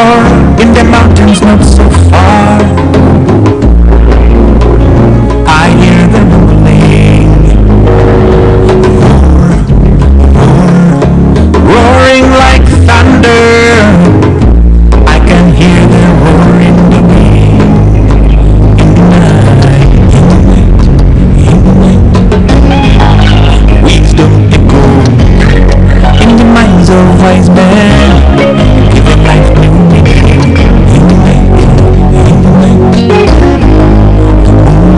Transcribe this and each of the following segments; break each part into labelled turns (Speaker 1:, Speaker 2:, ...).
Speaker 1: war in the mountains not so far. I hear them rolling, roar, roar, roaring like thunder. I can hear them roaring the wind in the night, in the night. Wisdom echo in the minds of wise men, giving life new meaning in the night, in the night.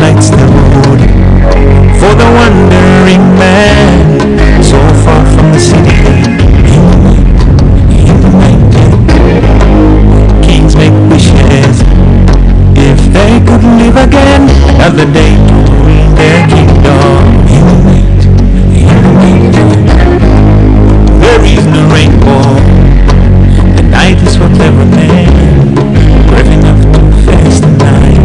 Speaker 1: Lights the road for the wandering man, so far from the city. In the night, kings make wishes if they could live again another day to rule their kingdom. In the night, there is no rainbow. The night is for clever men, brave enough to face the night.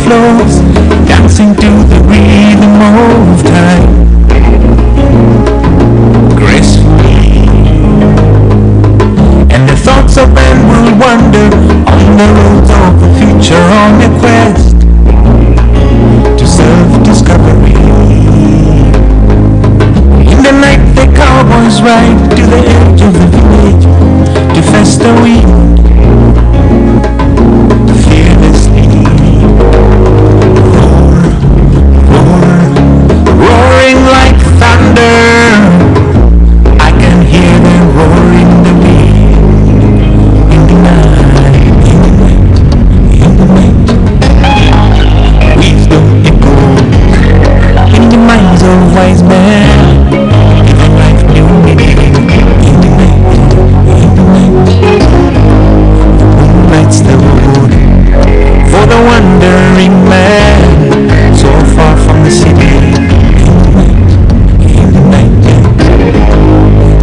Speaker 1: Flows, dancing to the rhythm of time, gracefully, and the thoughts of men will wander on the roads of the future on a quest to self-discovery. In the night the cowboys ride to the edge of the village to face the wind. Wise man, giving life new meaning in the night, in the night. The moon lights the road for the wandering man, so far from the city. In the night,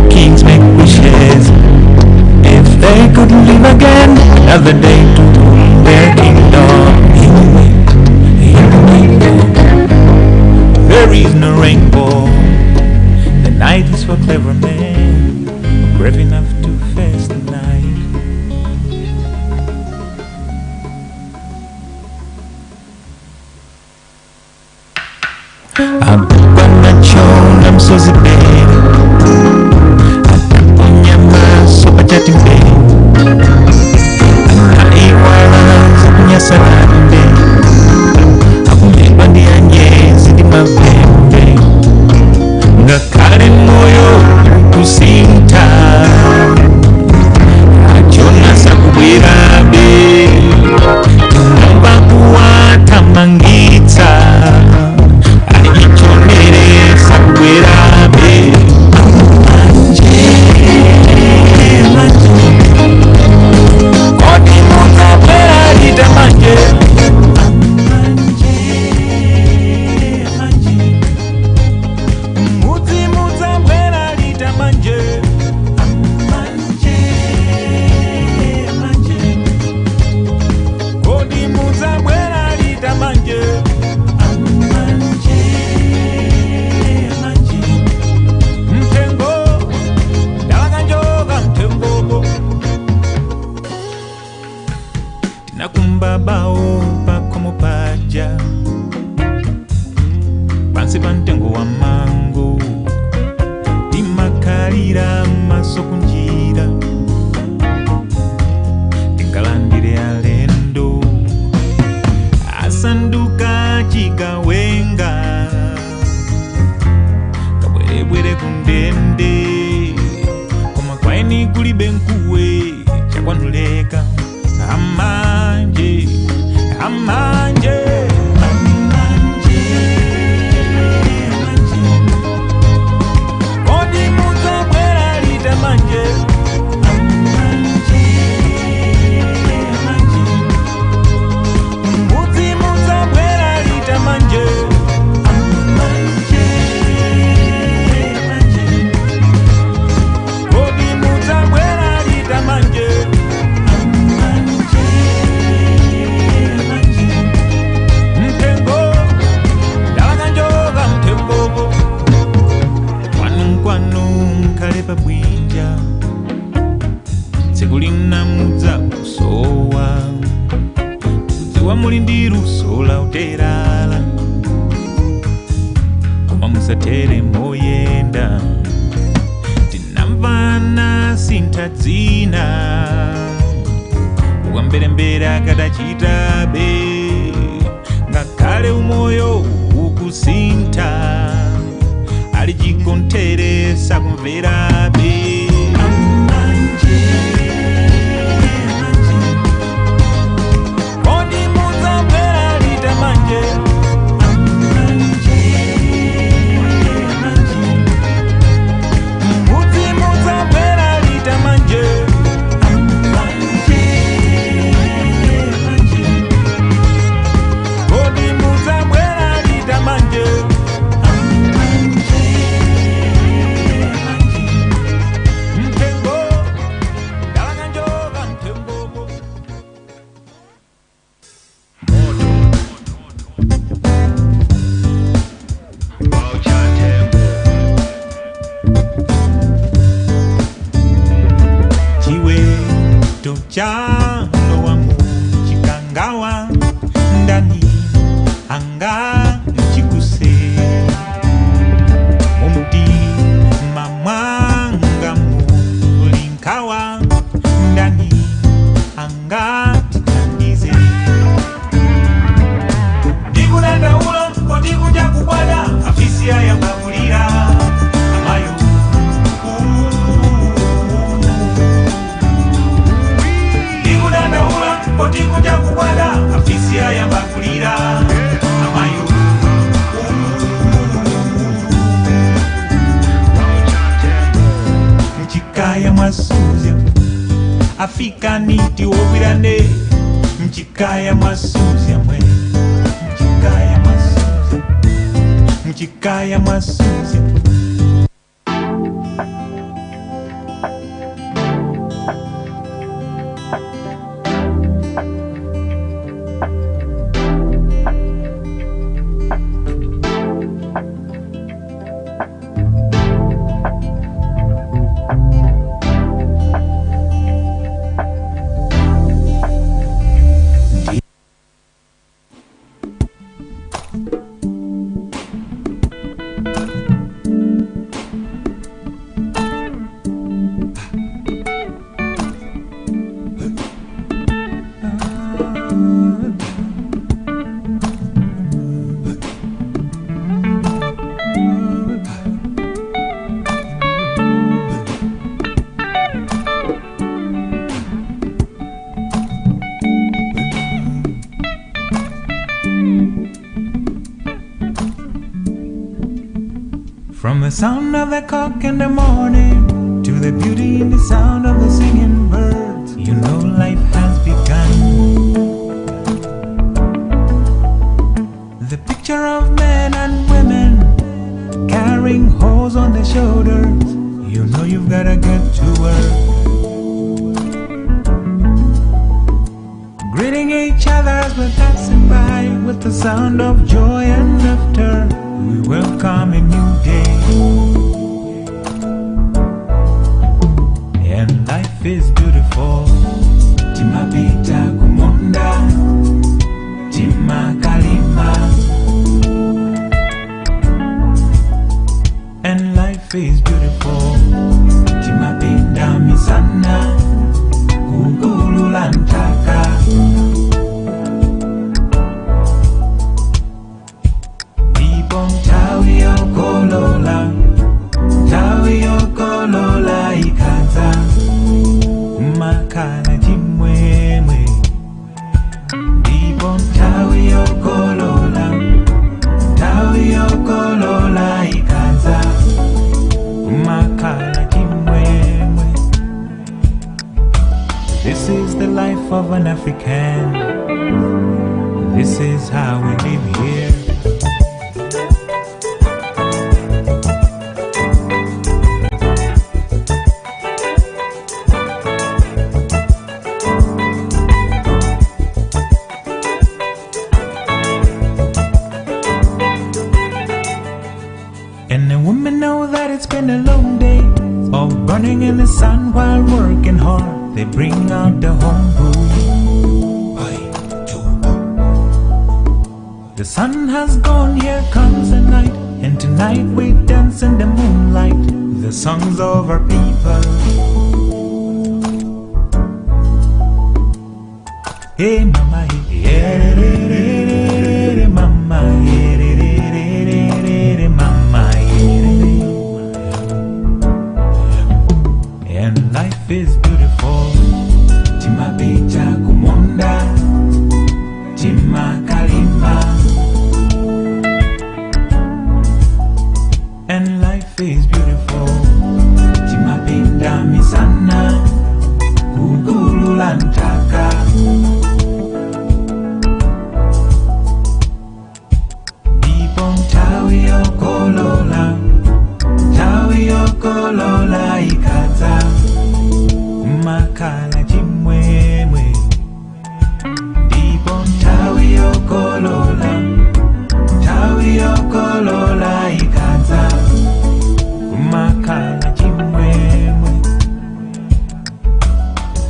Speaker 1: kings make wishes if they could live again another day to rule their kingdom. In the night, in the night. There is no rainbow. The night is for clever men, brave enough to face the night. Abukwanachona msozibeni, atakunyama sopa chatimbe, anaiwala zakunya sarande, akunyeba ndianye zidi mavembe, ngakale moyo kusinta, achona sakubwirabe, namba kuwata mangitsa, aichonere sakubwirabe. Odi muzabwera lita manje, nakumbabao pakomo paja pansi pantengo wa mango timakalira maso kunjira tikalandire alendo asanduka chikawenga kabwerebwere kundende koma kwaeni kulibe nkuwe chakwanuleka amanje, amanje, amanje, amanje. Odi muzabwera lita manje, amanje, amanje. Muzi muzabwera lita manje, amanje, amanje. pabwinja tsiku lina mudza kusowa kudziwa muli ndi luso la uterala koma musatere moyenda tinamvana sintha dzina ukamberembera akadachitabe ngakhale umoyo ukusintha ali chikonteresa kumverabe chano wa muchikangawa ndani anga chikuse mumti mamwanga mulinkawa ndani anga titandize ndikulanda ulo ndikuja kubwada afisi ya mbavulira amayo ndikuja kubwada afisi ya mbavulira amayo mchikaya mwasuzya afika niti wobwirane mchikaya mwasuzya mwe mchikaya mwasuzya From the sound of the cock in the morning to the beauty in the sound of the singing birds, you know life has begun. The picture of men and women carrying hoes on their shoulders, you know you've gotta get to work. Greeting each other as we're passing by with the sound of joy and laughter, we welcome a new day. And life is beautiful. Timapita kumonda, timakalima. And life is beautiful. Timapita misana, kugulula ntaka. Kolola ikaza makala chimwemwe ndipo tawi yokolola ikaza makala chimwemwe. This is the life of an African. This is how we live here. And the women know that it's been a long day of Running in the sun while working hard, they bring out the home brew. The sun has gone, here comes the night, and tonight we dance in the moonlight, the songs of our people. Hey mama, hey, mama, mama, and life is beautiful. Chimabeja kumonda, chimakalimba, and life is beautiful. Chimapinda misana, kugululantaka. Kolola ikaza makala chimwemwe ndipo ntawi yokolola ikaza makala chimwemwe.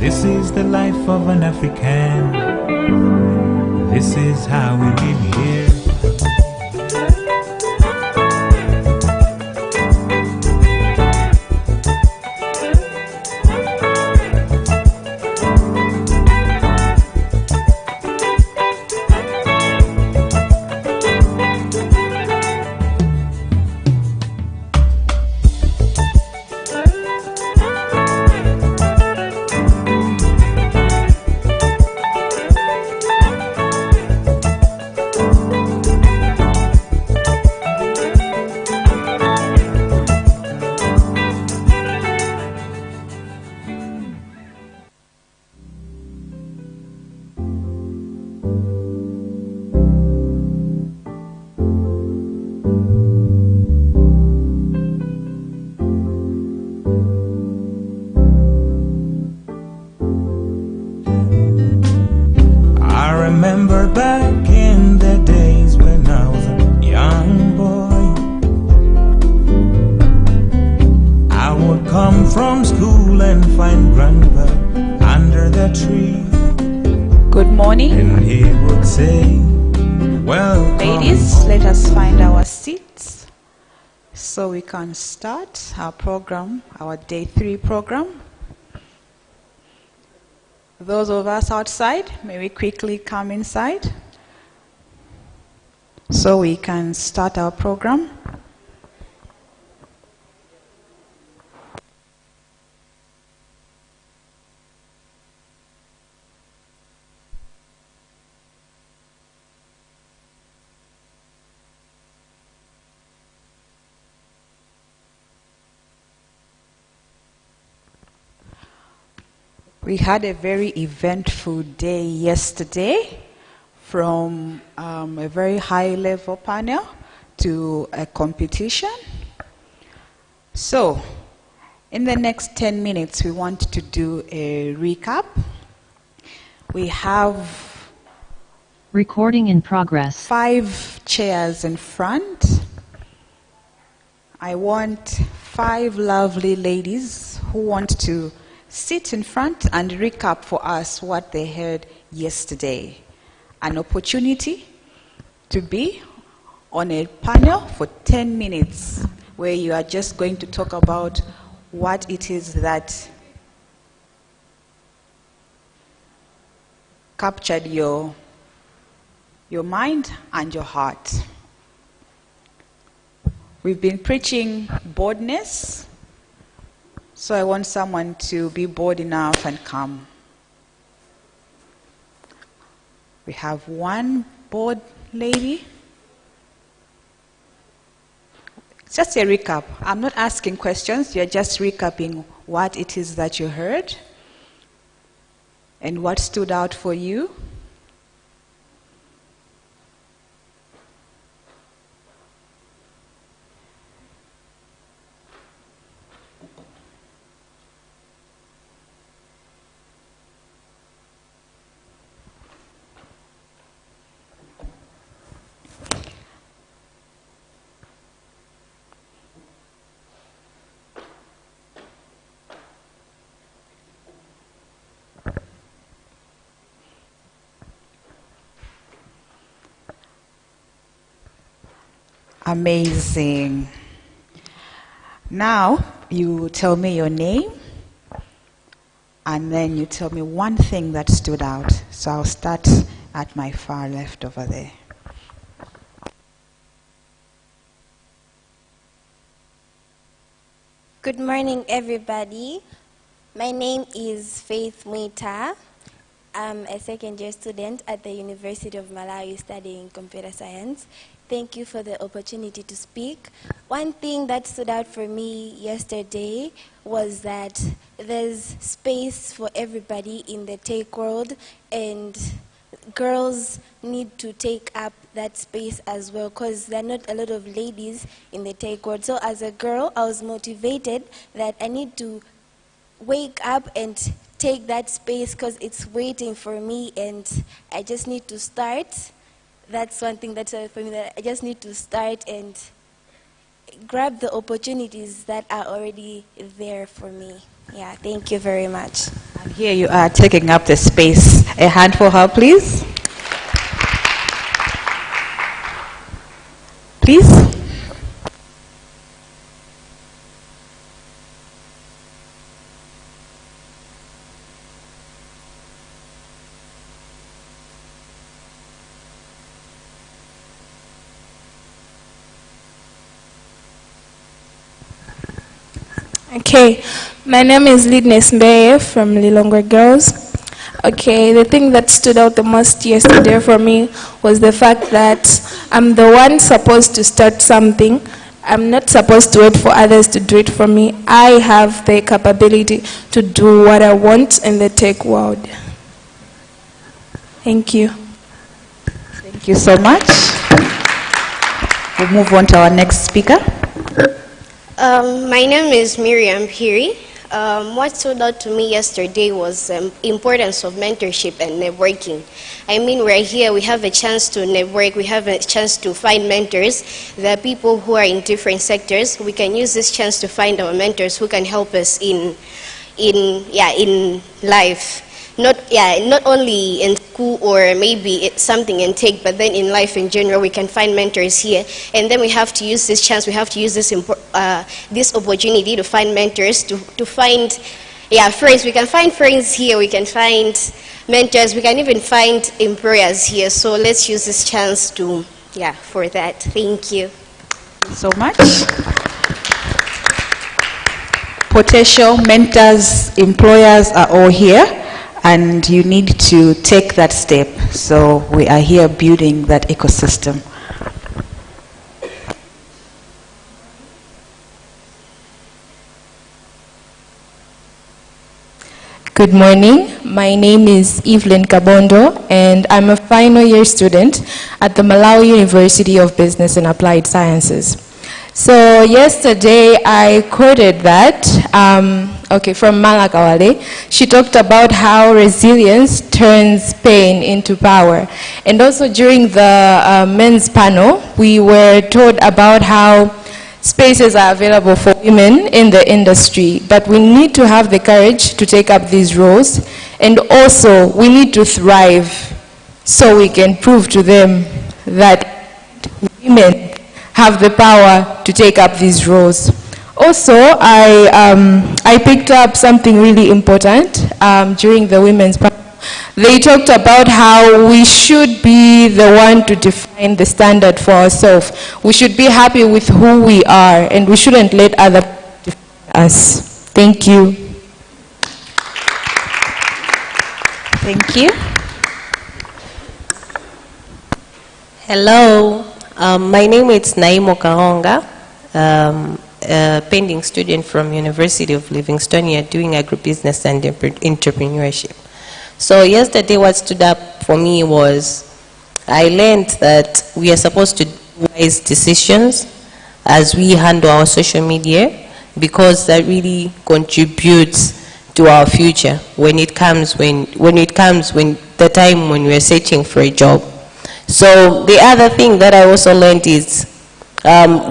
Speaker 1: This is the life of an African. This is how we live here. Remember back in the days when I was a young boy, I would come from school and find Grandpa under the tree.
Speaker 2: Good morning.
Speaker 1: And he would say, welcome.
Speaker 2: Ladies, let us find our seats so we can start our program, our day 3 program. Those of us outside, may we quickly come inside so we can start our program. We had a very eventful day yesterday, from a very high-level panel to a competition. So, in the next 10 minutes, we want to do a recap. We have
Speaker 3: recording in progress.
Speaker 2: 5 chairs in front. I want 5 lovely ladies who want to sit in front and recap for us what they heard yesterday. An opportunity to be on a panel for 10 minutes where you are just going to talk about what it is that captured your mind and your heart. We've been preaching boldness. So I want someone to be bold enough and come. We have one bold lady. It's just a recap. I'm not asking questions. You're just recapping what it is that you heard and what stood out for you. Amazing. Now, you tell me your name, and then you tell me one thing that stood out. So I'll start at my far left over there.
Speaker 4: Good morning, everybody. My name is Faith Muita. I'm a second-year student at the University of Malawi studying computer science. Thank you for the opportunity to speak. One thing that stood out for me yesterday was that there's space for everybody in the tech world, and girls need to take up that space as well, because there are not a lot of ladies in the tech world. So as a girl, I was motivated that I need to wake up and take that space because it's waiting for me, and I just need to start. That's one thing that's for me, that I just need to start and grab the opportunities that are already there for me. Yeah, thank you very much.
Speaker 2: And here you are taking up the space. A hand for her, please. Please.
Speaker 5: Okay, my name is Lidness Mbeye from Lilongwe Girls. Okay, the thing that stood out the most yesterday for me was the fact that I'm the one supposed to start something. I'm not supposed to wait for others to do it for me. I have the capability to do what I want in the tech world. Thank you.
Speaker 2: Thank you so much. We'll move on to our next speaker.
Speaker 6: My name is Miriam Piri. What stood out to me yesterday was importance of mentorship and networking. I mean, we're here, we have a chance to network, we have a chance to find mentors. There are people who are in different sectors. We can use this chance to find our mentors who can help us in life. Not only in school or maybe it's something in tech, but then in life in general, we can find mentors here. And then we have to use this chance, we have to use this opportunity to find mentors, to find friends. We can find friends here, we can find mentors, we can even find employers here. So let's use this chance to, for that. Thank you.
Speaker 2: Thank you so much. Potential mentors, employers are all here. And you need to take that step. So we are here building that ecosystem.
Speaker 5: Good morning. My name is Evelyn Kabondo, and I'm a final year student at the Malawi University of Business and Applied Sciences. So yesterday I quoted that, from Malakawale. She talked about how resilience turns pain into power. And also during the men's panel, we were told about how spaces are available for women in the industry, but we need to have the courage to take up these roles, and also we need to thrive so we can prove to them that women have the power to take up these roles. Also, I picked up something really important during the women's panel. They talked about how we should be the one to define the standard for ourselves. We should be happy with who we are, and we shouldn't let other people define us. Thank you.
Speaker 2: Thank you.
Speaker 7: Hello, my name is Naimo Kahonga, a pending student from University of Livingstonia doing agribusiness and entrepreneurship. So yesterday what stood up for me was I learned that we are supposed to do wise decisions as we handle our social media, because that really contributes to our future when the time when we are searching for a job. So the other thing that I also learned is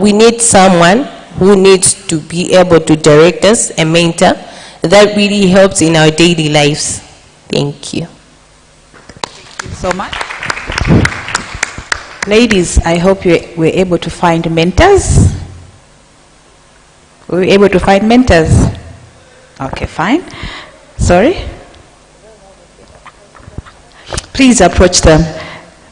Speaker 7: we need someone who needs to be able to direct us, a mentor, that really helps in our daily lives. Thank you.
Speaker 2: Thank you so much. Ladies, I hope you were able to find mentors. Were you able to find mentors? Okay, fine. Sorry? Please approach them.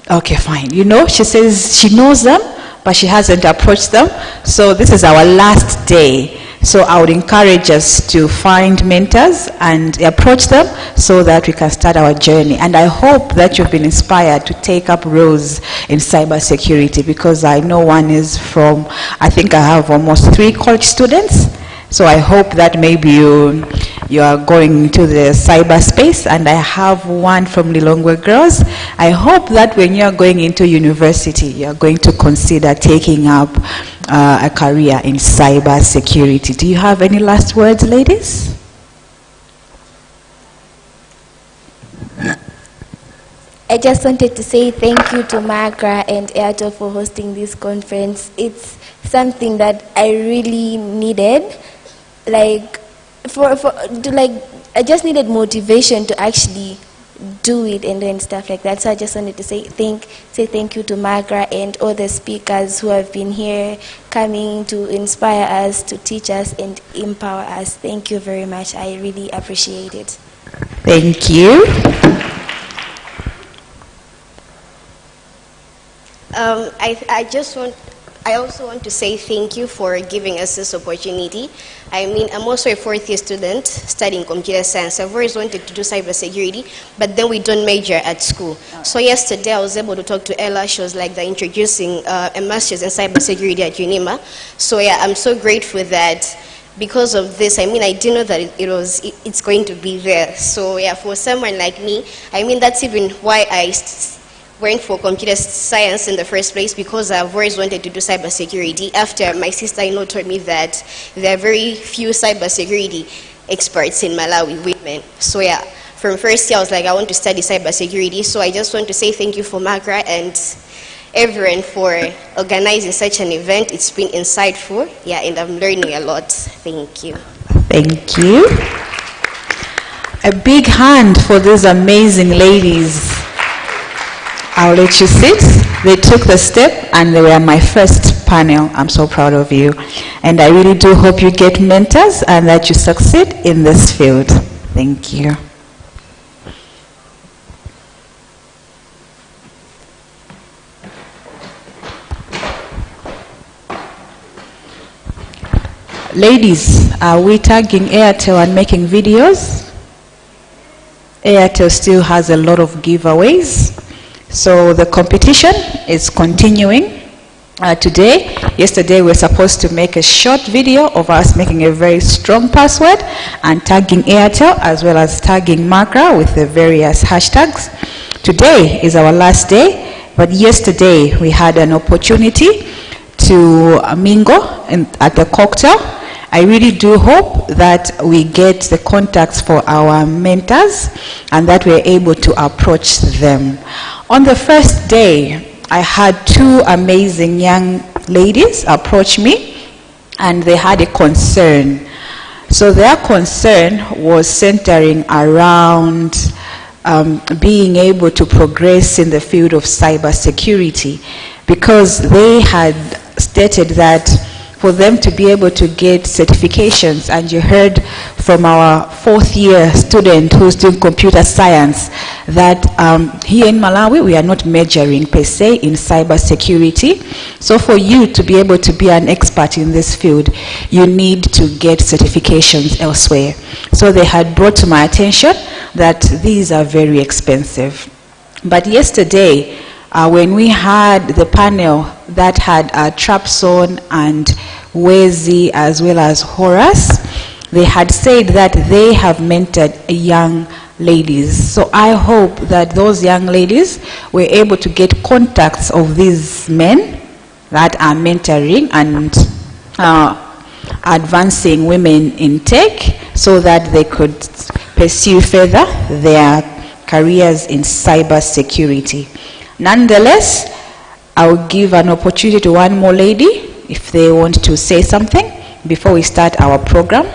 Speaker 2: Okay, fine. You know, she says she knows them, but she hasn't approached them. So this is our last day. So I would encourage us to find mentors and approach them so that we can start our journey. And I hope that you've been inspired to take up roles in cybersecurity, because I know one is from, I think I have almost 3 college students. So I hope that maybe you are going into the cyberspace, and I have one from Lilongwe girls. I hope that when you are going into university, you are going to consider taking up a career in cybersecurity. Do you have any last words, ladies?
Speaker 4: I just wanted to say thank you to Magra and Airtel for hosting this conference. It's something that I really needed. I just needed motivation to actually do it and stuff like that. So I just wanted to say thank you to Magra and all the speakers who have been here, coming to inspire us, to teach us and empower us. Thank you very much. I really appreciate it.
Speaker 2: Thank you.
Speaker 6: I also want to say thank you for giving us this opportunity. I mean, I'm also a 4th-year student studying computer science. I've always wanted to do cybersecurity, but then we don't major at school. So yesterday I was able to talk to Ella. She was like introducing a master's in cybersecurity at UNIMA. So yeah, I'm so grateful that because of this, I mean, I didn't know that it's going to be there. So yeah, for someone like me, I mean, that's even why I went for computer science in the first place, because I've always wanted to do cybersecurity. After my sister-in-law told me that there are very few cybersecurity experts in Malawi, women. So yeah, from first year I was like, I want to study cybersecurity. So I just want to say thank you for Magra and everyone for organizing such an event. It's been insightful, yeah, and I'm learning a lot. Thank you.
Speaker 2: Thank you. A big hand for these amazing ladies. I'll let you sit. They took the step and they were my first panel. I'm so proud of you. And I really do hope you get mentors and that you succeed in this field. Thank you. Ladies, are we tagging Airtel and making videos? Airtel still has a lot of giveaways. So the competition is continuing today. Yesterday we were supposed to make a short video of us making a very strong password and tagging Airtel as well as tagging Magra with the various hashtags. Today is our last day, but yesterday we had an opportunity to mingle at the cocktail. I really do hope that we get the contacts for our mentors and that we're able to approach them. On the first day, I had 2 amazing young ladies approach me and they had a concern. So their concern was centering around being able to progress in the field of cybersecurity, because they had stated that for them to be able to get certifications, and you heard from our 4th-year student who's doing computer science that here in Malawi we are not majoring per se in cybersecurity. So for you to be able to be an expert in this field, you need to get certifications elsewhere. So they had brought to my attention that these are very expensive. But yesterday, when we had the panel that had Trapson and Wezi as well as Horace, they had said that they have mentored young ladies. So I hope that those young ladies were able to get contacts of these men that are mentoring and advancing women in tech, so that they could pursue further their careers in cybersecurity. Nonetheless, I'll give an opportunity to one more lady if they want to say something before we start our program.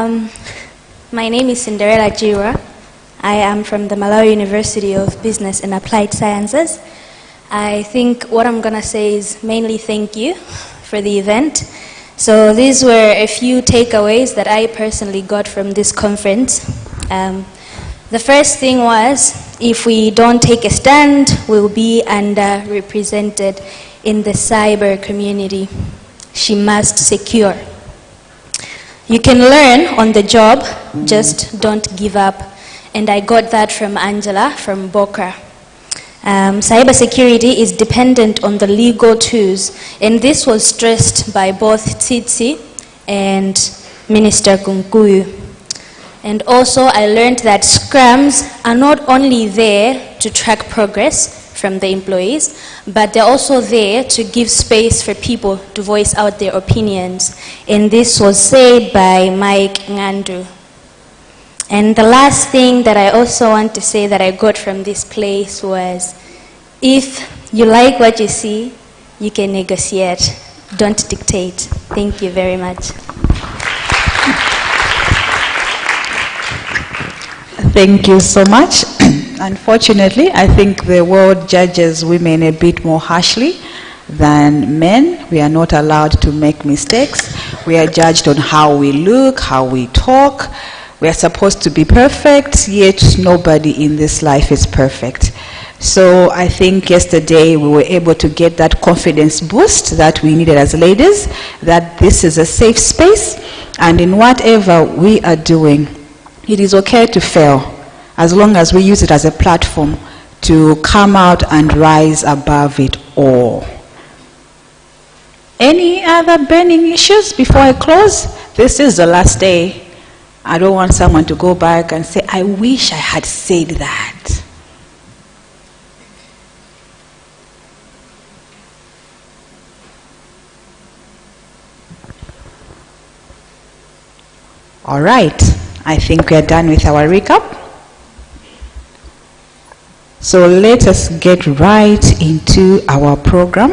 Speaker 4: My name is Cinderella Jiwa. I am from the Malawi University of Business and Applied Sciences. I think what I'm going to say is mainly thank you for the event. So these were a few takeaways that I personally got from this conference. The first thing was, if we don't take a stand, we'll be underrepresented in the cyber community. She must secure. You can learn on the job, just don't give up. And I got that from Angela from Boca. Cybersecurity is dependent on the legal tools, and this was stressed by both Tsitsi and Minister Kunkuyu. And also I learned that scrums are not only there to track progress from the employees, but they're also there to give space for people to voice out their opinions. And this was said by Mike Ngandu. And the last thing that I also want to say that I got from this place was, if you like what you see, you can negotiate. Don't dictate. Thank you very much.
Speaker 2: Thank you so much. Unfortunately, I think the world judges women a bit more harshly than men. We are not allowed to make mistakes. We are judged on how we look, how we talk. We are supposed to be perfect, yet nobody in this life is perfect. So I think yesterday we were able to get that confidence boost that we needed as ladies, that this is a safe space, and in whatever we are doing, it is okay to fail, as long as we use it as a platform to come out and rise above it all. Any other burning issues before I close? This is the last day. I don't want someone to go back and say, I wish I had said that. All right, I think we are done with our recap. So let us get right into our program.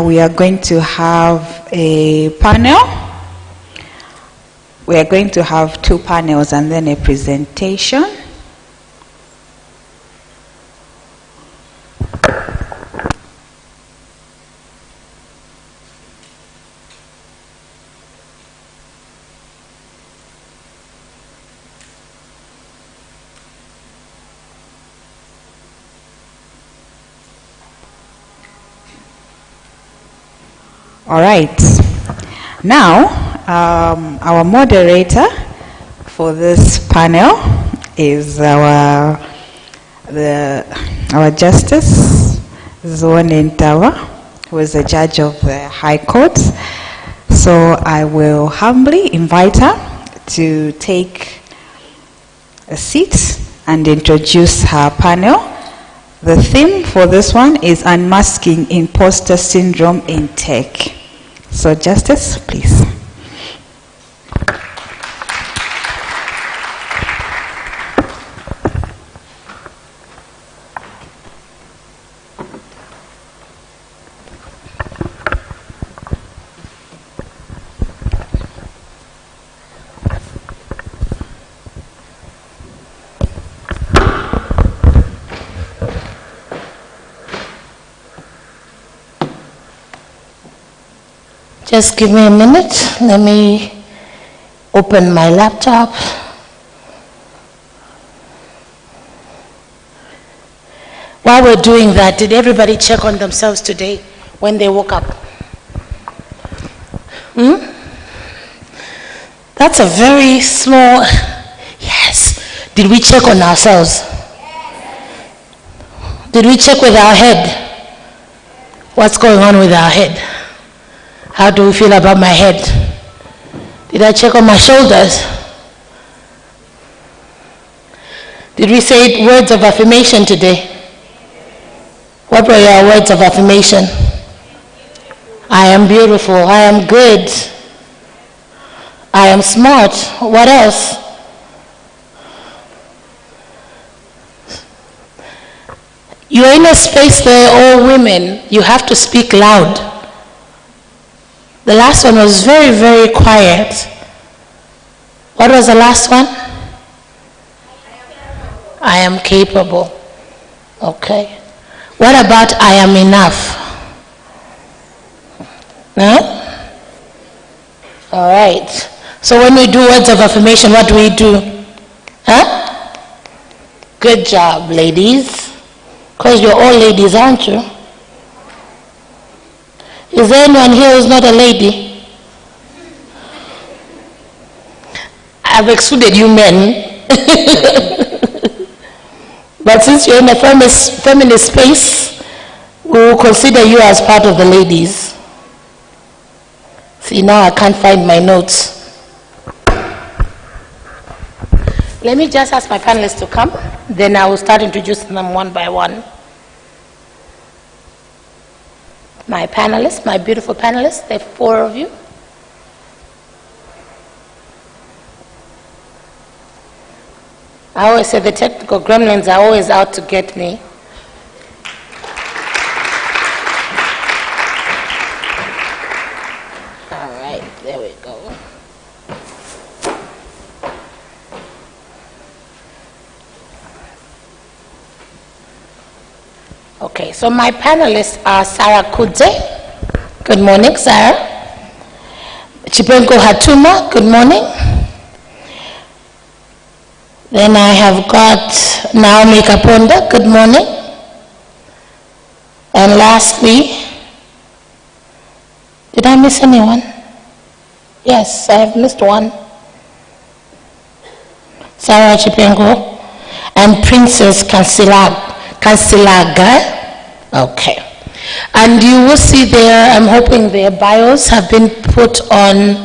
Speaker 2: We are going to have a panel. We are going to have 2 panels and then a presentation. All right. Now, our moderator for this panel is our Justice Zwone Ntawa, who is a judge of the High Court. So I will humbly invite her to take a seat and introduce her panel. The theme for this one is Unmasking Imposter Syndrome in Tech. So Justice, please.
Speaker 8: Just give me a minute. Let me open my laptop. While we're doing that, did everybody check on themselves today when they woke up? That's a very small, yes. Did we check on ourselves? Did we check with our head? What's going on with our head? How do we feel about my head? Did I check on my shoulders? Did we say words of affirmation today? What were your words of affirmation? I am beautiful. I am good. I am smart. What else? You're in a space there, all women. You have to speak loud. The last one was very, very quiet. What was the last one? I am capable. Okay. What about I am enough? Huh? All right. So when we do words of affirmation, what do we do? Huh? Good job, ladies. Because you're all ladies, aren't you? Is there anyone here who's not a lady? I've excluded you men. But since you're in a feminist space, we will consider you as part of the ladies. See, now I can't find my notes. Let me just ask my panelists to come, then I will start introducing them one by one. My panelists, my beautiful panelists, there are 4 of you. I always say the technical gremlins are always out to get me. All right, there we go. Okay, so my panelists are Sarah Kudze. Good morning, Sarah. Chipenko Hatuma, good morning. Then I have got Naomi Kaponda, good morning. And lastly, did I miss anyone? Yes, I have missed one. Sarah Chipenko and Princess Kansilaga. Okay. And you will see there, I'm hoping their bios have been put online,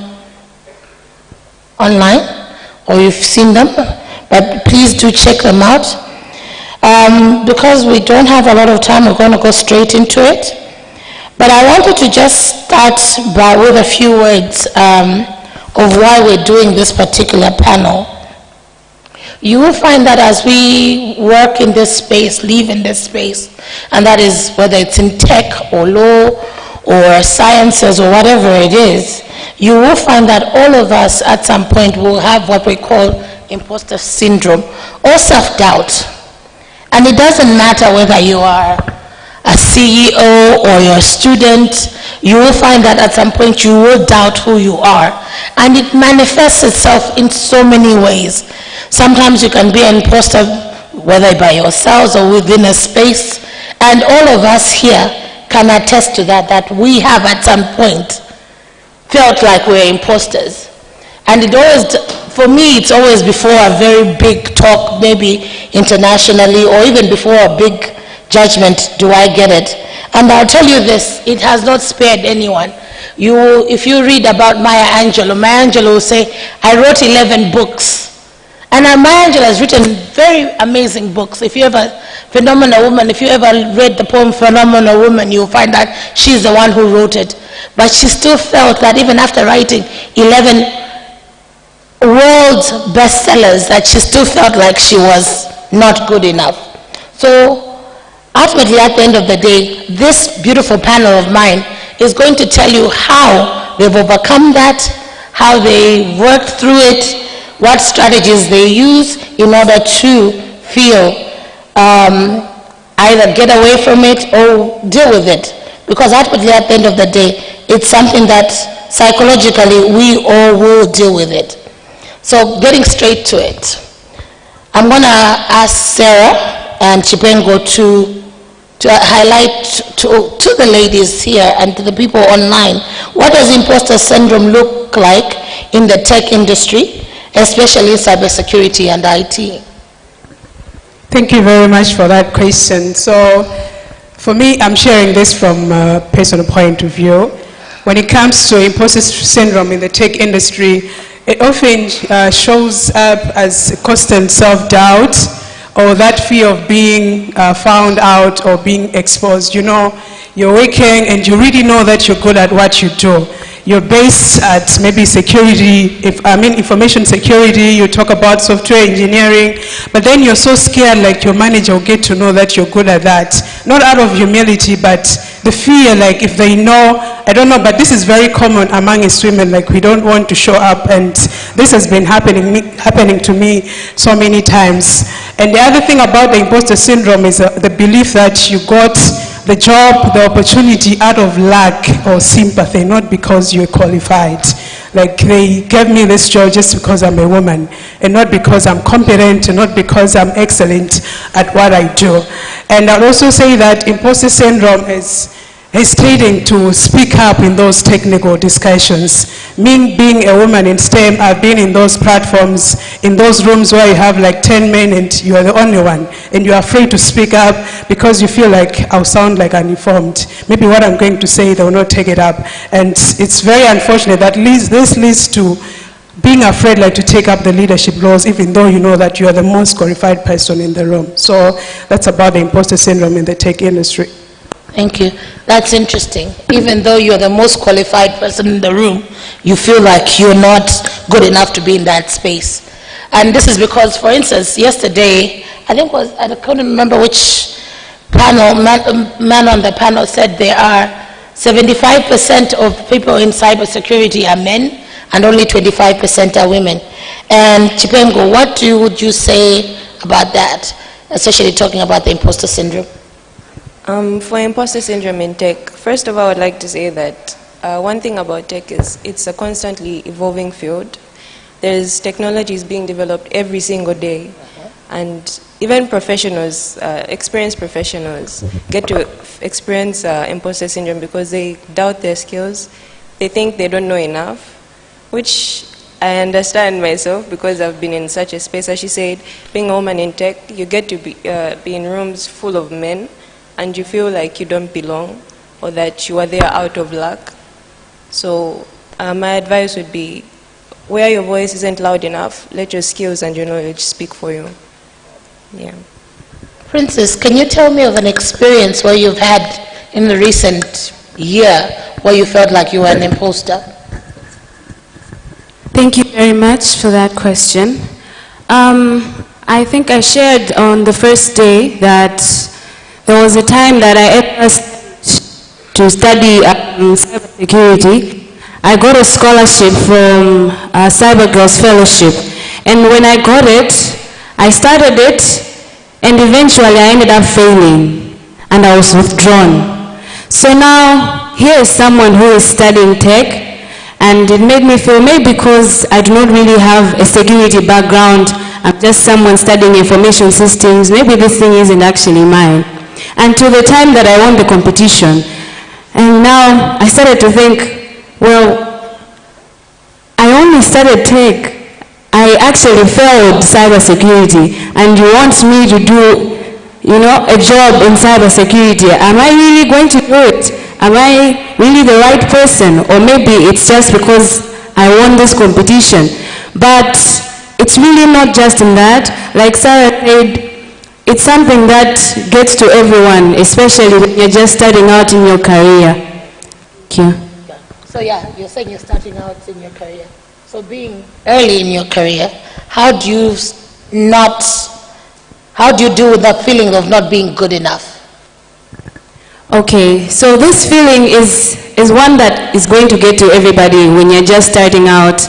Speaker 8: or you've seen them. But please do check them out. Because we don't have a lot of time, we're going to go straight into it. But I wanted to just start with a few words of why we're doing this particular panel. You will find that as we work in this space, live in this space, and that is whether it's in tech or law or sciences or whatever it is, you will find that all of us at some point will have what we call imposter syndrome or self-doubt. And it doesn't matter whether you are a CEO or you're a student, you will find that at some point you will doubt who you are. And it manifests itself in so many ways. Sometimes you can be an imposter, whether by yourselves or within a space. And all of us here can attest to that, that we have at some point felt like we're imposters. And it always, for me, it's always before a very big talk, maybe internationally, or even before a big judgment, do I get it? And I'll tell you this, it has not spared anyone. If you read about Maya Angelou will say, I wrote 11 books. And Maya Angelou has written very amazing books. If you ever, Phenomenal Woman, if you ever read the poem Phenomenal Woman, you'll find that she's the one who wrote it. But she still felt that even after writing 11 world bestsellers, that she still felt like she was not good enough. So ultimately, at the end of the day, this beautiful panel of mine is going to tell you how they've overcome that, how they worked through it, what strategies they use in order to feel either get away from it or deal with it. Because ultimately, at the end of the day, it's something that psychologically we all will deal with it. So getting straight to it, I'm going to ask Sarah and Chipengo to highlight to the ladies here and to the people online, what does imposter syndrome look like in the tech industry, especially cybersecurity and IT?
Speaker 9: Thank you very much for that question. So for me, I'm sharing this from a personal point of view. When it comes to imposter syndrome in the tech industry, it often shows up as constant self-doubt, or that fear of being found out or being exposed. You know, you're working and you really know that you're good at what you do. You're based at maybe security, information security, you talk about software engineering, but then you're so scared like your manager will get to know that you're good at that. Not out of humility, but the fear, like if they know, I don't know, but this is very common amongst women, like we don't want to show up, and this has been happening to me so many times. And the other thing about the imposter syndrome is the belief that you got the job, the opportunity out of lack or sympathy, not because you're qualified. Like they gave me this job just because I'm a woman, and not because I'm competent, and not because I'm excellent at what I do. And I'll also say that imposter syndrome is hesitating to speak up in those technical discussions. Me being a woman in STEM, I've been in those platforms, in those rooms where you have like 10 men and you are the only one, and you're afraid to speak up because you feel like I'll sound like uninformed. Maybe what I'm going to say, they will not take it up. And it's very unfortunate that this leads to being afraid like to take up the leadership roles, even though you know that you are the most qualified person in the room. So that's about the imposter syndrome in the tech industry.
Speaker 8: Thank you. That's interesting. Even though you're the most qualified person in the room, you feel like you're not good enough to be in that space. And this is because, for instance, yesterday, I couldn't remember which panel, man on the panel said there are 75% of people in cybersecurity are men and only 25% are women. And Chipengo, what would you say about that, especially talking about the imposter syndrome?
Speaker 10: For imposter syndrome in tech, first of all, I would like to say that one thing about tech is it's a constantly evolving field. There's technologies being developed every single day, and even professionals, experienced professionals, get to experience imposter syndrome because they doubt their skills. They think they don't know enough, which I understand myself because I've been in such a space. As she said, being a woman in tech, you get to be in rooms full of men, and you feel like you don't belong or that you are there out of luck. So my advice would be, where your voice isn't loud enough, let your skills and your knowledge speak for you. Yeah.
Speaker 8: Princess, can you tell me of an experience where you've had in the recent year where you felt like you were an imposter?
Speaker 11: Thank you very much for that question. I think I shared on the first day that there was a time that I asked to study cybersecurity. I got a scholarship from Cyber Girls Fellowship, and when I got it, I started it, and eventually I ended up failing, and I was withdrawn. So now, here is someone who is studying tech, and it made me feel, maybe because I do not really have a security background, I'm just someone studying information systems, maybe this thing isn't actually mine. Until the time that I won the competition. And now I started to think, well, I only started tech. I actually failed cybersecurity, and you want me to do, a job in cybersecurity. Am I really going to do it? Am I really the right person? Or maybe it's just because I won this competition. But it's really not just in that. Like Sarah said, it's something that gets to everyone, especially when you're just starting out in your career. Thank you.
Speaker 8: So yeah, you're saying you're starting out in your career. So being early in your career, how do you deal with that feeling of not being good enough?
Speaker 11: Okay, so this feeling is one that is going to get to everybody when you're just starting out.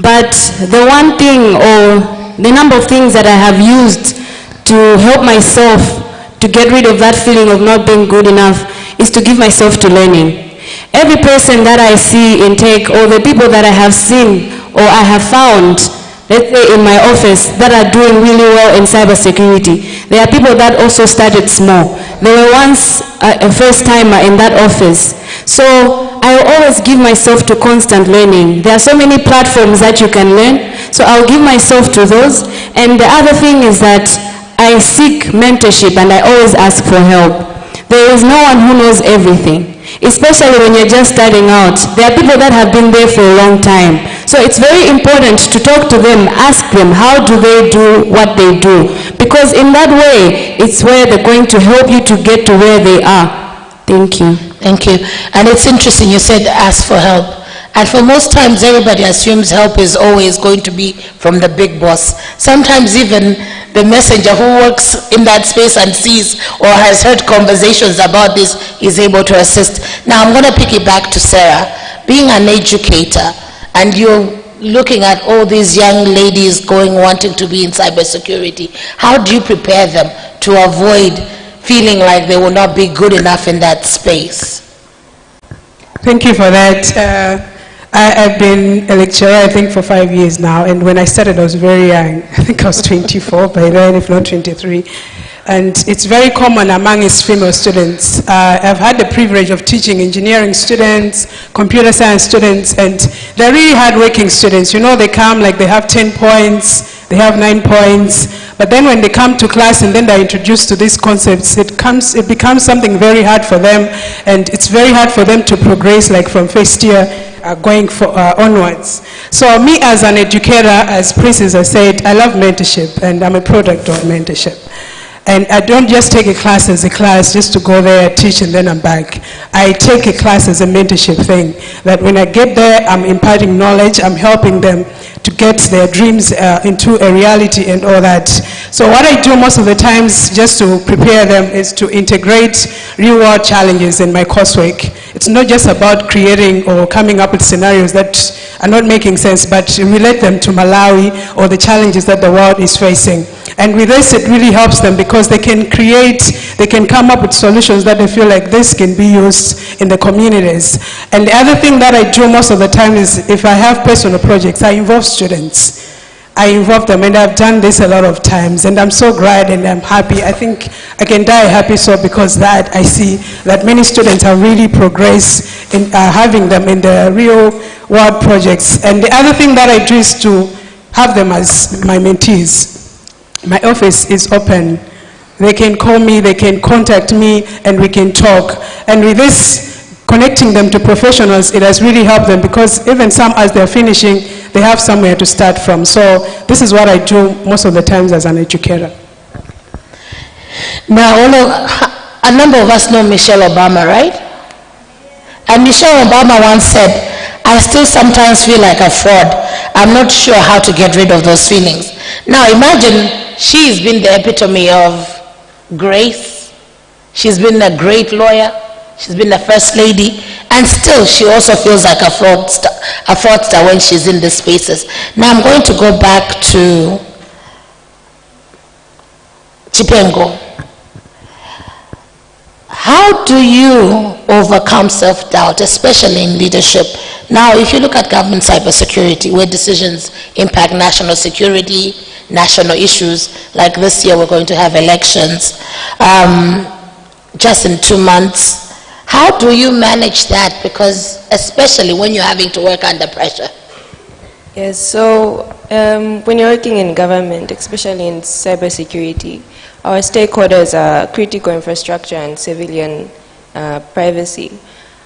Speaker 11: But the one thing, or the number of things that I have used to help myself to get rid of that feeling of not being good enough is to give myself to learning. Every person that I see in tech, or the people that I have seen or I have found, let's say in my office, that are doing really well in cybersecurity, there are people that also started small. They were once a first timer in that office. So I always give myself to constant learning. There are so many platforms that you can learn, so I'll give myself to those. And the other thing is that I seek mentorship, and I always ask for help. There is no one who knows everything, especially when you're just starting out. There are people that have been there for a long time. So it's very important to talk to them, ask them how do they do what they do. Because in that way, it's where they're going to help you to get to where they are. Thank you.
Speaker 8: Thank you. And it's interesting you said ask for help. And for most times, everybody assumes help is always going to be from the big boss. Sometimes even the messenger who works in that space and sees or has heard conversations about this is able to assist. Now I'm going to pick it back to Sarah. Being an educator, and you're looking at all these young ladies wanting to be in cybersecurity, how do you prepare them to avoid feeling like they will not be good enough in that space?
Speaker 9: Thank you for that. I've been a lecturer, I think, for 5 years now, and when I started, I was very young. I think I was 24 by then, if not 23. And it's very common among its female students. I've had the privilege of teaching engineering students, computer science students, and they're really hardworking students. You know, they come like they have 10 points, they have 9 points, but then when they come to class and then they're introduced to these concepts, it becomes something very hard for them, and it's very hard for them to progress, like from first year going onwards. So me as an educator, as Princess has said, I love mentorship, and I'm a product of mentorship. And I don't just take a class as a class just to go there, teach, and then I'm back. I take a class as a mentorship thing, that when I get there, I'm imparting knowledge, I'm helping them to get their dreams into a reality and all that. So what I do most of the times just to prepare them is to integrate real-world challenges in my coursework. It's not just about creating or coming up with scenarios that are not making sense, but relate them to Malawi or the challenges that the world is facing. And with this, it really helps them because they can come up with solutions that they feel like this can be used in the communities. And the other thing that I do most of the time is if I have personal projects, I involve students. I involve them, and I've done this a lot of times, and I'm so glad and I'm happy. I think I can die happy so because that I see that many students have really progressed in having them in the real world projects. And the other thing that I do is to have them as my mentees. My office is open. They can call me, they can contact me, and we can talk. And with this, connecting them to professionals, it has really helped them because even some, as they're finishing, they have somewhere to start from. So this is what I do most of the times as an educator.
Speaker 8: Now, a number of us know Michelle Obama, right? And Michelle Obama once said, I still sometimes feel like a fraud. I'm not sure how to get rid of those feelings. Now imagine she's been the epitome of grace. She's been a great lawyer. She's been the first lady. And still she also feels like a fraudster when she's in the spaces. Now I'm going to go back to Chipengo. How do you overcome self-doubt, especially in leadership? Now, if you look at government cybersecurity, where decisions impact national security, national issues, like this year we're going to have elections just in 2 months. How do you manage that? Because especially when you're having to work under pressure.
Speaker 10: Yes, so when you're working in government, especially in cybersecurity, our stakeholders are critical infrastructure and civilian privacy.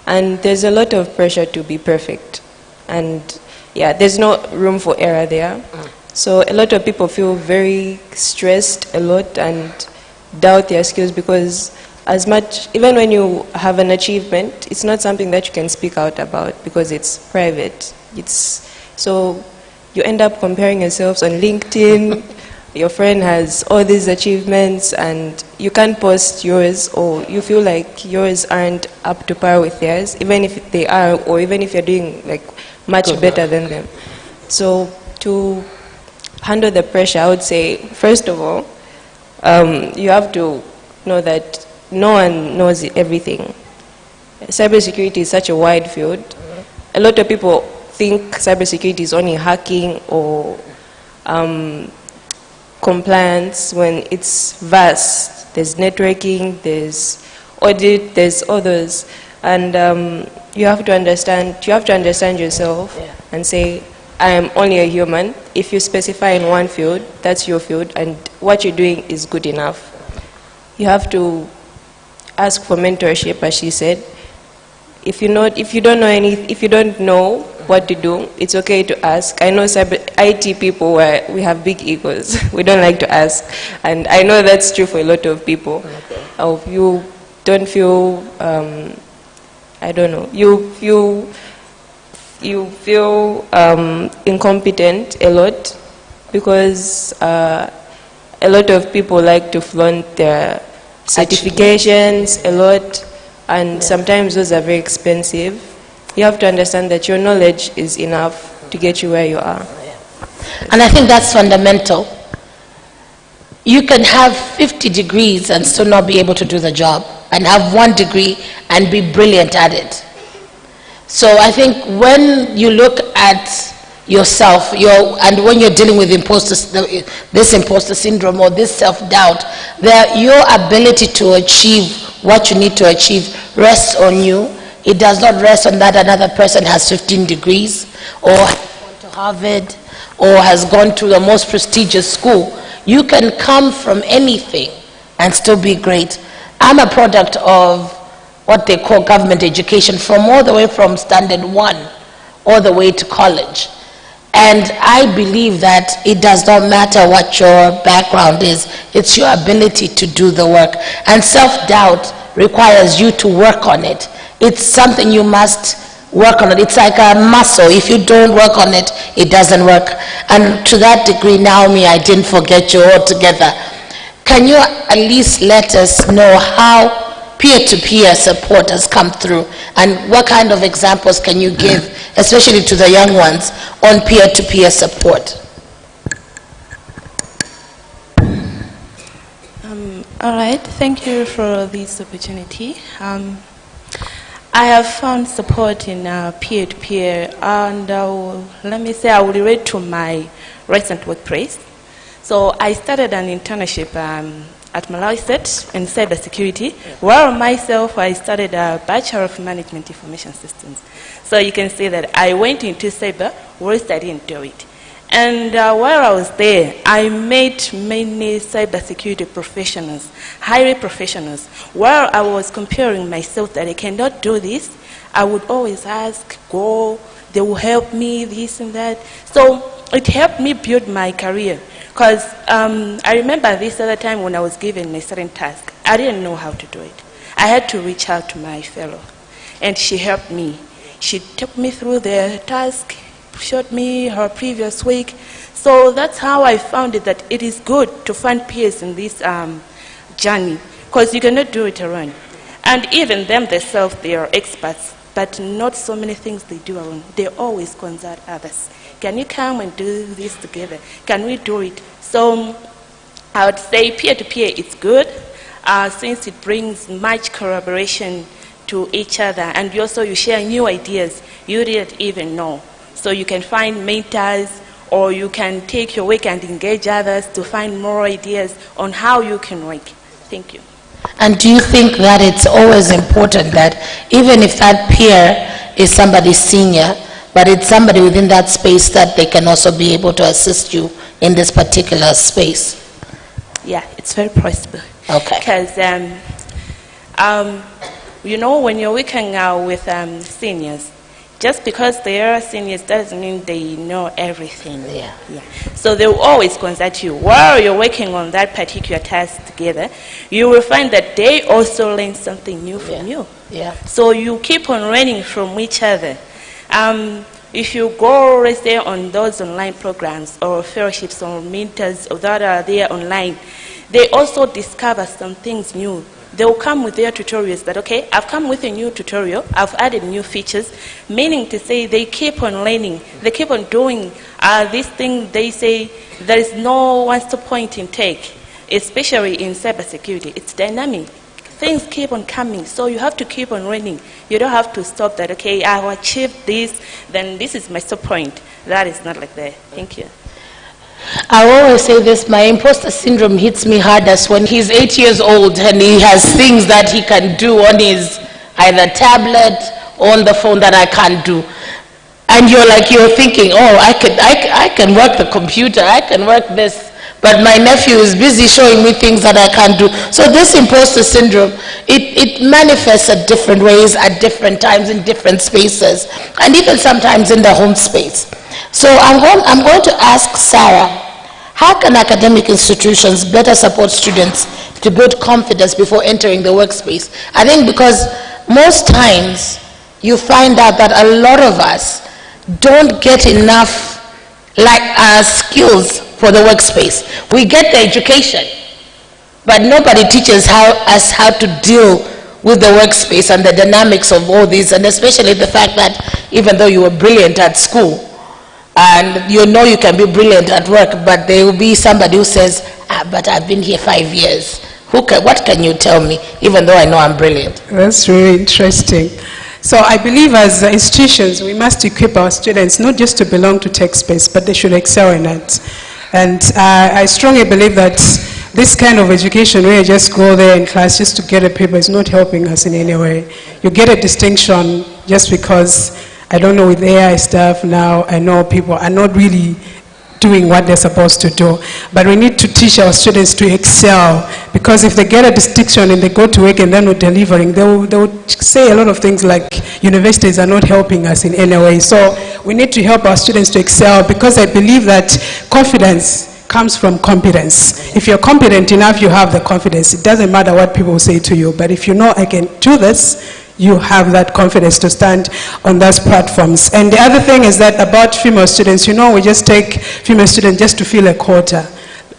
Speaker 10: And there's a lot of pressure to be perfect. And yeah, there's no room for error there. So a lot of people feel very stressed a lot and doubt their skills because even when you have an achievement, it's not something that you can speak out about because it's private. So you end up comparing yourselves on LinkedIn. Your friend has all these achievements and you can't post yours, or you feel like yours aren't up to par with theirs, even if they are, or even if you're doing like much better than them. So to handle the pressure, I would say, first of all, you have to know that no one knows everything. Cybersecurity is such a wide field. A lot of people think cybersecurity is only hacking or compliance, when it's vast. There's networking, there's audit, there's others. And you have to understand yourself and say, I am only a human. If you specify in one field, that's your field, and what you're doing is good enough. You have to ask for mentorship, as she said. If you don't know what to do, it's okay to ask. I know IT people we have big egos. We don't like to ask, and I know that's true for a lot of people. Okay. You don't feel, I don't know. You you feel incompetent a lot because a lot of people like to flaunt their certifications a lot, and sometimes those are very expensive. You have to understand that your knowledge is enough to get you where you are.
Speaker 8: And I think that's fundamental. You can have 50 degrees and still not be able to do the job, and have 1 degree and be brilliant at it. So I think when you look at yourself, and when you're dealing with this imposter syndrome or this self-doubt, your ability to achieve what you need to achieve rests on you. It does not rest on that another person has 15 degrees or has gone to Harvard or has gone to the most prestigious school. You can come from anything and still be great. I'm a product of what they call government education, from all the way from standard 1 all the way to college. And I believe that it does not matter what your background is, it's your ability to do the work. And self-doubt requires you to work on it. It's something you must work on it. It's like a muscle. If you don't work on it, it doesn't work. And to that degree, Naomi, I didn't forget you altogether. Can you at least let us know how peer-to-peer support has come through, and what kind of examples can you give, especially to the young ones, on peer-to-peer support?
Speaker 12: All right, thank you for this opportunity. I have found support in peer-to-peer, and let me say I will relate to my recent workplace. So I started an internship at Malawi State in cybersecurity, while myself I studied a Bachelor of Management Information Systems. So you can see that I went into cyber whilst I didn't do it. And while I was there, I met many cybersecurity professionals, highly professionals. While I was comparing myself that I cannot do this, I would always ask, go, they will help me, this and that. So it helped me build my career. Because I remember this other time when I was given a certain task, I didn't know how to do it. I had to reach out to my fellow, and she helped me. She took me through the task, showed me her previous week. So that's how I found it, that it is good to find peers in this journey, because you cannot do it alone. And even them themselves, they are experts, but not so many things they do alone. They always consult others. Can you come and do this together? Can we do it? So I would say peer-to-peer is good since it brings much collaboration to each other, and you share new ideas you didn't even know. So you can find mentors, or you can take your work and engage others to find more ideas on how you can work. Thank you.
Speaker 8: And do you think that it's always important that even if that peer is somebody senior, but it's somebody within that space, that they can also be able to assist you in this particular space?
Speaker 12: Yeah, it's very possible.
Speaker 8: Okay.
Speaker 12: Because, you know, when you're working with seniors, just because they are seniors doesn't mean they know everything.
Speaker 8: Yeah.
Speaker 12: So they will always consult you. While you're working on that particular task together, you will find that they also learn something new from you.
Speaker 8: Yeah.
Speaker 12: So you keep on learning from each other. If you go, let's say, on those online programs or fellowships or mentors that are there online, they also discover some things new. They will come with their tutorials that, okay, I've come with a new tutorial, I've added new features, meaning to say they keep on learning, they keep on doing this thing. They say there is no one-stop point in tech, especially in cybersecurity. It's dynamic. Things keep on coming, so you have to keep on learning. You don't have to stop that, okay, I've achieved this, then this is my stop point. That is not like that. Thank you.
Speaker 8: I always say this, my imposter syndrome hits me hardest when he's 8 years old and he has things that he can do on his either tablet or on the phone that I can't do. And you're thinking, oh, I can work the computer, I can work this. But my nephew is busy showing me things that I can't do. So this imposter syndrome, it manifests at different ways, at different times, in different spaces, and even sometimes in the home space. So I'm going to ask Sarah, how can academic institutions better support students to build confidence before entering the workspace? I think because most times you find out that a lot of us don't get enough skills for the workspace. We get the education, but nobody teaches us how to deal with the workspace and the dynamics of all these, and especially the fact that even though you were brilliant at school, and you know you can be brilliant at work, but there will be somebody who says, but I've been here 5 years. What can you tell me, even though I know I'm brilliant?
Speaker 9: That's really interesting. So I believe as institutions, we must equip our students not just to belong to tech space, but they should excel in it. And I strongly believe that this kind of education where you just go there in class just to get a paper is not helping us in any way. You get a distinction just because, I don't know, with AI stuff now, I know people are not really doing what they're supposed to do. But we need to teach our students to excel, because if they get a distinction and they go to work and they're not delivering, they will say a lot of things like universities are not helping us in any way. So we need to help our students to excel, because I believe that confidence comes from competence. If you're competent enough, you have the confidence. It doesn't matter what people say to you, but if you know I can do this, you have that confidence to stand on those platforms. And the other thing is that about female students, you know, we just take female students just to fill a quota.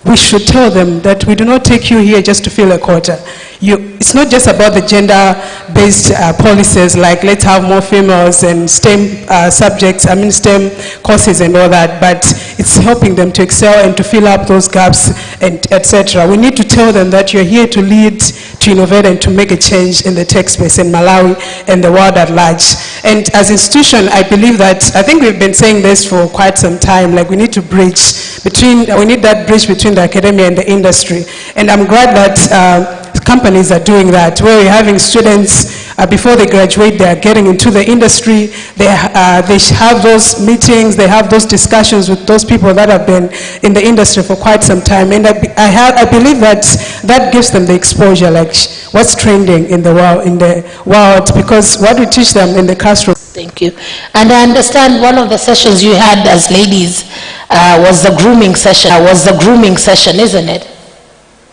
Speaker 9: We should tell them that we do not take you here just to fill a quota. It's not just about the gender-based policies, like let's have more females and STEM subjects, STEM courses and all that, but it's helping them to excel and to fill up those gaps, and etc. We need to tell them that you're here to lead, to innovate, and to make a change in the tech space in Malawi and the world at large. And as an institution, I believe that, I think we've been saying this for quite some time, like we need to bridge between, we need that bridge between the academia and the industry. And I'm glad that companies are doing that, where we're having students before they graduate, they are getting into the industry, they have those meetings, they have those discussions with those people that have been in the industry for quite some time. And I believe that that gives them the exposure, like what's trending in the world, because what we teach them in the classroom.
Speaker 8: Thank you. And I understand one of the sessions you had as ladies was the grooming session. Isn't it?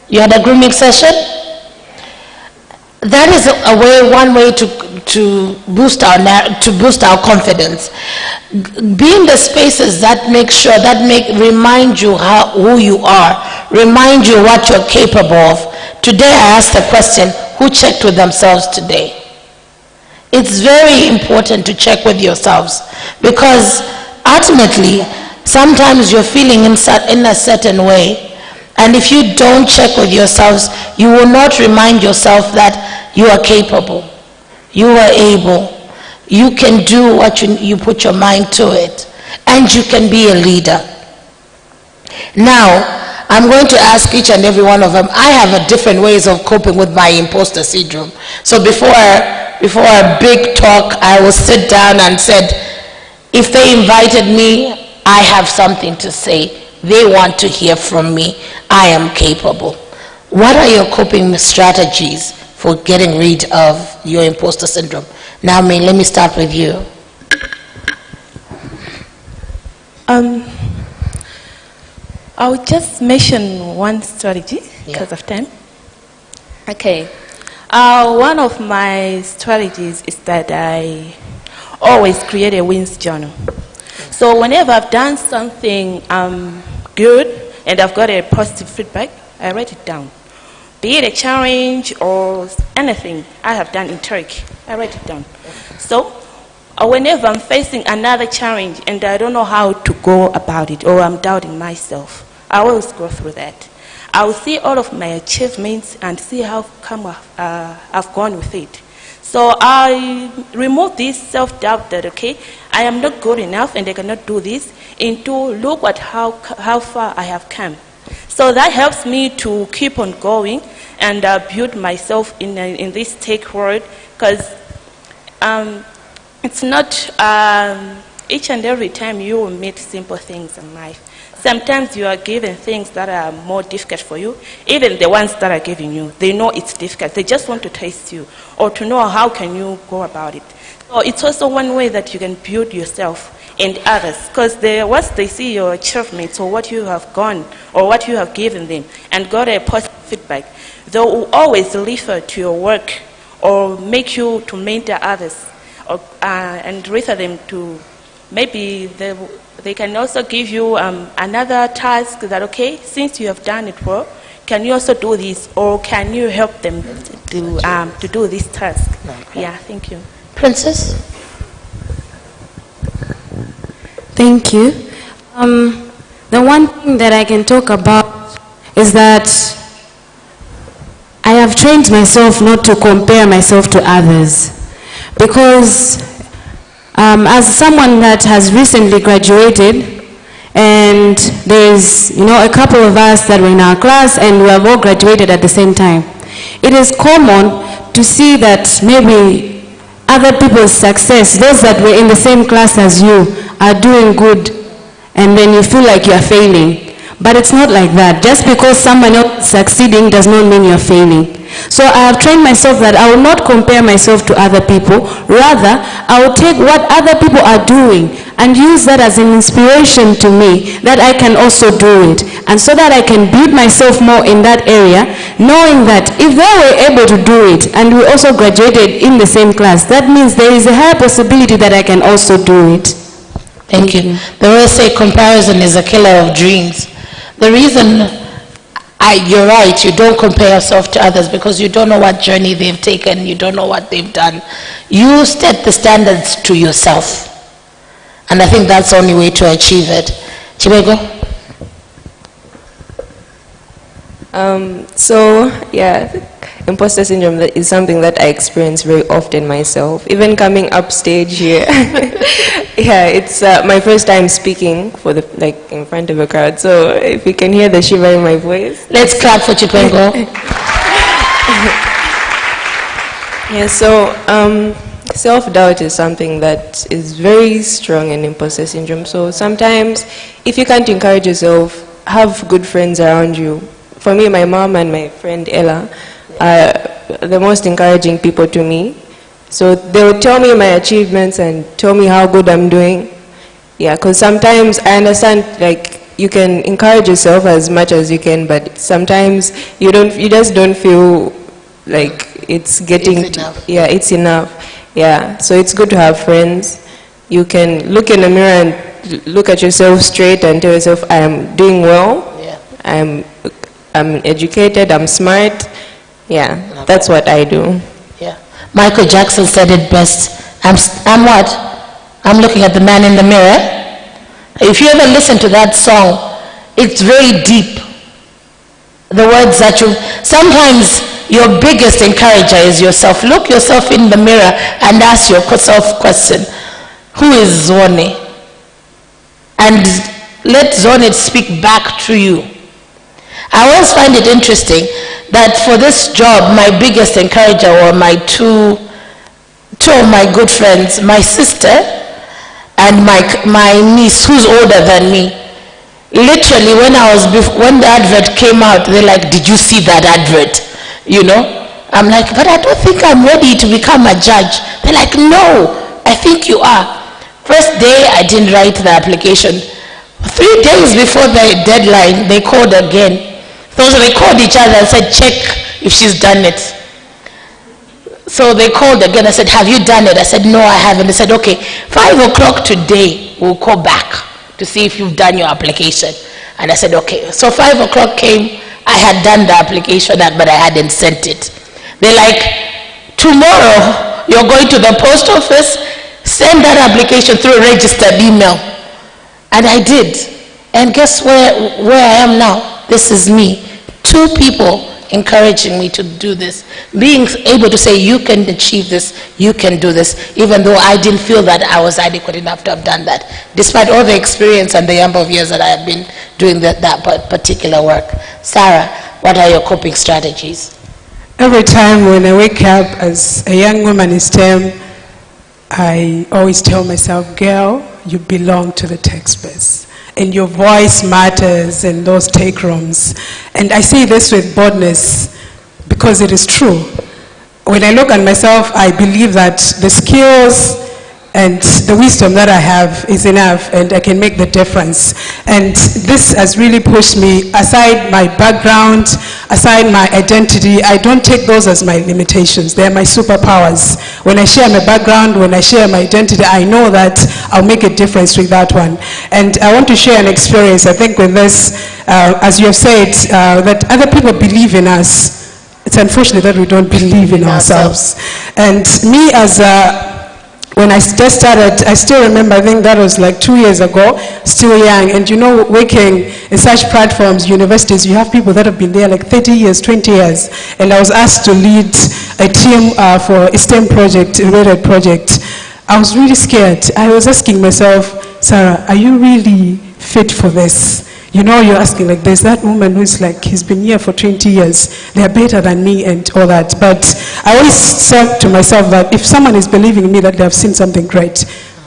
Speaker 8: You had a grooming session? That is one way to boost our confidence. Be in the spaces that remind you who you are, remind you what you're capable of. Today I asked the question, who checked with themselves today? It's very important to check with yourselves, because ultimately sometimes you're feeling in a certain way, and if you don't check with yourselves, you will not remind yourself that you are capable, you are able, you can do what you put your mind to it, and you can be a leader. Now, I'm going to ask each and every one of them. I have different ways of coping with my imposter syndrome. So before a big talk, I will sit down and said, if they invited me, I have something to say. They want to hear from me. I am capable. What are your coping strategies for getting rid of your imposter syndrome? Now, let me start with you.
Speaker 12: I'll just mention one strategy because of time. Okay. One of my strategies is that I always create a wins journal. So whenever I've done something good and I've got a positive feedback, I write it down. Be it a challenge or anything I have done in Turkey, I write it down. So whenever I'm facing another challenge and I don't know how to go about it, or I'm doubting myself, I always go through that. I will see all of my achievements and see how come I've gone with it. So I remove this self-doubt that, okay, I am not good enough and I cannot do this, into look at how far I have come. So that helps me to keep on going and build myself in this tech world, because it's not each and every time you will meet simple things in life. Sometimes you are given things that are more difficult for you. Even the ones that are giving you, they know it's difficult. They just want to taste you or to know how can you go about it. So it's also one way that you can build yourself and others, because once they see your achievements or what you have gone or what you have given them and got a positive feedback, they will always refer to your work or make you to mentor others, or, and refer them to maybe they can also give you another task that, okay, since you have done it well, can you also do this, or can you help them to do this task? Okay. Yeah, thank you.
Speaker 8: Princess?
Speaker 11: Thank you. The one thing that I can talk about is that I have trained myself not to compare myself to others, because as someone that has recently graduated, and there's a couple of us that were in our class and we have all graduated at the same time, it is common to see that maybe other people's success, those that were in the same class as you, are doing good, and then you feel like you're failing. But it's not like that. Just because someone else is succeeding does not mean you're failing. So I have trained myself that I will not compare myself to other people. Rather, I will take what other people are doing and use that as an inspiration to me, that I can also do it. And so that I can build myself more in that area, knowing that if they were able to do it and we also graduated in the same class, that means there is a high possibility that I can also do it.
Speaker 8: Thank you. They always say comparison is a killer of dreams. The reason, you're right, you don't compare yourself to others because you don't know what journey they've taken, you don't know what they've done. You set the standards to yourself. And I think that's the only way to achieve it. Chibego?
Speaker 10: Imposter syndrome is something that I experience very often myself, even coming up stage here. It's my first time speaking in front of a crowd, so if you can hear the shiver in my voice.
Speaker 8: Let's clap for Chipengo.
Speaker 10: Self-doubt is something that is very strong in imposter syndrome. So sometimes, if you can't encourage yourself, have good friends around you. For me, my mom and my friend Ella are the most encouraging people to me. So they will tell me my achievements and tell me how good I'm doing. Yeah, because sometimes I understand, you can encourage yourself as much as you can, but sometimes you just don't feel like it's enough. It's enough. Yeah, so it's good to have friends. You can look in the mirror and look at yourself straight and tell yourself, I am doing well. I'm educated, I'm smart. Yeah, that's what I do.
Speaker 8: Yeah. Michael Jackson said it best. I'm what? I'm looking at the man in the mirror. If you ever listen to that song, it's very deep. The words that sometimes your biggest encourager is yourself. Look yourself in the mirror and ask yourself question, who is Zone? And let Zone speak back to you. I always find it interesting that for this job, my biggest encourager were my two of my good friends, my sister and my niece, who's older than me. Literally, when the advert came out, they're like, did you see that advert? I'm like, but I don't think I'm ready to become a judge. They're like, no, I think you are. First day, I didn't write the application. 3 days before the deadline, they called again. So they called each other and said, check if she's done it. So they called again. I said, have you done it? I said, no, I haven't. They said, okay, 5 o'clock today, we'll call back to see if you've done your application. And I said, okay. So 5 o'clock came. I had done the application, but I hadn't sent it. They're like, tomorrow, you're going to the post office, send that application through a registered email. And I did. And guess where I am now? This is me. 2 people encouraging me to do this. Being able to say, you can achieve this, you can do this, even though I didn't feel that I was adequate enough to have done that, despite all the experience and the number of years that I have been doing that particular work. Sarah, what are your coping strategies?
Speaker 9: Every time when I wake up as a young woman in STEM, I always tell myself, girl, you belong to the tech space. And your voice matters in those take rooms. And I say this with boldness because it is true. When I look at myself, I believe that the skills and the wisdom that I have is enough, and I can make the difference. And this has really pushed me. Aside my background, aside my identity, I don't take those as my limitations. They are my superpowers. When I share my background, when I share my identity, I know that I'll make a difference with that one. And I want to share an experience, I think, with this, as you have said, that other people believe in us. It's unfortunate that we don't believe in ourselves. And me as when I just started, I still remember, I think that was like 2 years ago, still young. And you know, working in such platforms, universities, you have people that have been there like 30 years, 20 years. And I was asked to lead a team for a STEM project, a related project. I was really scared. I was asking myself, Sarah, are you really fit for this? You know, you're asking, like, there's that woman who's like, he's been here for 20 years. They're better than me and all that. But I always said to myself that if someone is believing in me that they have seen something great,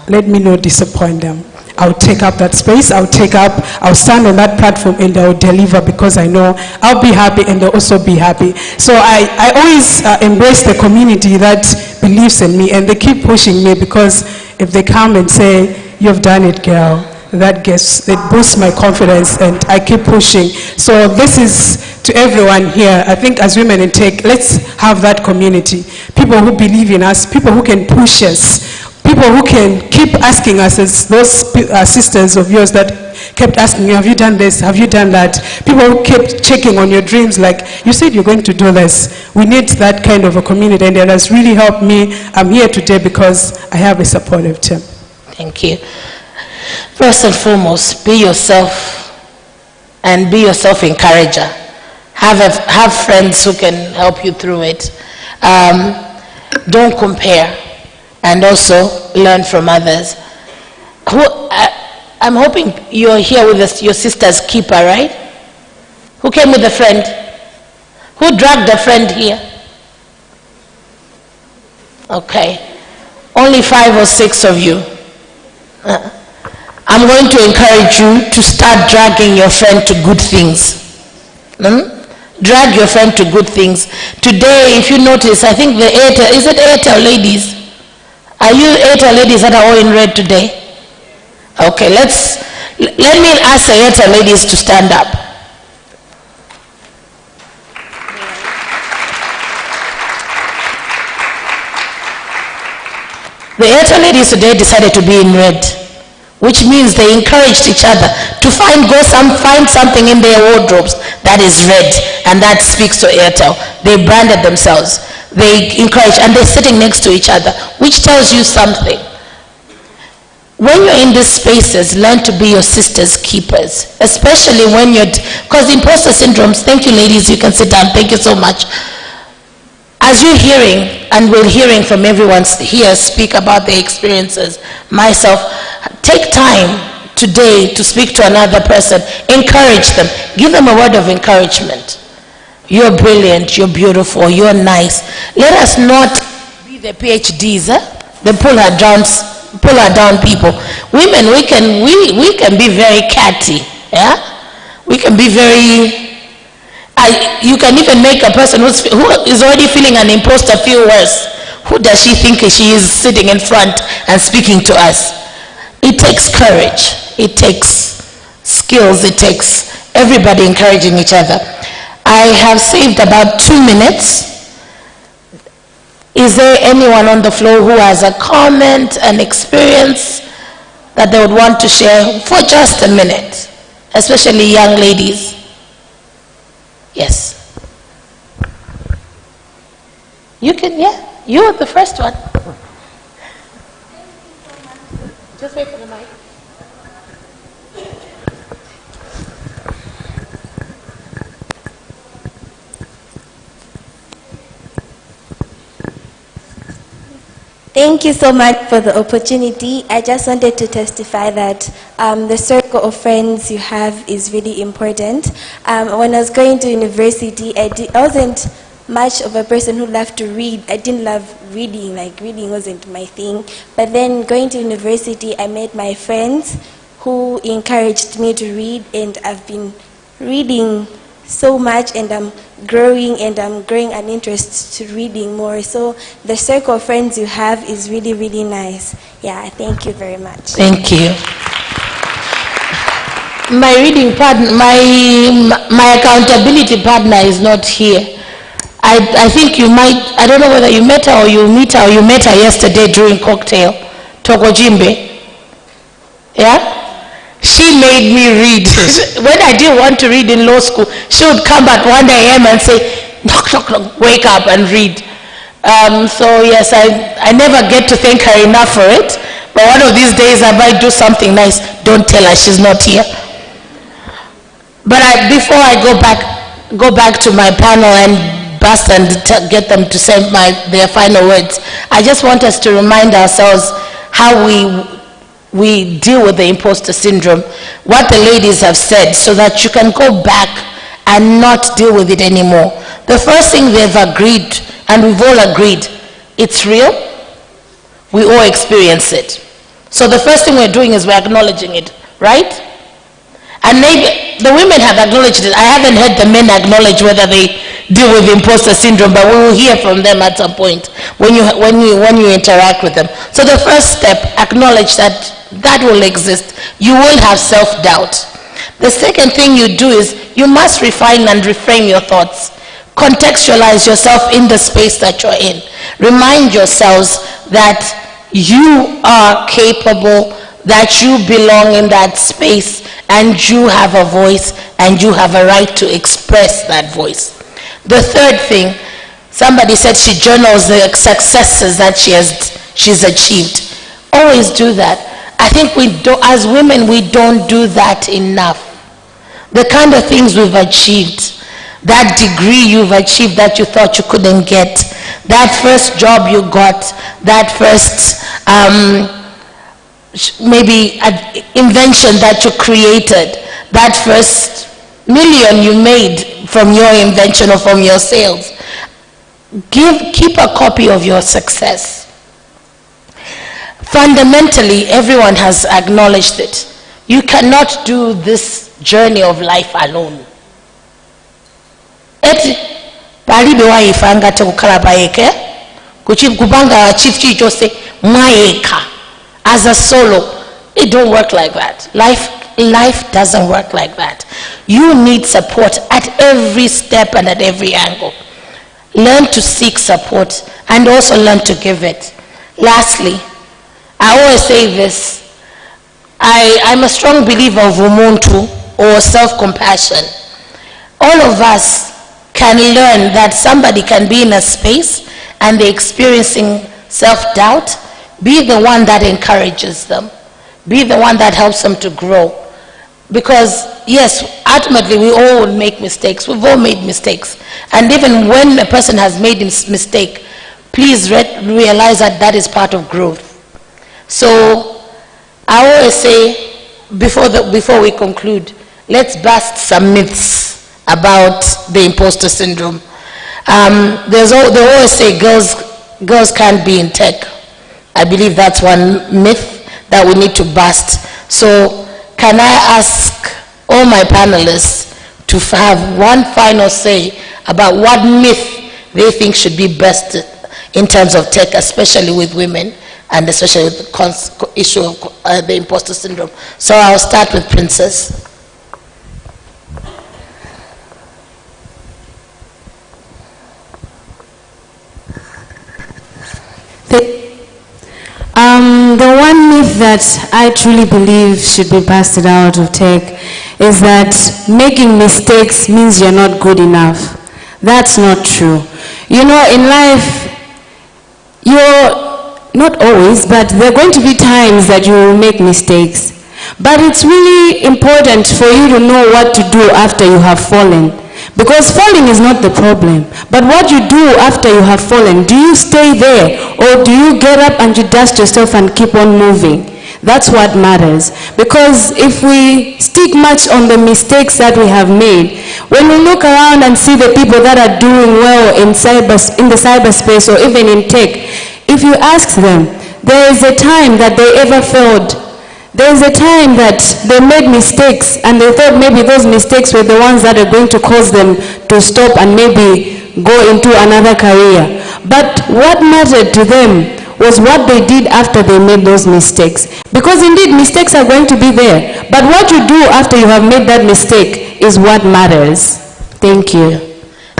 Speaker 9: let me not disappoint them. I'll take up that space, I'll stand on that platform and I'll deliver, because I know I'll be happy and they'll also be happy. So I always embrace the community that believes in me, and they keep pushing me, because if they come and say, you've done it, girl, that boosts my confidence, and I keep pushing. So this is to everyone here. I think as women in tech, let's have that community. People who believe in us, people who can push us, people who can keep asking us, as those sisters of yours that kept asking you, have you done this, have you done that? People who kept checking on your dreams, like, you said you're going to do this. We need that kind of a community, and it has really helped me. I'm here today because I have a supportive team.
Speaker 8: Thank you. First and foremost, be yourself, and be yourself encourager. Have friends who can help you through it. Don't compare, and also learn from others. I'm hoping you're here with your sister's keeper, right? Who came with a friend? Who dragged a friend here? Okay. Only 5 or 6 of you. I'm going to encourage you to start dragging your friend to good things. Drag your friend to good things. Today, if you notice, I think the Airtel, is it Airtel ladies? Are you Airtel ladies that are all in red today? Okay, let me ask the Airtel ladies to stand up. The Airtel ladies today decided to be in red, which means they encouraged each other to find something in their wardrobes that is red, and that speaks to Airtel. They branded themselves. They encourage, and they're sitting next to each other, which tells you something. When you're in these spaces, learn to be your sister's keepers, especially when because imposter syndromes, thank you ladies, you can sit down, thank you so much. As you're hearing, and we're hearing from everyone here speak about their experiences, myself, take time today to speak to another person, encourage them, give them a word of encouragement. You're brilliant, you're beautiful, you're nice. Let us not be the PhDs, the pull her down people. Women, we can be very catty, yeah? We can be very, you can even make a person who is already feeling an imposter feel worse. Who does she think she is sitting in front and speaking to us? It takes courage, it takes skills, it takes everybody encouraging each other. I have saved about 2 minutes. Is there anyone on the floor who has a comment, an experience that they would want to share for just a minute, especially young ladies? Yes. You can, yeah, you are the first one. Just wait for the mic.
Speaker 4: Thank you so much for the opportunity. I just wanted to testify that the circle of friends you have is really important. When I was going to university, I wasn't much of a person who loved to read. I didn't love reading, like reading wasn't my thing. But then going to university, I met my friends who encouraged me to read, and I've been reading so much, and I'm growing an interest to reading more. So the circle of friends you have is really, really nice. Yeah, thank you very much.
Speaker 8: Thank you. My reading partner, my accountability partner is not here. I think you might, I don't know whether you met her or you met her yesterday during cocktail, Toko Jimbe. Yeah? She made me read. When I didn't want to read in law school, she would come at 1 a.m. and say, knock, knock, knock, wake up and read. So yes, I never get to thank her enough for it. But one of these days I might do something nice. Don't tell her she's not here. But before I go back to my panel and bust and get them to say their final words, I just want us to remind ourselves how we deal with the imposter syndrome, what the ladies have said, so that you can go back and not deal with it anymore. The first thing they've agreed, and we've all agreed, it's real. We all experience it. So the first thing we're doing is we're acknowledging it, right? And maybe the women have acknowledged it. I haven't heard the men acknowledge whether they deal with imposter syndrome, but we will hear from them at some point when you interact with them. So the first step, acknowledge that will exist. You will have self-doubt. The second thing you do is you must refine and reframe your thoughts. Contextualize yourself in the space that you're in. Remind yourselves that you are capable, that you belong in that space, and you have a voice, and you have a right to express that voice. The third thing, somebody said she journals the successes that she's achieved. Always do that. I think as women, we don't do that enough. The kind of things we've achieved, that degree you've achieved that you thought you couldn't get, that first job you got, that first maybe an invention that you created, that first million you made from your invention or from your sales. Keep a copy of your success. Fundamentally, everyone has acknowledged it. You cannot do this journey of life alone. As a solo, it don't work like that. Life doesn't work like that. You need support at every step and at every angle. Learn to seek support and also learn to give it. Lastly, I always say this. I'm a strong believer of umuntu, or self-compassion. All of us can learn that somebody can be in a space and they're experiencing self-doubt. Be the one that encourages them. Be the one that helps them to grow. Because yes, ultimately we all will make mistakes. We've all made mistakes. And even when a person has made a mistake, please realize that that is part of growth. So I always say, before we conclude, let's bust some myths about the imposter syndrome. They always say girls can't be in tech. I believe that's one myth that we need to bust. So can I ask all my panelists to have one final say about what myth they think should be busted in terms of tech, especially with women, and especially with the issue of the imposter syndrome. So I'll start with Princess.
Speaker 11: The one myth that I truly believe should be busted out of tech is that making mistakes means you're not good enough. That's not true. You know, in life, you're not always, but there are going to be times that you will make mistakes. But it's really important for you to know what to do after you have fallen. Because falling is not the problem, but what you do after you have fallen. Do you stay there, or do you get up and you dust yourself and keep on moving? That's what matters. Because if we stick much on the mistakes that we have made, when we look around and see the people that are doing well in the cyberspace or even in tech, if you ask them, there is a time that they ever failed, there's a time that they made mistakes and they thought maybe those mistakes were the ones that are going to cause them to stop and maybe go into another career. But what mattered to them was what they did after they made those mistakes. Because indeed mistakes are going to be there, but what you do after you have made that mistake is what matters. Thank you.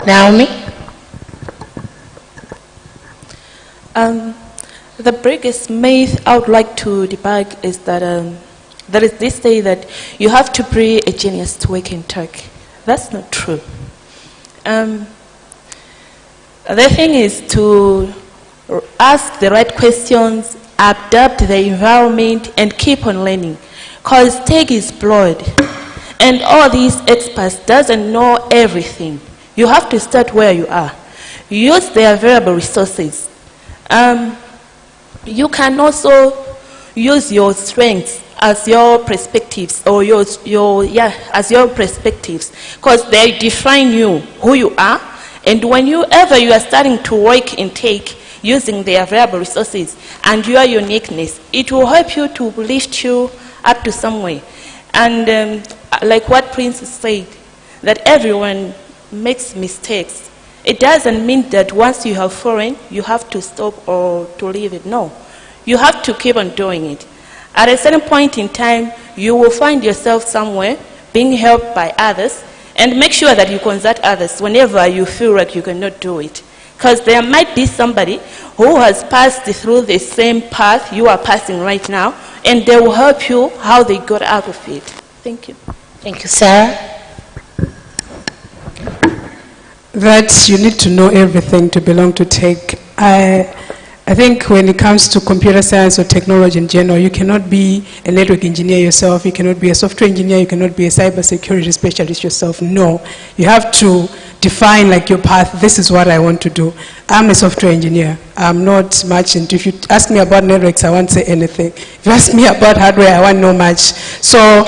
Speaker 8: Naomi?
Speaker 12: The biggest myth I would like to debug is that there is this say that you have to be a genius to work in tech. That's not true. The thing is to ask the right questions, adapt the environment, and keep on learning. Because tech is broad, and all these experts doesn't know everything. You have to start where you are. Use the available resources. You can also use your strengths as your perspectives, or as your perspectives, because they define you, who you are, and whenever you are starting to work in tech, using the available resources and your uniqueness, it will help you to lift you up to somewhere. And like what Prince said, that everyone makes mistakes. It doesn't mean that once you have fallen, you have to stop or to leave it. No, you have to keep on doing it. At a certain point in time, you will find yourself somewhere being helped by others, and make sure that you consult others whenever you feel like you cannot do it. Because there might be somebody who has passed through the same path you are passing right now, and they will help you how they got out of it. Thank you.
Speaker 8: Thank you, Sarah.
Speaker 9: That you need to know everything to belong to tech. I think when it comes to computer science or technology in general, you cannot be a network engineer yourself, you cannot be a software engineer, you cannot be a cybersecurity specialist yourself. No, you have to define like your path. This is what I want to do. I'm a software engineer. I'm not much into, if you ask me about networks, I won't say anything. If you ask me about hardware, I won't know much. So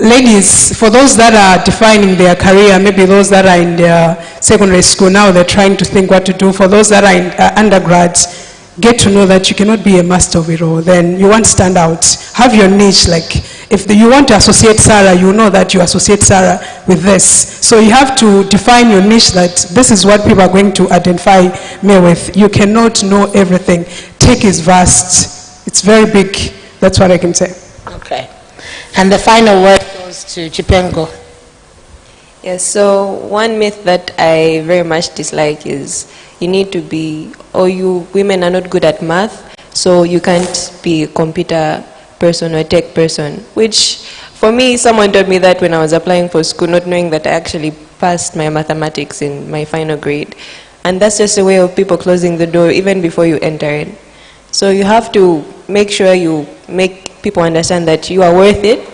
Speaker 9: ladies, for those that are defining their career, maybe those that are in their secondary school now, they're trying to think what to do. For those that are in undergrads, get to know that you cannot be a master of it all. Then you won't stand out. Have your niche. Like if you want to associate Sarah, you know that you associate Sarah with this. So you have to define your niche, that this is what people are going to identify me with. You cannot know everything. Tech is vast. It's very big. That's what I can say.
Speaker 8: Okay. And the final word goes to Chipengo.
Speaker 10: Yes, so one myth that I very much dislike is you need to be, or you women are not good at math, so you can't be a computer person or a tech person, which for me, someone told me that when I was applying for school, not knowing that I actually passed my mathematics in my final grade. And that's just a way of people closing the door even before you enter it. So you have to make sure you make people understand that you are worth it,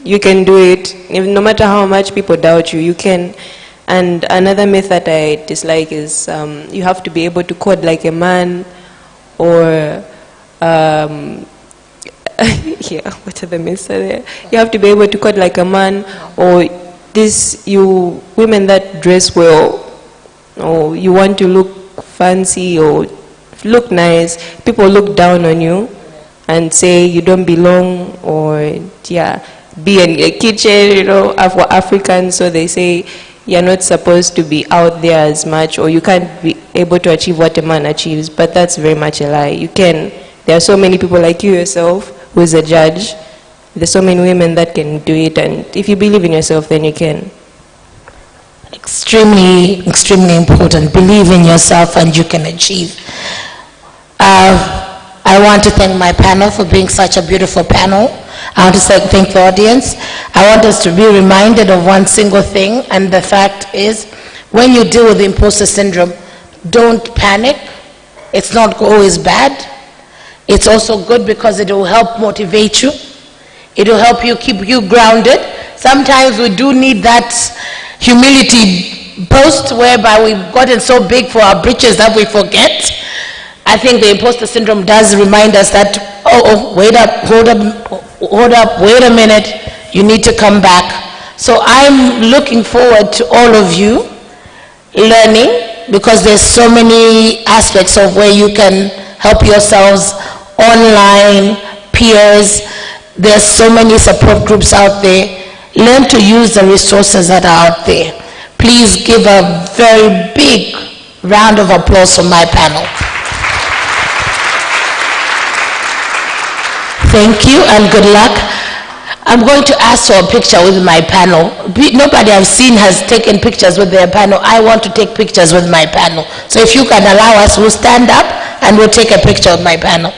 Speaker 10: you can do it, no matter how much people doubt you, you can. And another myth that I dislike is you have to be able to code like a man, or yeah, what are the myths there? You have to be able to code like a man, or you women that dress well, or you want to look fancy or look nice, people look down on you and say you don't belong, or be in a kitchen, for Africans, so they say you're not supposed to be out there as much, or you can't be able to achieve what a man achieves. But that's very much a lie. You can. There are so many people like you yourself who is a judge. There's so many women that can do it, and if you believe in yourself, then you can.
Speaker 8: Extremely, extremely important. Believe in yourself and you can achieve. I want to thank my panel for being such a beautiful panel. I want to thank the audience. I want us to be reminded of one single thing, and the fact is, when you deal with the imposter syndrome, don't panic. It's not always bad. It's also good because it will help motivate you. It will help you, keep you grounded. Sometimes we do need that humility post whereby we've gotten so big for our britches that we forget. I think the imposter syndrome does remind us that, wait up, hold up, wait a minute, you need to come back. So I'm looking forward to all of you learning, because there's so many aspects of where you can help yourselves, online, peers, There's so many support groups out there. Learn to use the resources that are out there. Please give a very big round of applause for my panel. Thank you and good luck. I'm going to ask for a picture with my panel. Nobody I've seen has taken pictures with their panel. I want to take pictures with my panel. So if you can allow us, we'll stand up and we'll take a picture with my panel.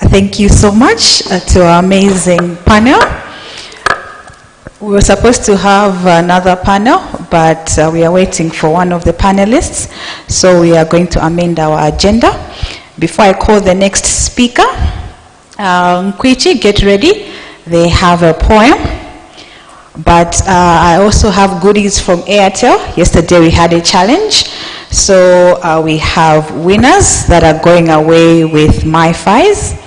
Speaker 2: Thank you so much to our amazing panel. We were supposed to have another panel, but we are waiting for one of the panelists, so we are going to amend our agenda. Before I call the next speaker, Kwichi, get ready. They have a poem, but I also have goodies from Airtel. Yesterday we had a challenge, so we have winners that are going away with MiFis.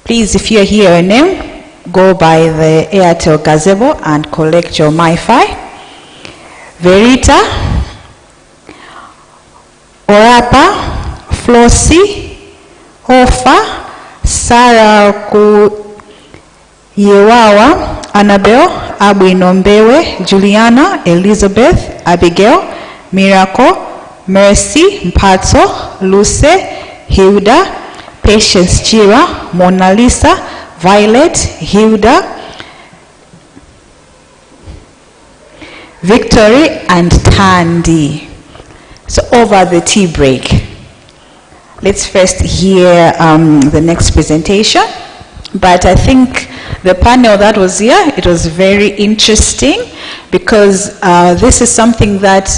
Speaker 2: Please, if you're here a name, go by the Airtel gazebo and collect your MiFi. Verita, Orapa, Flossie, Hofa, Sarah Yewawa, Annabelle, Abuinombewe, Juliana, Elizabeth, Abigail, Miracle, Mercy, Mpato, Luce, Hilda, Patience Chira, Mona Lisa, Violet, Hilda, Victory, and Tandy. So over the tea break, let's first hear the next presentation. But I think the panel that was here, it was very interesting because this is something that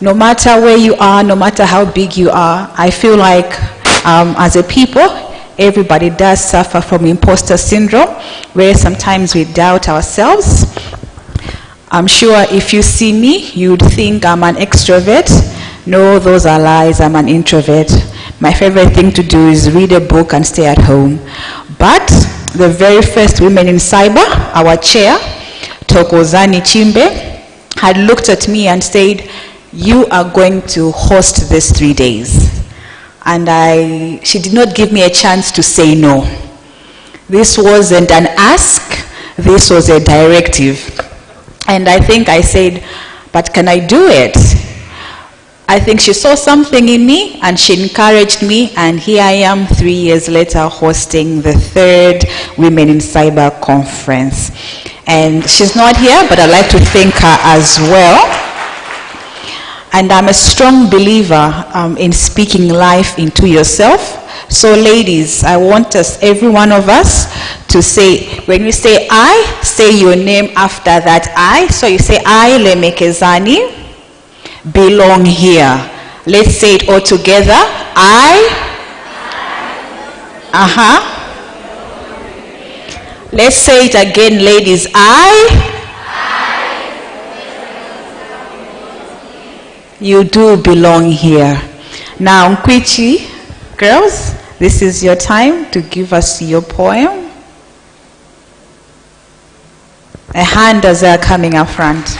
Speaker 2: no matter where you are, no matter how big you are, I feel like as a people, everybody does suffer from imposter syndrome, where sometimes we doubt ourselves. I'm sure if you see me, you'd think I'm an extrovert. No, those are lies, I'm an introvert. My favorite thing to do is read a book and stay at home. But the very first Women in Cyber, our chair, Tokozani Chimbe, had looked at me and said, "You are going to host this 3 days." And she did not give me a chance to say no. This wasn't an ask, this was a directive. And I think I said, "But can I do it?" I think she saw something in me and she encouraged me, and here I am 3 years later hosting the 3rd Women in Cyber conference. And she's not here, but I'd like to thank her as well. And I'm a strong believer in speaking life into yourself. So ladies, I want us, every one of us, to say, when you say I, say your name after that I. So you say, I, Lemekezani, belong here. Let's say it all together. I. Let's say it again, ladies. I. You do belong here. Now, Kwichi, girls, this is your time to give us your poem. A hand as they are coming up front.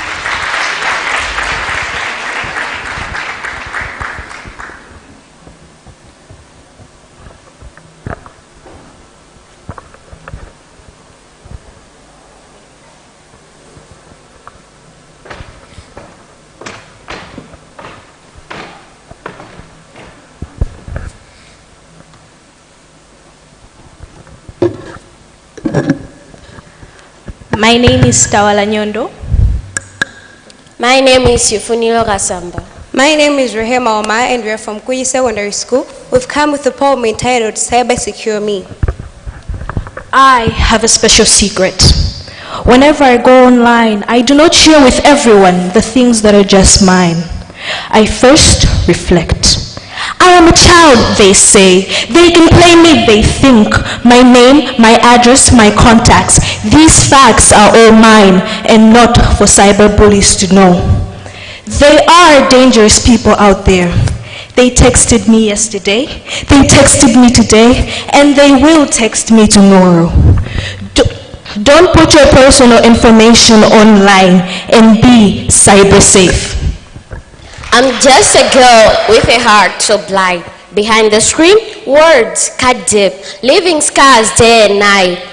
Speaker 13: My name is Tawala Nyondo.
Speaker 6: My name is Yufunilo Gasamba.
Speaker 14: My name is Rehema Omar and we are from Kwichi Secondary School. We've come with a poem entitled Cyber Secure Me.
Speaker 15: I have a special secret.
Speaker 13: Whenever I go online, I do not share with everyone the things that are just mine. I first reflect. I am a child, they say. They can play me, they think. My name, my address, my contacts. These facts are all mine and not for cyberbullies to know. There are dangerous people out there. They texted me yesterday, they texted me today, and they will text me tomorrow. Don't put your personal information online and be cyber safe.
Speaker 15: I'm just a girl with a heart so blind. Behind the screen, words cut deep, leaving scars day and night.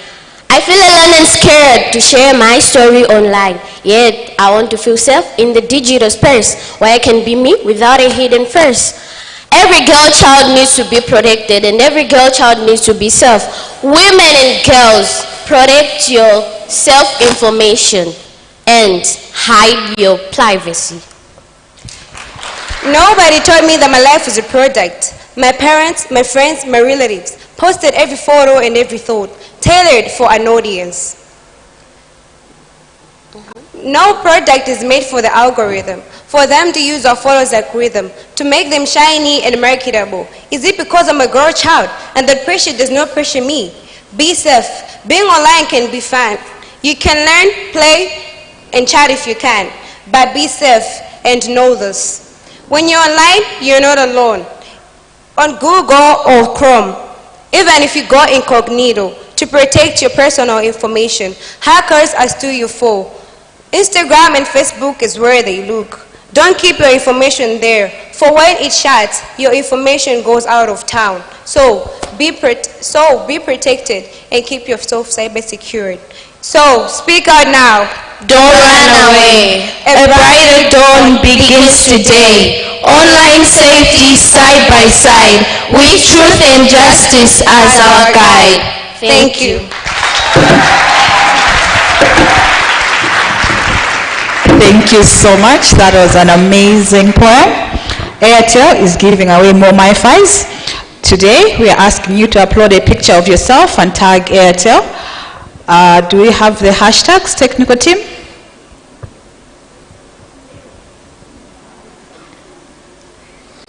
Speaker 15: I feel alone and scared to share my story online. Yet, I want to feel safe in the digital space where I can be me without a hidden face. Every girl child needs to be protected and every girl child needs to be safe. Women and girls, protect your self-information and hide your privacy.
Speaker 14: Nobody told me that my life was a product. My parents, my friends, my relatives posted every photo and every thought, tailored for an audience. No product is made for the algorithm, for them to use our photos like rhythm, to make them shiny and marketable. Is it because I'm a girl child and that pressure does not pressure me? Be safe. Being online can be fun. You can learn, play, and chat if you can, but be safe and know this. When you're online, you're not alone. On Google or Chrome, even if you go incognito to protect your personal information, hackers are still your foe. Instagram and Facebook is where they look. Don't keep your information there, for when it shuts, your information goes out of town. So be protected and keep yourself cyber secured. So speak out now.
Speaker 15: Don't run away. A brighter dawn begins today. Online safety side by side, with truth and justice as our guide. Thank you.
Speaker 2: Thank you so much. That was an amazing poem. Airtel is giving away more MiFis. Today, we are asking you to upload a picture of yourself and tag Airtel. Do we have the hashtags, technical team?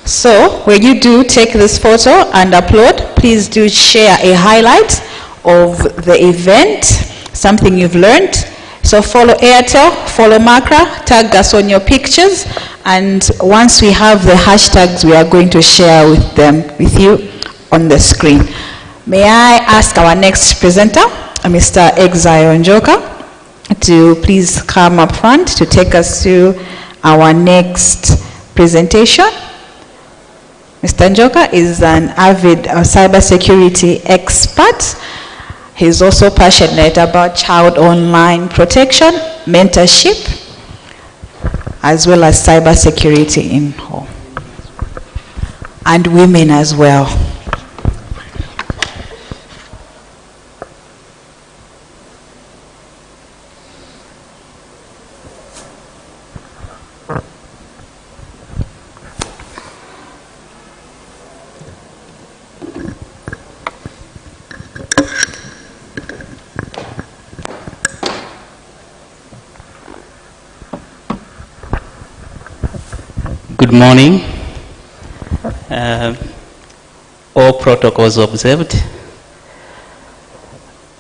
Speaker 2: So, when you do take this photo and upload, please do share a highlight of the event, something you've learned. So follow Airtel, follow Makra, tag us on your pictures, and once we have the hashtags, we are going to share with you on the screen. May I ask our next presenter, Mr. Exile Njoka, to please come up front to take us through our next presentation. Mr. Njoka is an avid cybersecurity expert. He's also passionate about child online protection, mentorship, as well as cybersecurity in home, and women as well.
Speaker 16: Good morning. All protocols observed.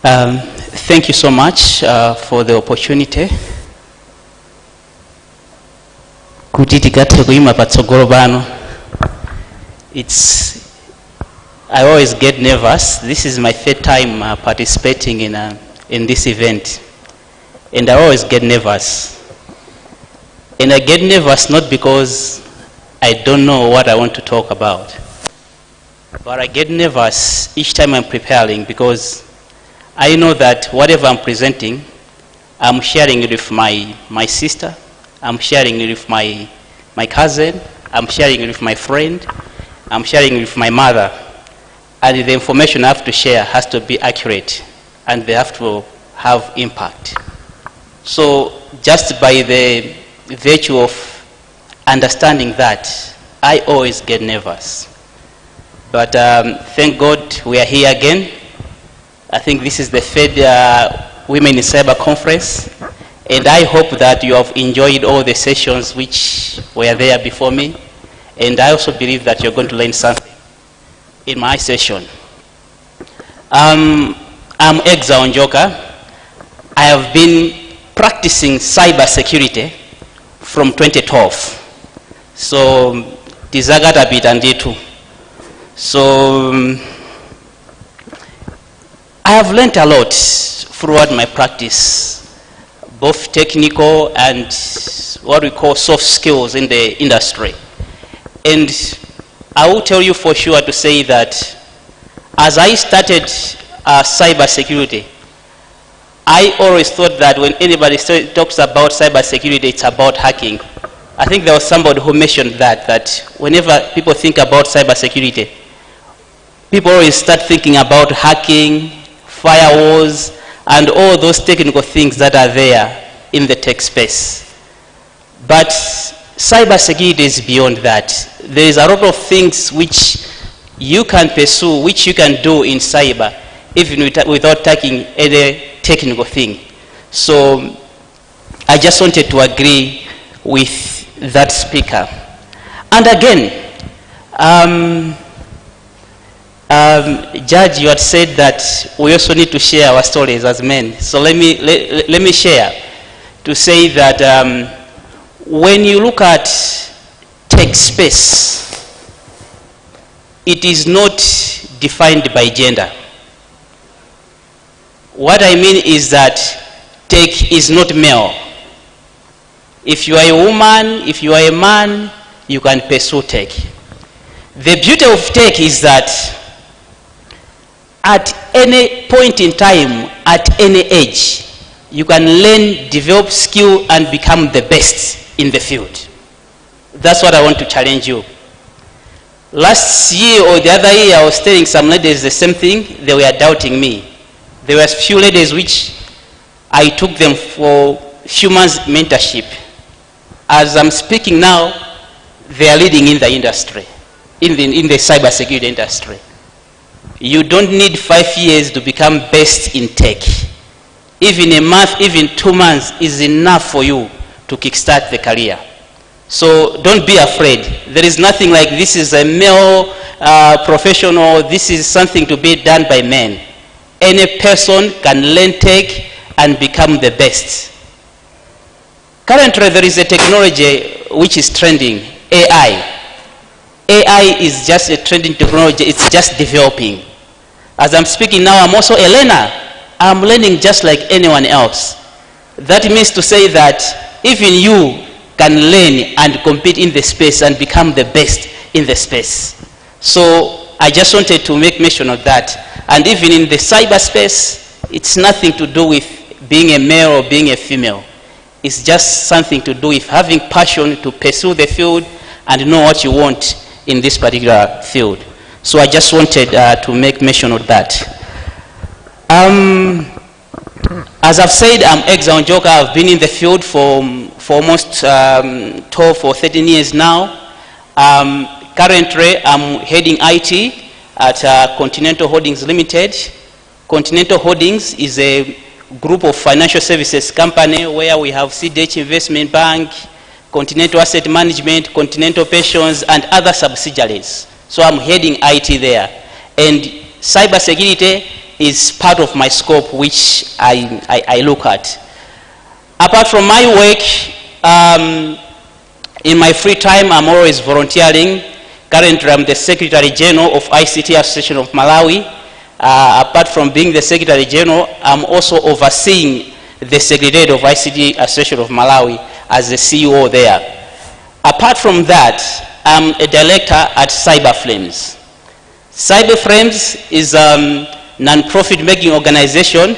Speaker 16: Thank you so much for the opportunity. I always get nervous. This is my third time participating in this event, and I always get nervous. And I get nervous not because I don't know what I want to talk about, but I get nervous each time I'm preparing because I know that whatever I'm presenting, I'm sharing it with my sister, I'm sharing it with my cousin, I'm sharing it with my friend, I'm sharing it with my mother, and the information I have to share has to be accurate and they have to have impact. So just by the virtue of understanding that, I always get nervous. But thank God we are here again. I think this is the third Women in Cyber Conference, and I hope that you have enjoyed all the sessions which were there before me, and I also believe that you're going to learn something in my session. I'm Exa Onjoka. I have been practicing cyber security from 2012. So, tizagata bit and D2. So, I have learned a lot throughout my practice, both technical and what we call soft skills in the industry. And I will tell you for sure to say that as I started cyber security, I always thought that when anybody talks about cyber security, it's about hacking. I think there was somebody who mentioned that whenever people think about cyber security, people always start thinking about hacking, firewalls, and all those technical things that are there in the tech space. But cyber security is beyond that. There is a lot of things which you can pursue, which you can do in cyber, even without taking any technical thing. So I just wanted to agree with that speaker. And again, Judge, you had said that we also need to share our stories as men. So let me share to say that when you look at tech space, it is not defined by gender. What I mean is that tech is not male. If you are a woman, if you are a man, you can pursue tech. The beauty of tech is that at any point in time, at any age, you can learn, develop skill, and become the best in the field. That's what I want to challenge you. Last year or the other year, I was telling some ladies the same thing. They were doubting me. There were a few ladies which I took them for few months mentorship. As I'm speaking now, they are leading in the industry, in the cybersecurity industry. You don't need 5 years to become best in tech. Even a month, even 2 months is enough for you to kickstart the career. So don't be afraid. There is nothing like this is a male professional, this is something to be done by men. Any person can learn tech and become the best. Currently there is a technology which is trending, AI. AI is just a trending technology, it's just developing. As I'm speaking now, I'm also a learner. I'm learning just like anyone else. That means to say that even you can learn and compete in the space and become the best in the space. So I just wanted to make mention of that. And even in the cyberspace, it's nothing to do with being a male or being a female. It's just something to do with having passion to pursue the field and know what you want in this particular field. So I just wanted to make mention of that. As I've said, I'm Exa Onjoka. I've been in the field for almost 12 or 13 years now. Currently, I'm heading IT at Continental Holdings Limited. Continental Holdings is a group of financial services company where we have CDH Investment Bank, Continental Asset Management, Continental Pensions, and other subsidiaries. So I'm heading IT there. And cybersecurity is part of my scope, which I look at. Apart from my work, in my free time, I'm always volunteering. Currently, I'm the Secretary General of ICT Association of Malawi. Apart from being the Secretary General, I'm also overseeing the Secretariat of ICT Association of Malawi as the CEO there. Apart from that, I'm a director at CyberFlames. CyberFlames is a non-profit making organization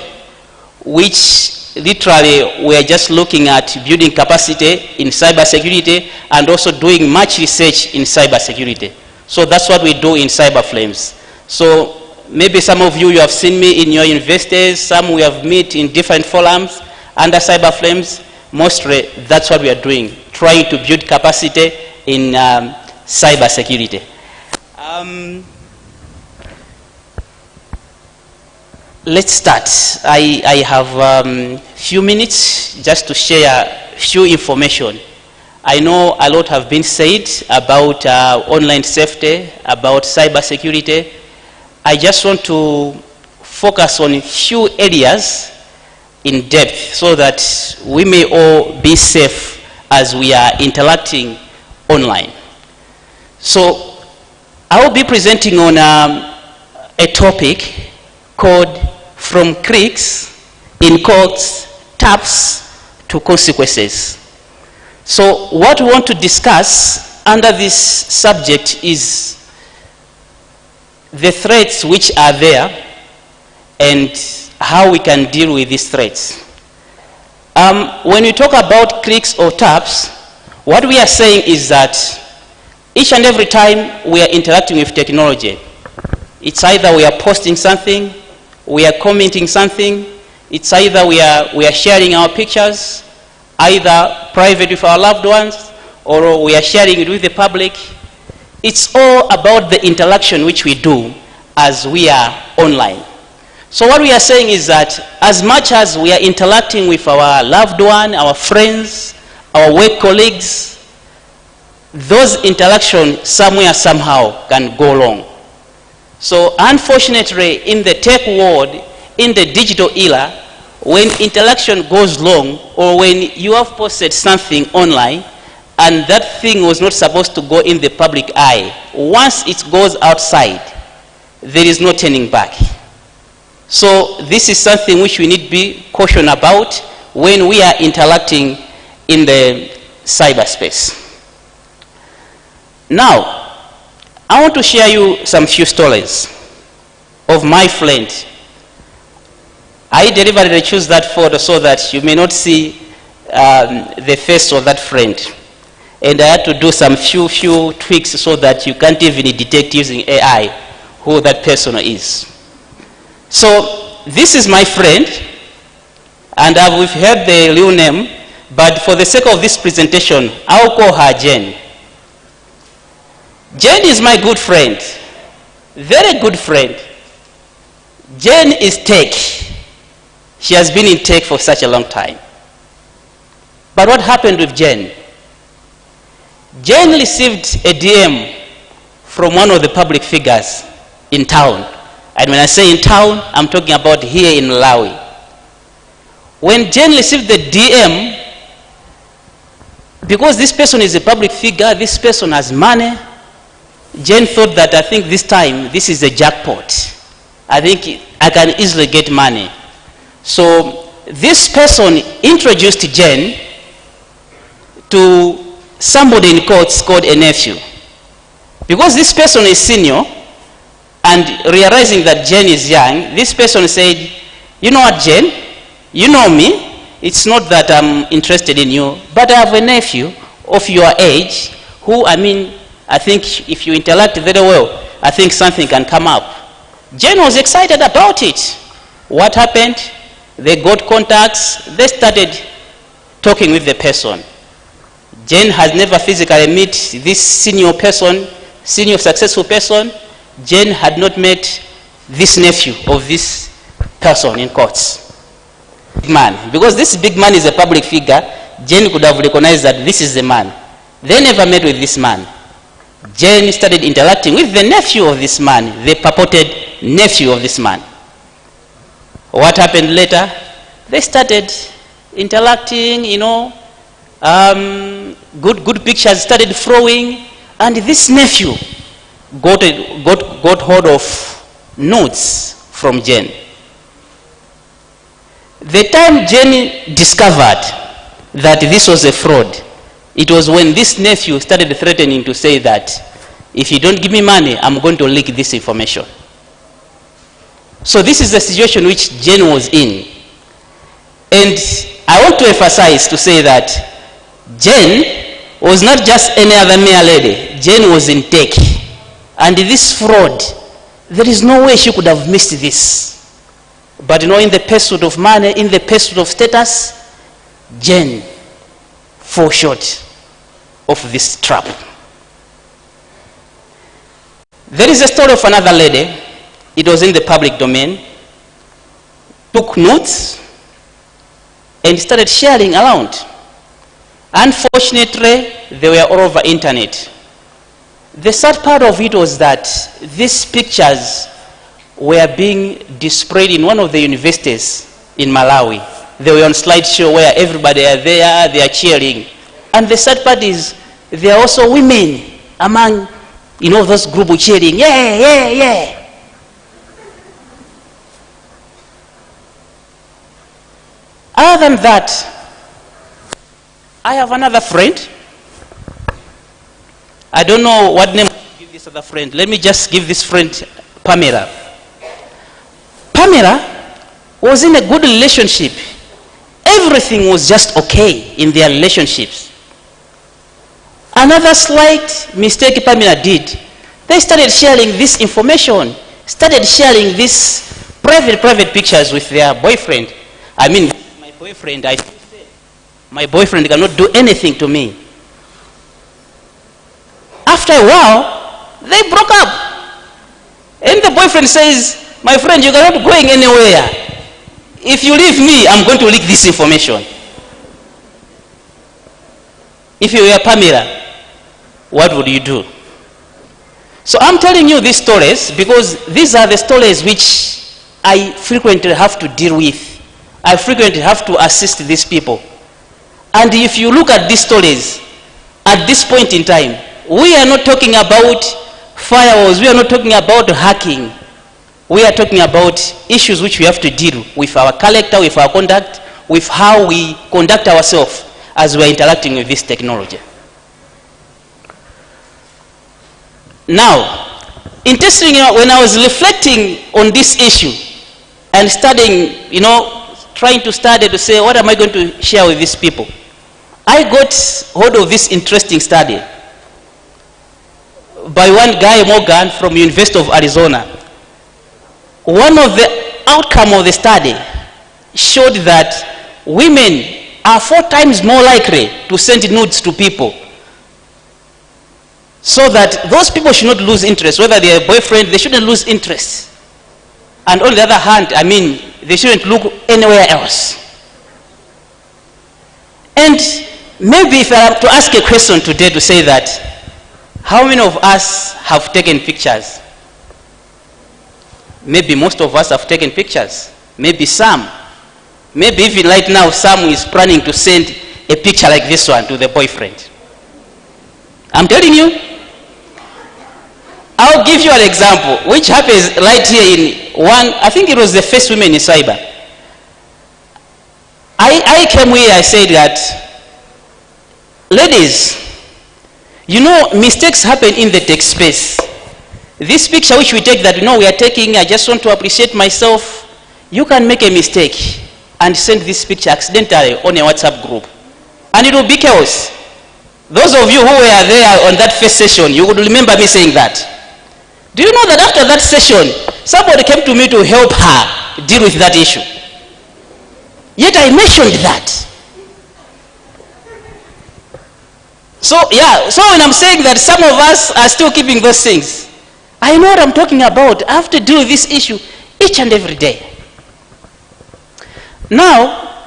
Speaker 16: which literally we are just looking at building capacity in cybersecurity and also doing much research in cybersecurity. So that's what we do in CyberFlames. So maybe some of you have seen me in your universities, some we have met in different forums under CyberFlames. Mostly that's what we are doing, trying to build capacity in cybersecurity. let's start. I have few minutes just to share few information. I know a lot have been said about online safety, about cyber security. I just want to focus on a few areas in depth so that we may all be safe as we are interacting online. So I will be presenting on a topic called From Creeks, in quotes, Taps to Consequences. So what we want to discuss under this subject is the threats which are there and how we can deal with these threats. When we talk about clicks or taps, what we are saying is that each and every time we are interacting with technology, it's either we are posting something, we are commenting something, it's either we are sharing our pictures, either private with our loved ones, or we are sharing it with the public. It's all about the interaction which we do as we are online. So what we are saying is that as much as we are interacting with our loved one, our friends, our work colleagues, those interactions somewhere, somehow can go wrong. So unfortunately, in the tech world, in the digital era, when interaction goes wrong, or when you have posted something online, and that thing was not supposed to go in the public eye, once it goes outside, there is no turning back. So this is something which we need to be cautious about when we are interacting in the cyberspace. Now, I want to share you some few stories of my friend. I deliberately choose that photo so that you may not see the face of that friend. And I had to do some few tweaks so that you can't even detect using AI who that person is. So this is my friend, and we've heard the real name, but for the sake of this presentation, I'll call her Jane. Jane is my good friend, very good friend. Jane is tech. She has been in tech for such a long time. But what happened with Jane? Jane received a DM from one of the public figures in town. And when I say in town, I'm talking about here in Malawi. When Jane received the DM, because this person is a public figure, this person has money, Jane thought that I think this time, this is a jackpot. I think I can easily get money. So this person introduced Jane to somebody in courts called a nephew. Because this person is senior, and realizing that Jane is young, this person said, you know what, Jane, you know me, it's not that I'm interested in you, but I have a nephew of your age who, I think if you interact very well, I think something can come up. Jane was excited about it. What happened? They got contacts, they started talking with the person. Jane has never physically met this senior person, senior successful person. Jane had not met this nephew of this person in courts. Big man. Because this big man is a public figure, Jane could have recognized that this is the man. They never met with this man. Jane started interacting with the nephew of this man, the purported nephew of this man. What happened later? They started interacting, good pictures started flowing, and this nephew got hold of notes from Jane. The time Jane discovered that this was a fraud, it was when this nephew started threatening to say that if you don't give me money, I'm going to leak this information. So this is the situation which Jane was in. And I want to emphasize to say that Jane was not just any other mere lady. Jane was in tech. And this fraud, there is no way she could have missed this. But in the pursuit of money, in the pursuit of status, Jane fall short of this trap. There is a story of another lady. It was in the public domain. took notes, and started sharing around. Unfortunately, they were all over internet. The sad part of it was that these pictures were being displayed in one of the universities in Malawi. They were on slideshow where everybody are there, they are cheering. And the sad part is there are also women among, those group cheering, yeah, yeah, yeah. Other than that, I have another friend. I don't know what name to give this other friend. Let me just give this friend Pamela. Pamela was in a good relationship. Everything was just okay in their relationships. Another slight mistake Pamela did, they started sharing this information, started sharing these private pictures with their boyfriend. I mean, my boyfriend, my boyfriend cannot do anything to me. After a while, they broke up. And the boyfriend says, my friend, you're not going anywhere. If you leave me, I'm going to leak this information. If you were Pamela, what would you do? So I'm telling you these stories because these are the stories which I frequently have to deal with. I frequently have to assist these people. And if you look at these stories, at this point in time, we are not talking about firewalls, we are not talking about hacking. We are talking about issues which we have to deal with our character, with our conduct, with how we conduct ourselves as we are interacting with this technology. Now, interestingly, when I was reflecting on this issue and studying, trying to study to say, what am I going to share with these people? I got hold of this interesting study by one guy, Morgan, from University of Arizona. One of the outcome of the study showed that women are 4 times more likely to send nudes to people, so that those people should not lose interest. Whether they are a boyfriend, they shouldn't lose interest. And on the other hand, they shouldn't look anywhere else. And maybe if I have to ask a question today to say that, how many of us have taken pictures? Maybe most of us have taken pictures. Maybe some. Maybe even right now, some is planning to send a picture like this one to the boyfriend. I'm telling you. I'll give you an example, which happens right here in one, I think it was the first women in cyber. I came here, I said that, ladies, mistakes happen in the tech space. This picture which we take that we are taking, I just want to appreciate myself. You can make a mistake and send this picture accidentally on a WhatsApp group. And it will be chaos. Those of you who were there on that first session, you would remember me saying that. Do you know that after that session, somebody came to me to help her deal with that issue? Yet I mentioned that. So when I'm saying that some of us are still keeping those things, I know what I'm talking about. I have to deal with this issue each and every day. Now,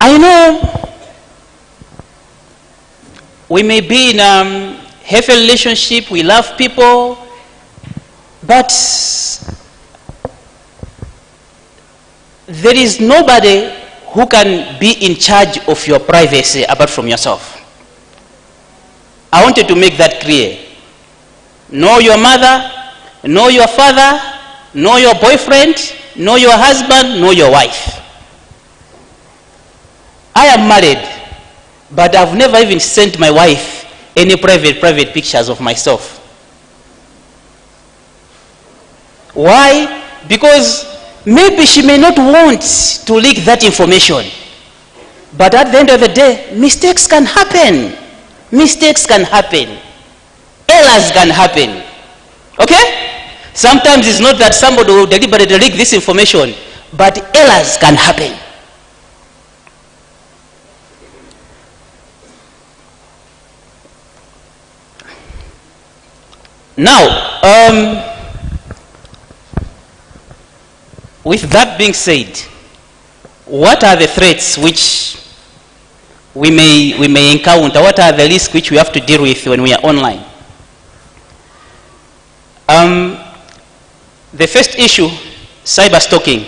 Speaker 16: I know we may be in a healthy relationship, we love people, but there is nobody who can be in charge of your privacy apart from yourself. I wanted to make that clear. No your mother, no your father, no your boyfriend, no your husband, no your wife. I am married, but I've never even sent my wife any private pictures of myself. Why? Because maybe she may not want to leak that information. But at the end of the day, mistakes can happen. Mistakes can happen. Errors can happen. Okay? Sometimes it's not that somebody will deliberately leak this information, but errors can happen. Now, with that being said, what are the threats which we may encounter? What are the risks which we have to deal with when we are online? The first issue, cyber stalking.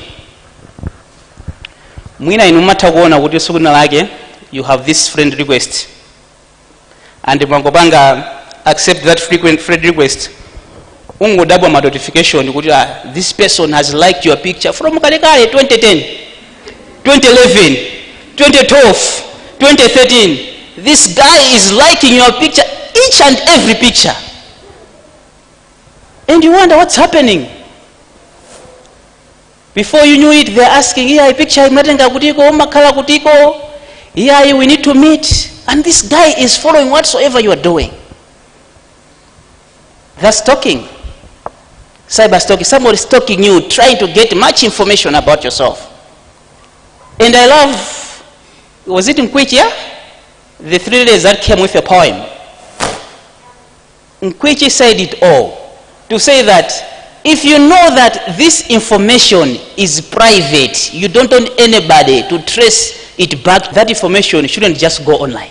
Speaker 16: Mwina inumata kuona kuti sukuna lake, you have this friend request, and mwangobanga accept that frequent friend request. Ungo double my notification kuti this person has liked your picture from kalekale 2010, 2011, 2012, 2013. This guy is liking your picture, each and every picture. And you wonder what's happening. Before you knew it, they're asking, yeah, picture matenga kutiko, makala kutiko, yeah, we need to meet. And this guy is following whatsoever you are doing. That's stalking. Cyber stalking. Somebody stalking you, trying to get much information about yourself. And I love, was it Nkwichi? The 3 ladies that came with a poem. Nkwichi said it all. To say that if you know that this information is private, you don't want anybody to trace it back, that information shouldn't just go online.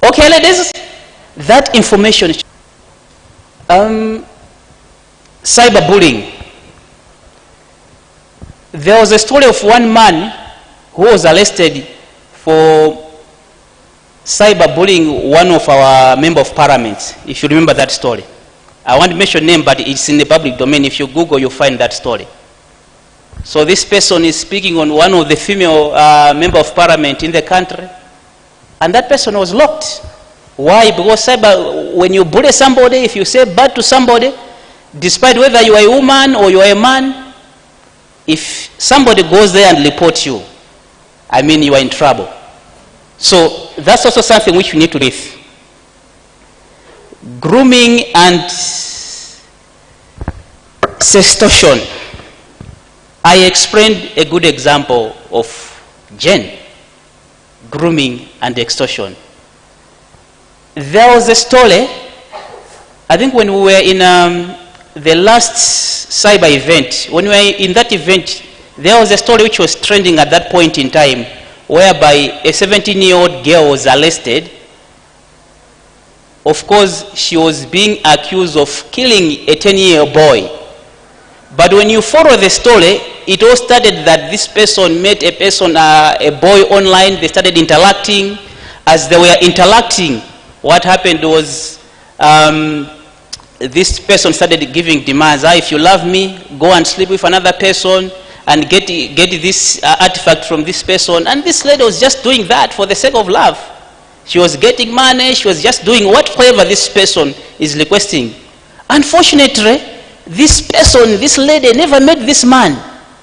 Speaker 16: Okay, ladies, that information. Cyberbullying. There was a story of one man who was arrested for cyberbullying one of our member of parliament, if you remember that story. I won't mention name, but it's in the public domain. If you Google, you'll find that story. So this person is speaking on one of the female member of parliament in the country, and that person was locked. Why? Because cyber, when you bully somebody, if you say bad to somebody, despite whether you are a woman or you are a man, if somebody goes there and reports you, I mean, you are in trouble. So that's also something which we need to deal with. Grooming and sextortion. I explained a good example of Jen, grooming and extortion. There was a story, I think when we were in the last cyber event, when we were in that event, there was a story which was trending at that point in time, whereby a 17-year-old girl was arrested. Of course, she was being accused of killing a 10-year-old boy. But when you follow the story, it all started that this person met a person, a boy online. They started interacting. As they were interacting, what happened was this person started giving demands. If you love me, go and sleep with another person and get this artifact from this person. And this lady was just doing that for the sake of love. She was getting money. She was just doing whatever this person is requesting. Unfortunately, this person, this lady never met this man,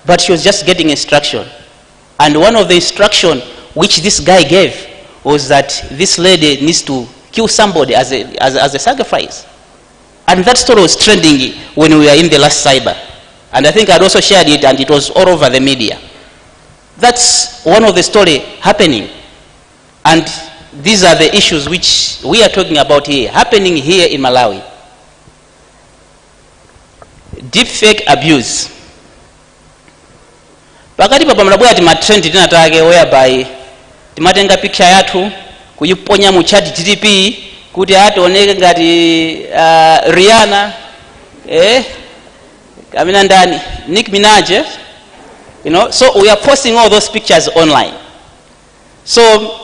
Speaker 16: but she was just getting instruction. And one of the instruction which this guy gave was that this lady needs to kill somebody as a sacrifice. And that story was trending when we were in the last cyber. And I think I'd also shared it, and it was all over the media. That's one of the story happening. And these are the issues which we are talking about here, happening here in Malawi. Deepfake abuse. Pakati pa pamalabuya tima trend tinatake whereby timatenga picture yathu kuyiponya mu chat GTP kuti atione ngati Rihanna kamina ndani Nicki Minaj, you know, so we are posting all those pictures online. So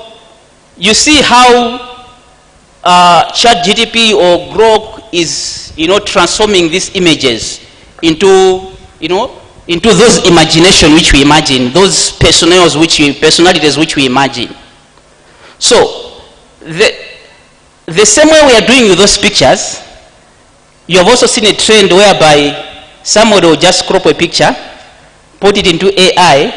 Speaker 16: you see how chat GTP or Grok is, you know, transforming these images into, you know, into those imagination which we imagine, those personalities which we imagine. So the same way we are doing with those pictures, you have also seen a trend whereby somebody will just crop a picture, put it into AI,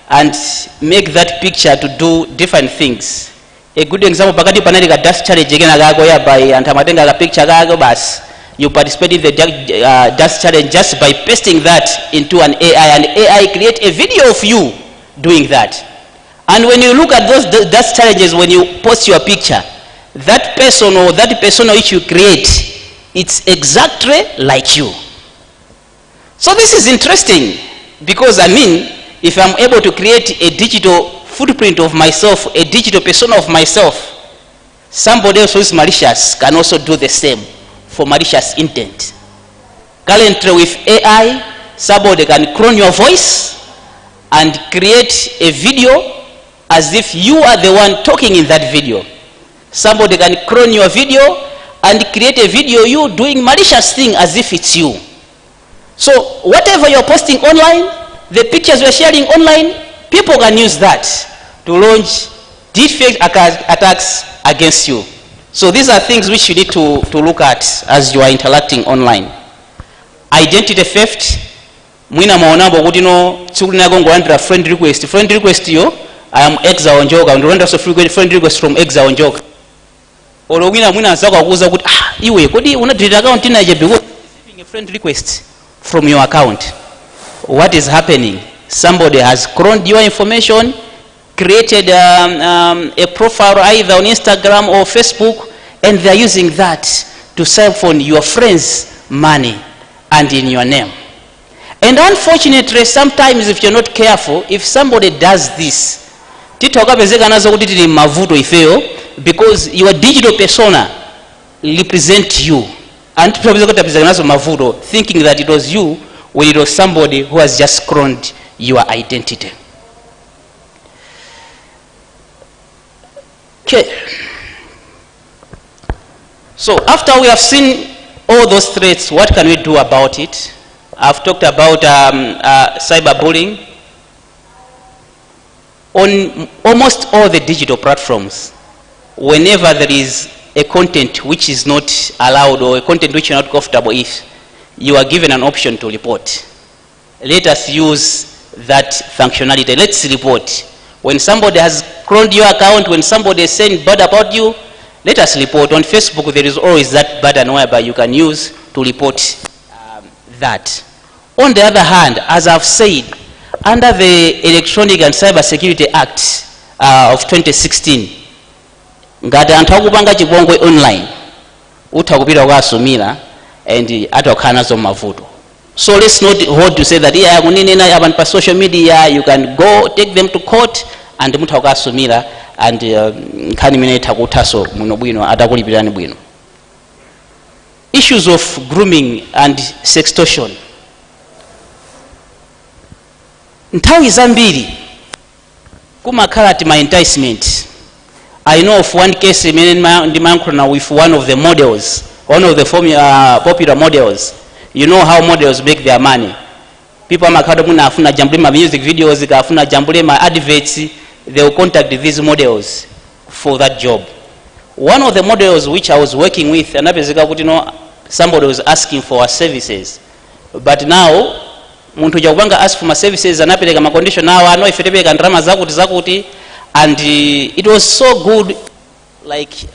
Speaker 16: and make that picture to do different things. A good example, pakati panali ka dust challenge again agago whereby antamatenga ka picture gago bas you participate in the dust challenge just by pasting that into an AI, and AI create a video of you doing that. And when you look at those dust challenges, when you post your picture, that person or that persona which you create it's exactly like you. So this is interesting because if I'm able to create a digital footprint of myself, a digital persona of myself, somebody else who is malicious can also do the same for malicious intent. Currently with AI, somebody can clone your voice and create a video as if you are the one talking in that video. Somebody can clone your video and create a video you doing malicious thing as if it's you. So whatever you're posting online, the pictures you're sharing online, people can use that to launch deepfake attacks against you. So these are things which you need to look at as you are interacting online. Identity theft. Mwina maonambo kuti no tsukuli nako ngolandira friend request yo I am exa onjoka ndolanda so friend request from exa onjoka olo mwina anzako akuza kuti iwe kodi una delete account inaje because receiving a friend request from your account. What is happening? Somebody has cloned your information, created a profile either on Instagram or Facebook, and they are using that to siphon your friends' money and in your name. And unfortunately, sometimes if you're not careful, if somebody does this, because your digital persona represents you, and thinking that it was you when it was somebody who has just cloned your identity. Okay. So after we have seen all those threats, what can we do about it? I've talked about cyberbullying. On almost all the digital platforms, whenever there is a content which is not allowed or a content which you're not comfortable with, you are given an option to report. Let us use that functionality. Let's report. When somebody has cloned your account, when somebody is saying bad about you, let us report. On Facebook, there is always that button whereby you can use to report that. On the other hand, as I've said, under the Electronic and Cyber Security Act of 2016, ngati anthu akupanga chipongwe online, utakupita ukasumira and atokana zo mavuto. So let's not hold to say that yeah, kunenena abantu pa social media, you can go take them to court and mutha ukasumira and nkhani imene itakuthaso muno bwino atakulipirani bwino. Issues of grooming and sextortion. Nthawi zambiri kumakhala ati my enticement. I know of one case ndimayankhula with one of the models, one of the popular models. You know how models make their money. People amakhala muna afuna jambule ma music videos, afuna jambule ma adverts, they will contact these models for that job. One of the models which I was working with, anapezeka kuti somebody was asking for our services. But now muntu jakupanga ask for my services anapereka ma condition now ano ifetebeka ndrama zakuti and it was so good, like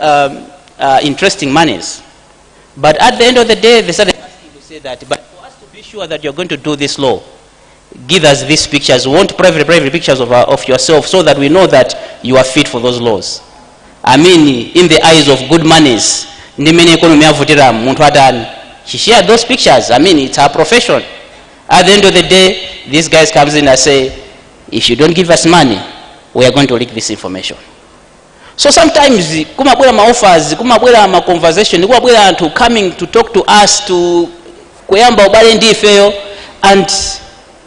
Speaker 16: interesting monies. But at the end of the day, they started asking to say that, but for us to be sure that you're going to do this law, give us these pictures. We want private pictures of yourself so that we know that you are fit for those laws. I mean, in the eyes of good monies, she shared those pictures. I mean, it's her profession. At the end of the day, these guys comes in and say, if you don't give us money, we are going to leak this information. So sometimes, kumabwera ma offers, kumabwera ma conversation, kumabwera antu coming to talk to us, to kuyamba ubale ndifeyo, and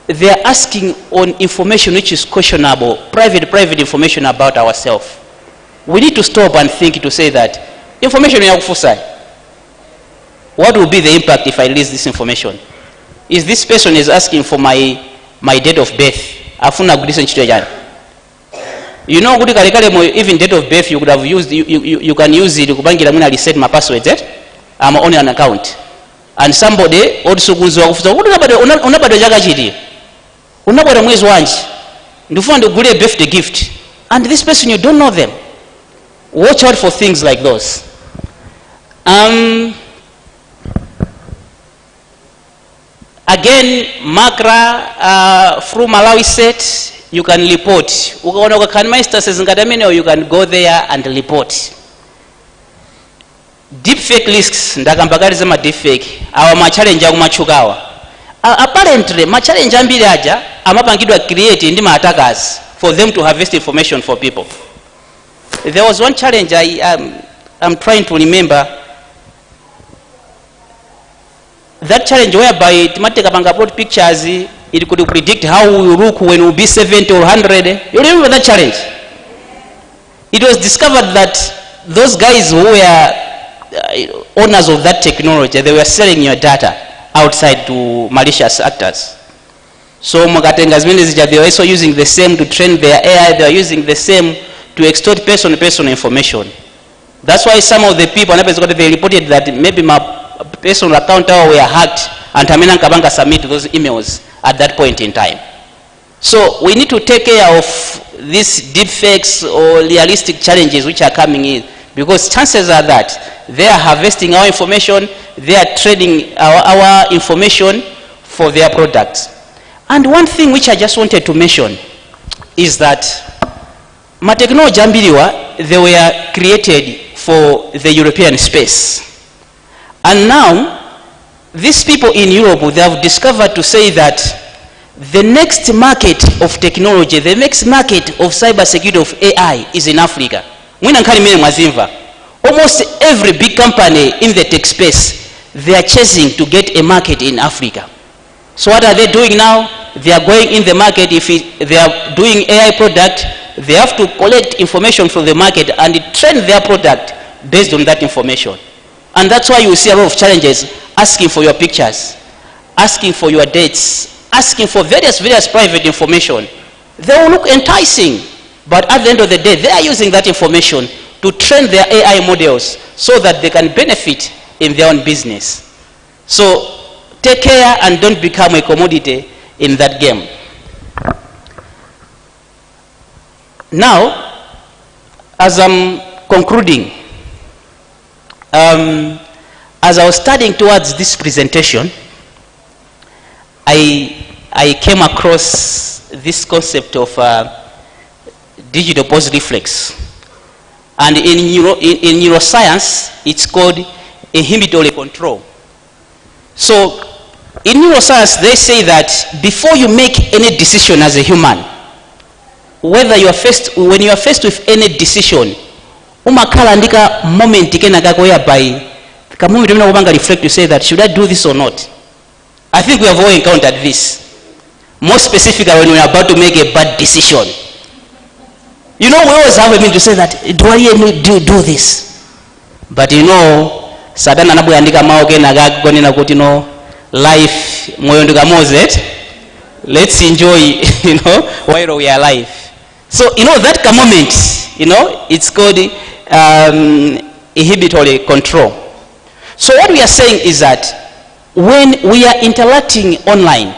Speaker 16: they are asking on information which is questionable, private information about ourselves. We need to stop and think to say that information yakufusa. What will be the impact if I release this information? Is this person is asking for my date of birth? Afuna kudisa nchito jana. You know, even date of birth you could have used, you can use it kubangira mwina reset my password, I'm on an account. And somebody also goes off, unabado jaga chidi. Unabado mwezi wanji. Ndufuna ndugule birthday gift. And this person, you don't know them. Watch out for things like those. Again, Makra, through Malawi set, you can report. Or you can go there and report. deepfake risks ndakambakaliza ma deepfake awa ma challenge akumachukawa apparently ma challenge ambiri aja amapangidwa create ndi ma attackers for them to harvest information for people. There was one challenge I'm trying to remember, that challenge whereby Timateka upload pictures, it could predict how we look when we will be 70 or 100. You remember that challenge? It was discovered that those guys who were owners of that technology, they were selling your data outside to malicious actors. So they were also using the same to train their AI, they are using the same to extort personal information. That's why some of the people, they reported that maybe my personal account were hacked and Tamina Kabanga submit those emails at that point in time. So we need to take care of these deep fakes or realistic challenges which are coming in, because chances are that they are harvesting our information, they are trading our information for their products. And one thing which I just wanted to mention is that my technology ambiriwa, they were created for the European space. And now, these people in Europe, they have discovered to say that the next market of technology, the next market of cybersecurity of AI is in Africa. Almost every big company in the tech space, they are chasing to get a market in Africa. So what are they doing now? They are going in the market. If they are doing AI product, they have to collect information from the market and train their product based on that information. And that's why you see a lot of challenges asking for your pictures, asking for your dates, asking for various private information. They will look enticing, but at the end of the day, they are using that information to train their AI models so that they can benefit in their own business. So take care and don't become a commodity in that game. Now, as I'm concluding, as I was studying towards this presentation, I came across this concept of digital pulse reflex. And in neuroscience, it's called inhibitory control. So in neuroscience, they say that before you make any decision as a human, when you are faced with any decision, umakala ndika moment ikenaka whereby the moment you reflect to say that should I do this or not. I think we have all encountered this. More specifically when we are about to make a bad decision. You know, we always have a mean to say that, do I really do this? But you know, Satan anabu andika maoke nagagoni na kuti no life moyo ndugamozet. Let's enjoy, you know, while we are alive. So, you know, that moment, you know, it's called inhibitory control. So what we are saying is that when we are interacting online,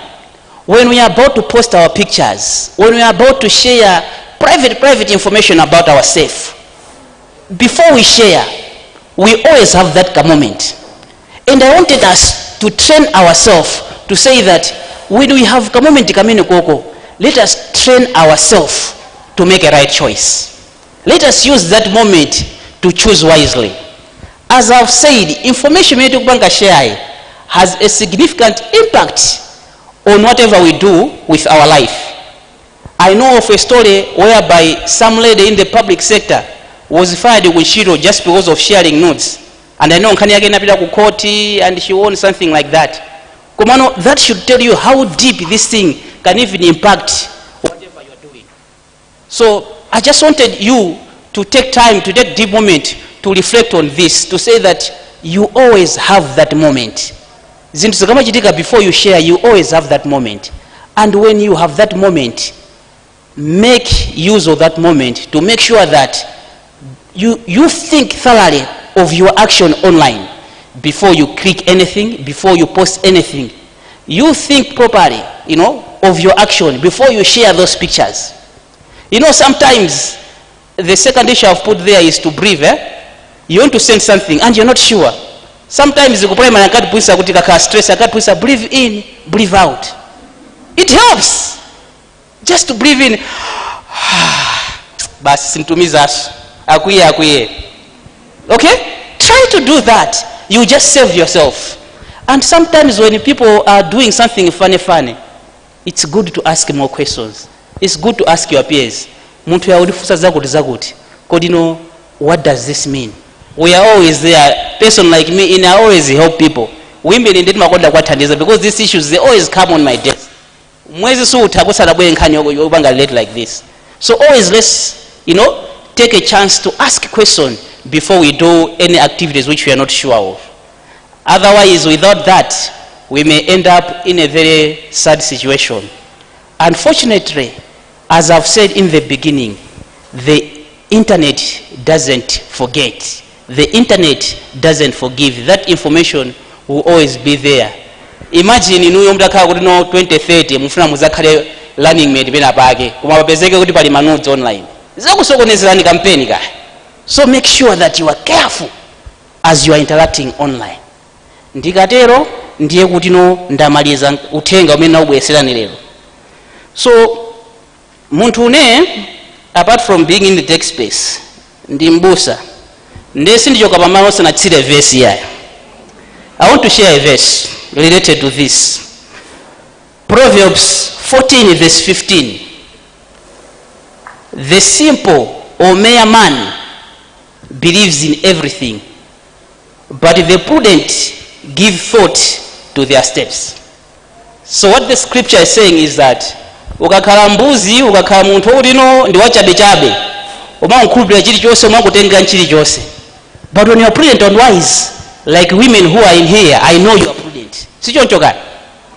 Speaker 16: when we are about to post our pictures, when we are about to share private information about ourselves, before we share, we always have that moment. And I wanted us to train ourselves to say that when we have a moment, let us train ourselves to make a right choice. Let us use that moment to choose wisely. As I've said, information we share has a significant impact on whatever we do with our life. I know of a story whereby some lady in the public sector was fired with Shiro just because of sharing nudes. And I know Koti and she won something like that. Kumano, that should tell you how deep this thing can even impact whatever you are doing. So I just wanted you to take time, to take deep moment to reflect on this, to say that you always have that moment. Before you share, you always have that moment. And when you have that moment, make use of that moment to make sure that you think thoroughly of your action online before you click anything, before you post anything. You think properly, you know, of your action before you share those pictures. You know, sometimes the second issue I've put there is to breathe. You want to send something and you're not sure. Sometimes you stress, breathe in, breathe out. It helps just to breathe in. Okay? Try try to do that, you just save yourself. And sometimes when people are doing something funny, it's good to ask more questions. It's good to ask your peers. Muntu ya ulifusa zaguti. Kodino, what does this mean? We are always there. Person like me, I always help people. Women in Makonda Kwatandiza, because these issues, they always come on my desk. Mwezi su utakosa labwe nkanyo yobanga late like this. So always let's, take a chance to ask a question before we do any activities which we are not sure of. Otherwise, without that, we may end up in a very sad situation. Unfortunately, as I've said in the beginning, the internet doesn't forget. The internet doesn't forgive. That information will always be there. Imagine inu yomdaka kuti no 2030 mufuna muzakhale learning made bena pake kuma papezeke kuti pali manuds online. Zakusokonezerani campaign ka. So make sure that you are careful as you are interacting online. Ndikatero ndiye kuti no ndamaliza uthenga umene naubweserani lero. So muntu apart from being in the tech space, ndimbusa ndesi ndichoka pamalo sanatsire verse here. I want to share a verse related to this. Proverbs 14 verse 15. The simple or mere man believes in everything, but the prudent give thought to their steps. So what the scripture is saying is that ukakhala mbuzi ukakhala munthu ulino ndi wachabechabe umankhulupirira chilichonse umangotenga chilichonse. But when you are prudent and wise, like women who are in here, I know you are prudent.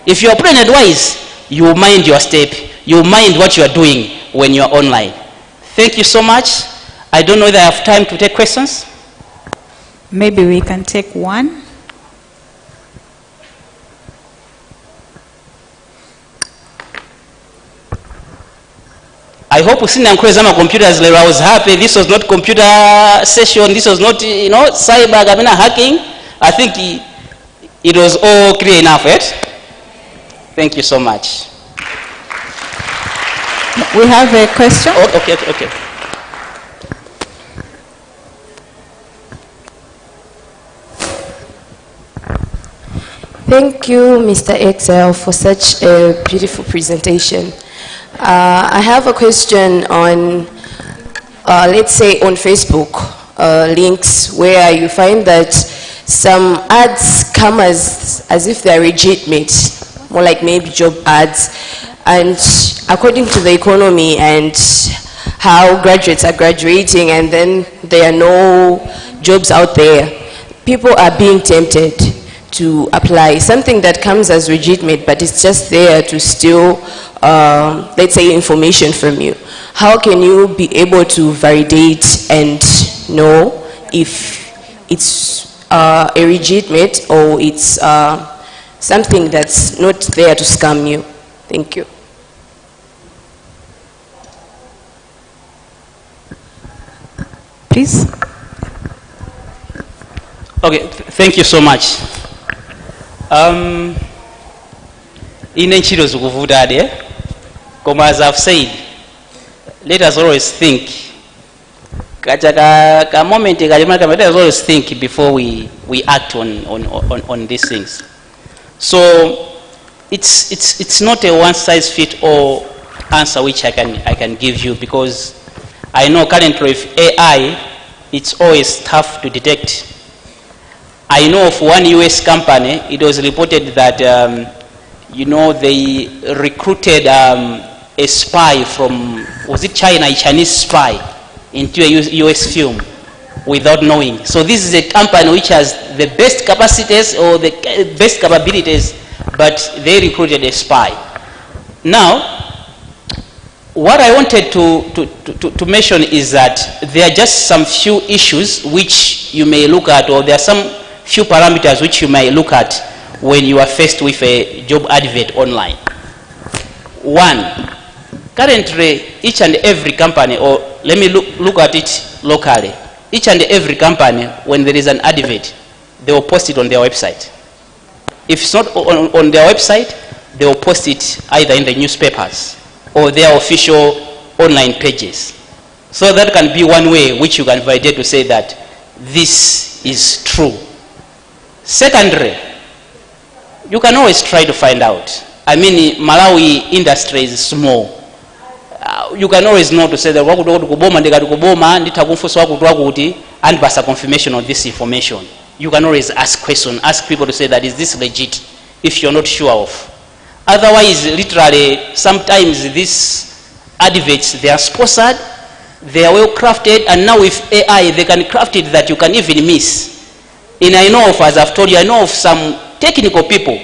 Speaker 16: If you are prudent and wise, you mind your step, you mind what you are doing when you are online. Thank you so much. I don't know whether I have time to take questions.
Speaker 2: Maybe we can take one.
Speaker 16: I hope usina nkweza computers lero. I was happy. This was not computer session. This was not, cyber hacking. I think it was all clear enough, right? Thank you so much.
Speaker 2: We have a question.
Speaker 16: Oh, okay.
Speaker 17: Thank you, Mr. Excel, for such a beautiful presentation. I have a question on, let's say on Facebook, links where you find that some ads come as if they're legitimate, more like maybe job ads. And according to the economy and how graduates are graduating and then there are no jobs out there, people are being tempted to apply something that comes as legitimate, but it's just there to steal, let's say, information from you. How can you be able to validate and know if it's a legitimate or it's something that's not there to scam you? Thank you.
Speaker 2: Please.
Speaker 16: Okay, thank you so much. In enchilo zukuvutade, como as I've said, let us always think. Let us always think before we act on these things. So it's not a one size fits all answer which I can give you, because I know currently with AI it's always tough to detect. I know of one US company, it was reported that, they recruited a spy from, was it China, a Chinese spy, into a US film without knowing. So this is a company which has the best capacities or the best capabilities, but they recruited a spy. Now, what I wanted to mention is that there are just some few issues which you may look at, or there are some few parameters which you may look at when you are faced with a job advert online. One, currently each and every company, or let me look at it locally, each and every company, when there is an advert, they will post it on their website. If it's not on their website, they will post it either in the newspapers or their official online pages. So that can be one way which you can validate to say that this is true. Secondly, you can always try to find out. I mean, Malawi industry is small. You can always know to say that and pass a confirmation of this information. You can always ask questions, ask people to say that is this legit, if you're not sure of. Otherwise, literally, sometimes these adverts, they are sponsored, they are well crafted, and now with AI, they can craft it that you can even miss. And I know of, as I've told you, I know of some technical people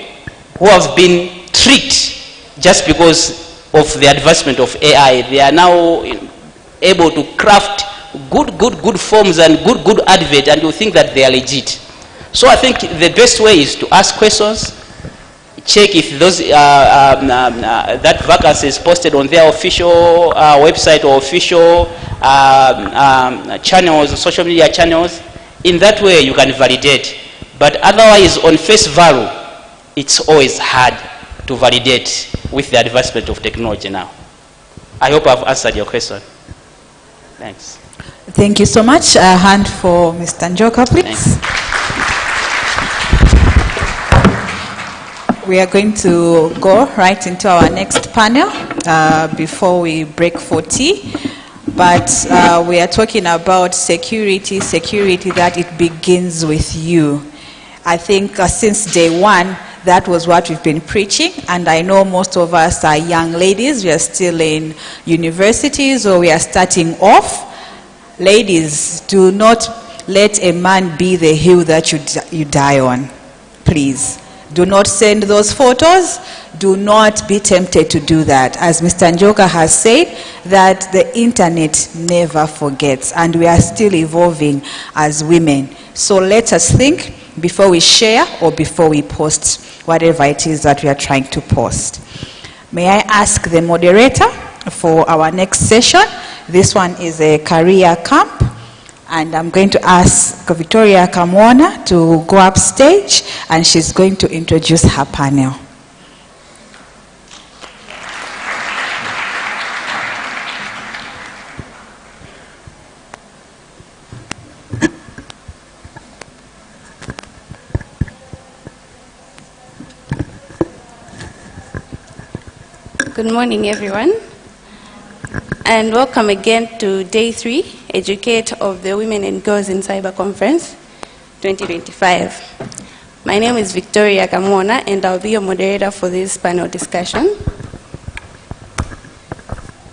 Speaker 16: who have been tricked just because of the advancement of AI. They are now able to craft good forms and good advert, and you think that they are legit. So I think the best way is to ask questions, check if those that vacancy is posted on their official website or official channels, social media channels. In that way you can validate. But otherwise, on face value, it's always hard to validate with the advancement of technology now. I hope I've answered your question. Thanks.
Speaker 2: Thank you so much. A hand for Mr. Njoka, please.
Speaker 16: Thanks.
Speaker 2: We are going to go right into our next panel before we break for tea. But we are talking about security that it begins with you. I think since day one, that was what we've been preaching, and I know most of us are young ladies. We are still in universities or we are starting off. Ladies, do not let a man be the hill that you die on. Please. Do not send those photos. Do not be tempted to do that. As Mr. Njoka has said, that the internet never forgets, and we are still evolving as women. So let us think before we share or before we post whatever it is that we are trying to post. May I ask the moderator for our next session? This one is a career camp. And I'm going to ask Victoria Kamwana to go upstage, and she's going to introduce her panel.
Speaker 18: Good morning, everyone. And welcome again to Day 3, Educate of the Women and Girls in Cyber Conference 2025. My name is Victoria Kamwana, and I'll be your moderator for this panel discussion.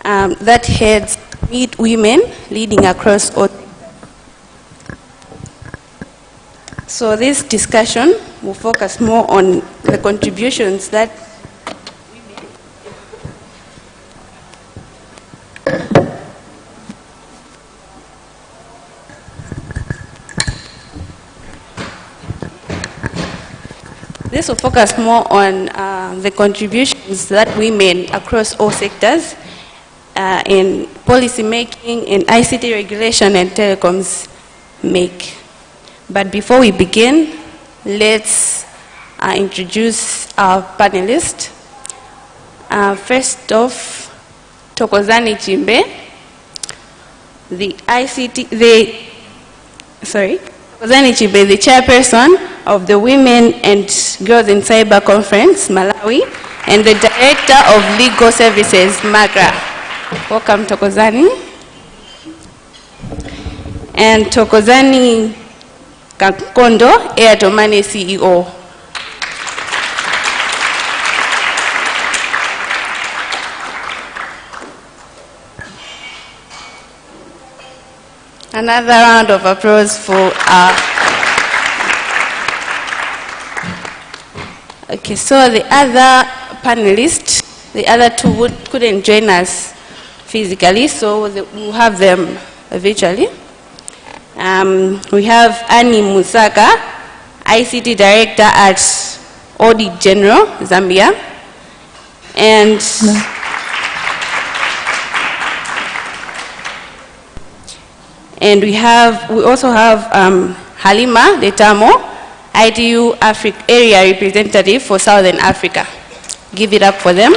Speaker 18: That heads Meet Women Leading Across all. So this discussion will focus more on the contributions that This will focus more on the contributions that women across all sectors in policy making, in ICT regulation and telecoms make. But before we begin, let's introduce our panelists. First off, Thokozani Chimbe, Thokozani Chimbe, the chairperson of the Women and Girls in Cyber Conference, Malawi, and the Director of Legal Services, MAGRA. Welcome, Thokozani. And Thokozani Kakondo, Airtel Money CEO. Another round of applause for our... Okay, so the other panelists, the other two couldn't join us physically, so we'll have them virtually. We have Annie Musaka, ICT Director at Audit General, Zambia. And we also have Halima Letamo, ITU Area Representative for Southern Africa. Give it up for them.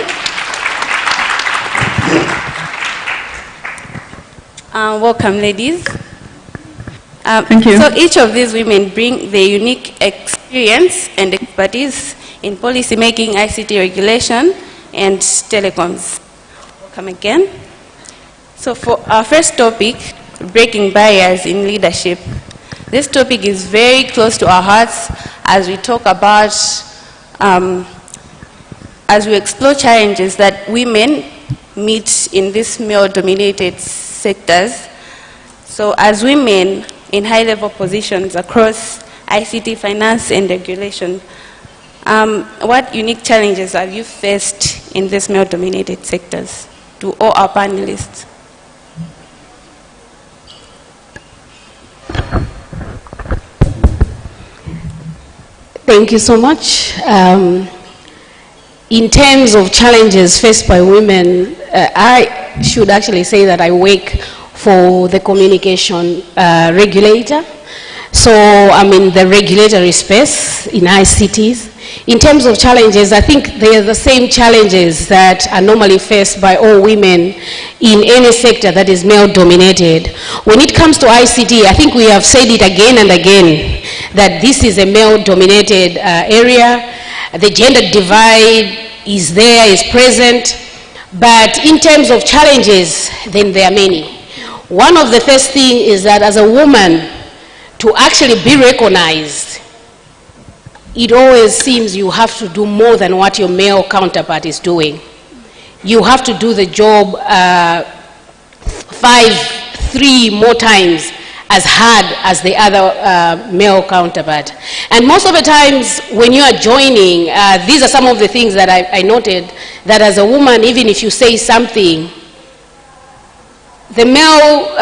Speaker 18: Welcome, ladies.
Speaker 19: Thank you.
Speaker 18: So each of these women bring their unique experience and expertise in policy making, ICT regulation, and telecoms. Welcome again. So for our first topic, breaking barriers in leadership. This topic is very close to our hearts as we talk about, as we explore challenges that women meet in these male-dominated sectors. So as women in high-level positions across ICT, finance, and regulation, what unique challenges have you faced in these male-dominated sectors? To all our panelists.
Speaker 8: Thank you so much. In terms of challenges faced by women, I should actually say that I work for the communication regulator. So I'm in the regulatory space in ICTs. In terms of challenges, I think they are the same challenges that are normally faced by all women in any sector that is male-dominated. When it comes to ICT, I think we have said it again and again, that this is a male-dominated area. The gender divide is there, is present. But in terms of challenges, then there are many. One of the first things is that as a woman, to actually be recognized, it always seems you have to do more than what your male counterpart is doing. You have to do the job 3 more times as hard as the other male counterpart. And most of the times when you are joining, these are some of the things that I noted, that as a woman, even if you say something, the male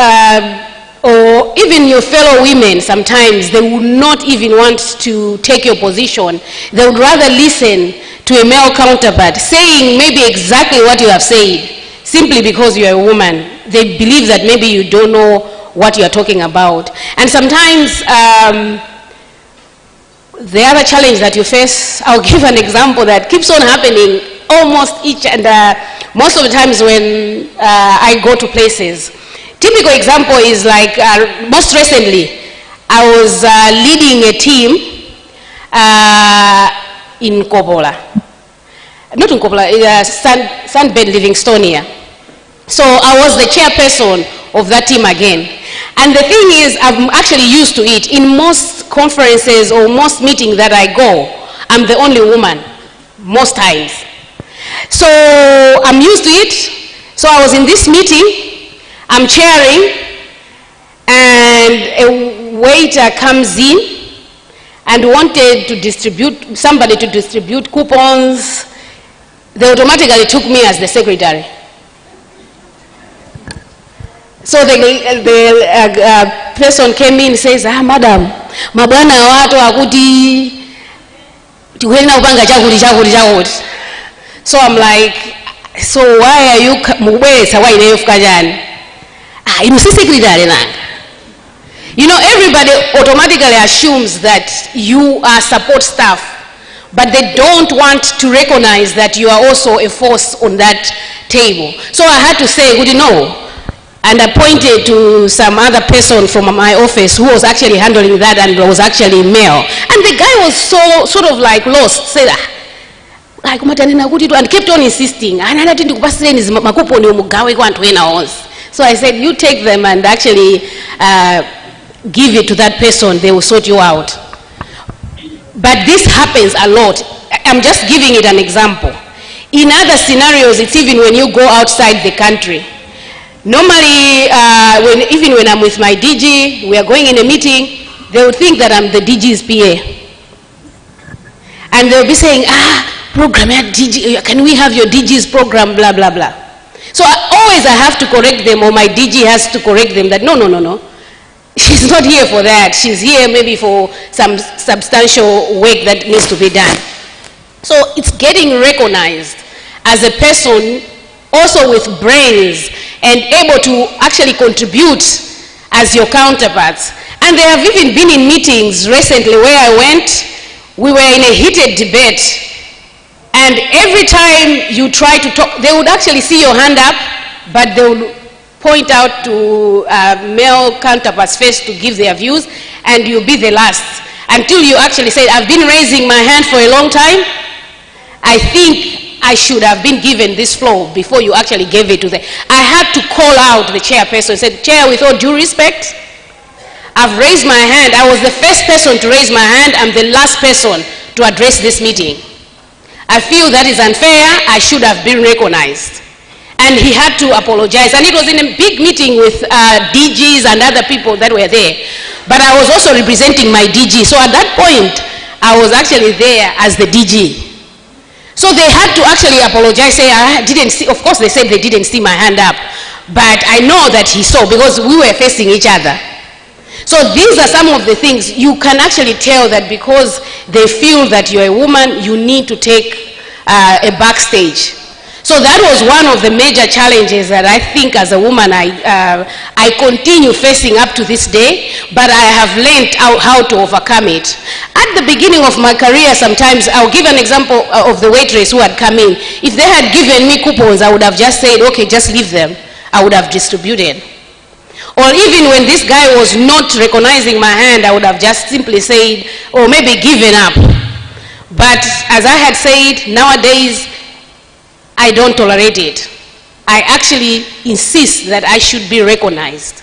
Speaker 8: or even your fellow women, sometimes they would not even want to take your position. They would rather listen to a male counterpart saying maybe exactly what you have said, simply because you are a woman. They believe that maybe you don't know what you are talking about. And sometimes the other challenge that you face, I'll give an example that keeps on happening almost each and most of the times when I go to places. Typical example is like most recently, I was leading a team in Kobola. Not in Kobola, Sunbed Livingstonia. So I was the chairperson of that team again. And the thing is, I'm actually used to it. In most conferences or most meetings that I go, I'm the only woman, most times. So I'm used to it. So I was in this meeting, I'm chairing, and a waiter comes in and wanted to distribute, somebody to distribute coupons. They automatically took me as the secretary. So the person came in and says, madam, mabwana watu akuti tuwena upanga chakuli. So I'm like, so why are you mubesa why neyofuka jani? You know, everybody automatically assumes that you are support staff, but they don't want to recognize that you are also a force on that table. So I had to say, good, no. And I pointed to some other person from my office who was actually handling that and was actually male. And the guy was so sort of like lost, said, and kept on insisting. So I said, you take them and actually give it to that person, they will sort you out. But this happens a lot. I'm just giving it an example. In other scenarios, it's even when you go outside the country. Normally, even when I'm with my DG, we are going in a meeting, they would think that I'm the DG's PA. And they'll be saying, program, DG, can we have your DG's program, blah, blah, blah. So always I have to correct them, or my DG has to correct them that no. She's not here for that. She's here maybe for some substantial work that needs to be done. So it's getting recognized as a person also with brains and able to actually contribute as your counterparts. And there have even been in meetings recently where I went, we were in a heated debate, and every time you try to talk, they would actually see your hand up, but they would
Speaker 19: point out to male counterparts first to give their views, and you'll be the last. Until you actually say, I've been raising my hand for a long time, I think I should have been given this floor before you actually gave it to them. I had to call out the chairperson and said, Chair, with all due respect, I've raised my hand. I was the first person to raise my hand. I'm the last person to address this meeting. I feel that is unfair. I should have been recognized. And he had to apologize. And it was in a big meeting with DGs and other people that were there. But I was also representing my DG. So at that point, I was actually there as the DG. So they had to actually apologize, say, I didn't see, of course they said they didn't see my hand up. But I know that he saw because we were facing each other. So these are some of the things you can actually tell that because they feel that you're a woman, you need to take a backstage. So that was one of the major challenges that I think as a woman I continue facing up to this day, but I have learned how to overcome it. At the beginning of my career, sometimes, I'll give an example of the waitress who had come in. If they had given me coupons, I would have just said, okay, just leave them. I would have distributed. Or even when this guy was not recognizing my hand, I would have just simply said, or maybe given up. But as I had said, nowadays, I don't tolerate it. I actually insist that I should be recognized.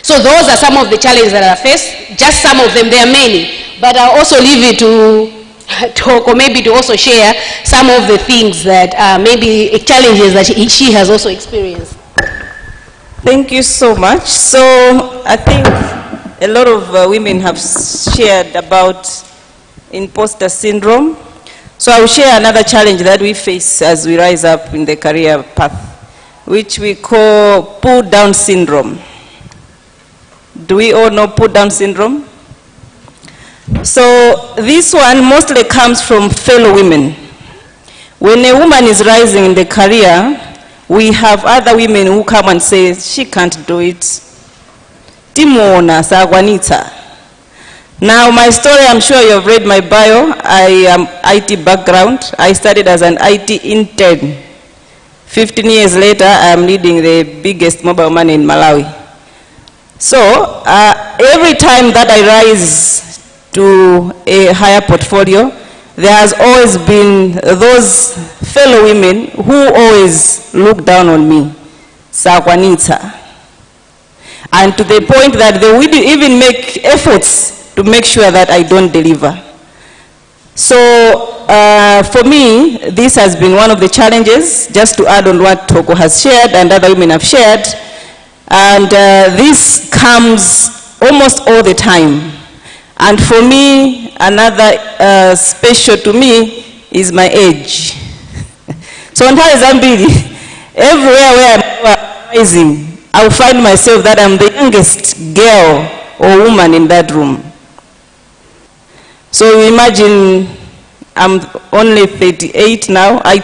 Speaker 19: So those are some of the challenges that I face. Just some of them, there are many. But I'll also leave it to talk, or maybe to also share some of the things that maybe challenges that she has also experienced.
Speaker 20: Thank you so much. So I think a lot of women have shared about imposter syndrome. So I will share another challenge that we face as we rise up in the career path, which we call pull-down syndrome. Do we all know pull-down syndrome? So this one mostly comes from fellow women. When a woman is rising in the career, we have other women who come and say, she can't do it. Timona Sagwanita. Now my story, I'm sure you have read my bio. I am IT background. I started as an IT intern. 15 years later, I am leading the biggest mobile money in Malawi. So every time that I rise to a higher portfolio, there has always been those fellow women who always look down on me, Sakwanita. And to the point that they would even make efforts to make sure that I don't deliver. So for me, this has been one of the challenges, just to add on what Toko has shared and other women have shared. And this comes almost all the time. And for me, another special to me is my age. So in Zambia, everywhere where I'm rising, I will find myself that I'm the youngest girl or woman in that room. So imagine I'm only 38 now. I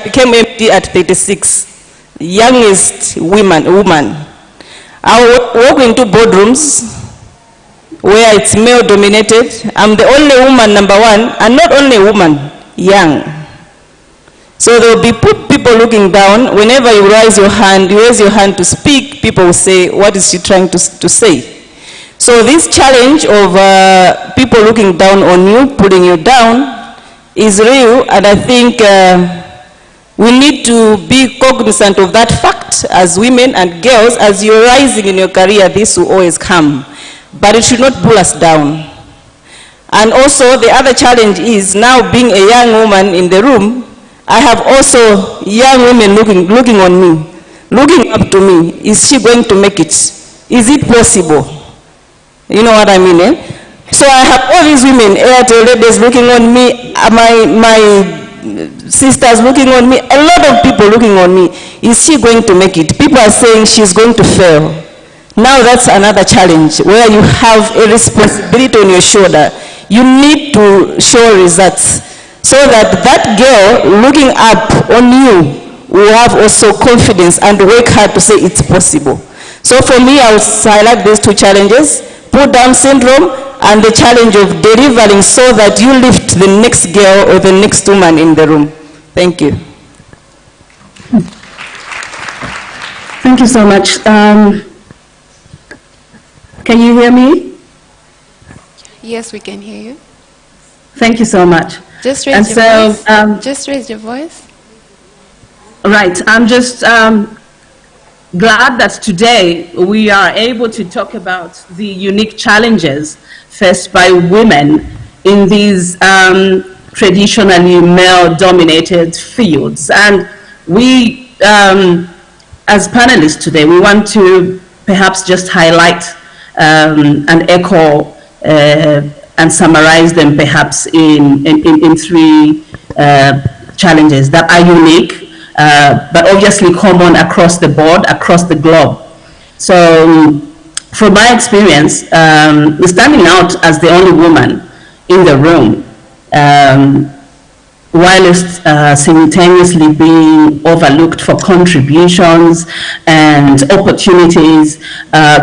Speaker 20: became MD at 36, youngest woman. I walk into boardrooms where it's male dominated. I'm the only woman, number one, and not only woman, young. So there will be people looking down. Whenever you raise your hand to speak, people will say, what is she trying to say? So this challenge of people looking down on you, putting you down, is real, and I think we need to be cognizant of that fact as women and girls. As you're rising in your career, this will always come, but it should not pull us down. And also the other challenge is, now being a young woman in the room, I have also young women looking on me, looking up to me. Is she going to make it? Is it possible? You know what I mean, eh? So I have all these women, Airtel ladies looking on me, my sisters looking on me, a lot of people looking on me. Is she going to make it? People are saying she's going to fail. Now that's another challenge where you have a responsibility on your shoulder. You need to show results so that that girl looking up on you will have also confidence and work hard to say it's possible. So for me, I would highlight these two challenges: pull-down syndrome and the challenge of delivering so that you lift the next girl or the next woman in the room. Thank you. Thank you so much. Can you hear me?
Speaker 21: Yes, we can hear you.
Speaker 20: Thank you so much.
Speaker 21: Just raise
Speaker 20: And
Speaker 21: your
Speaker 20: so,
Speaker 21: voice. Just raise your voice.
Speaker 20: Right. I'm just glad that today we are able to talk about the unique challenges faced by women in these traditionally male-dominated fields. And we, as panelists today, we want to perhaps just highlight and echo and summarize them perhaps in three challenges that are unique, but obviously common across the board, across the globe. So from my experience, standing out as the only woman in the room, whilst simultaneously being overlooked for contributions and opportunities,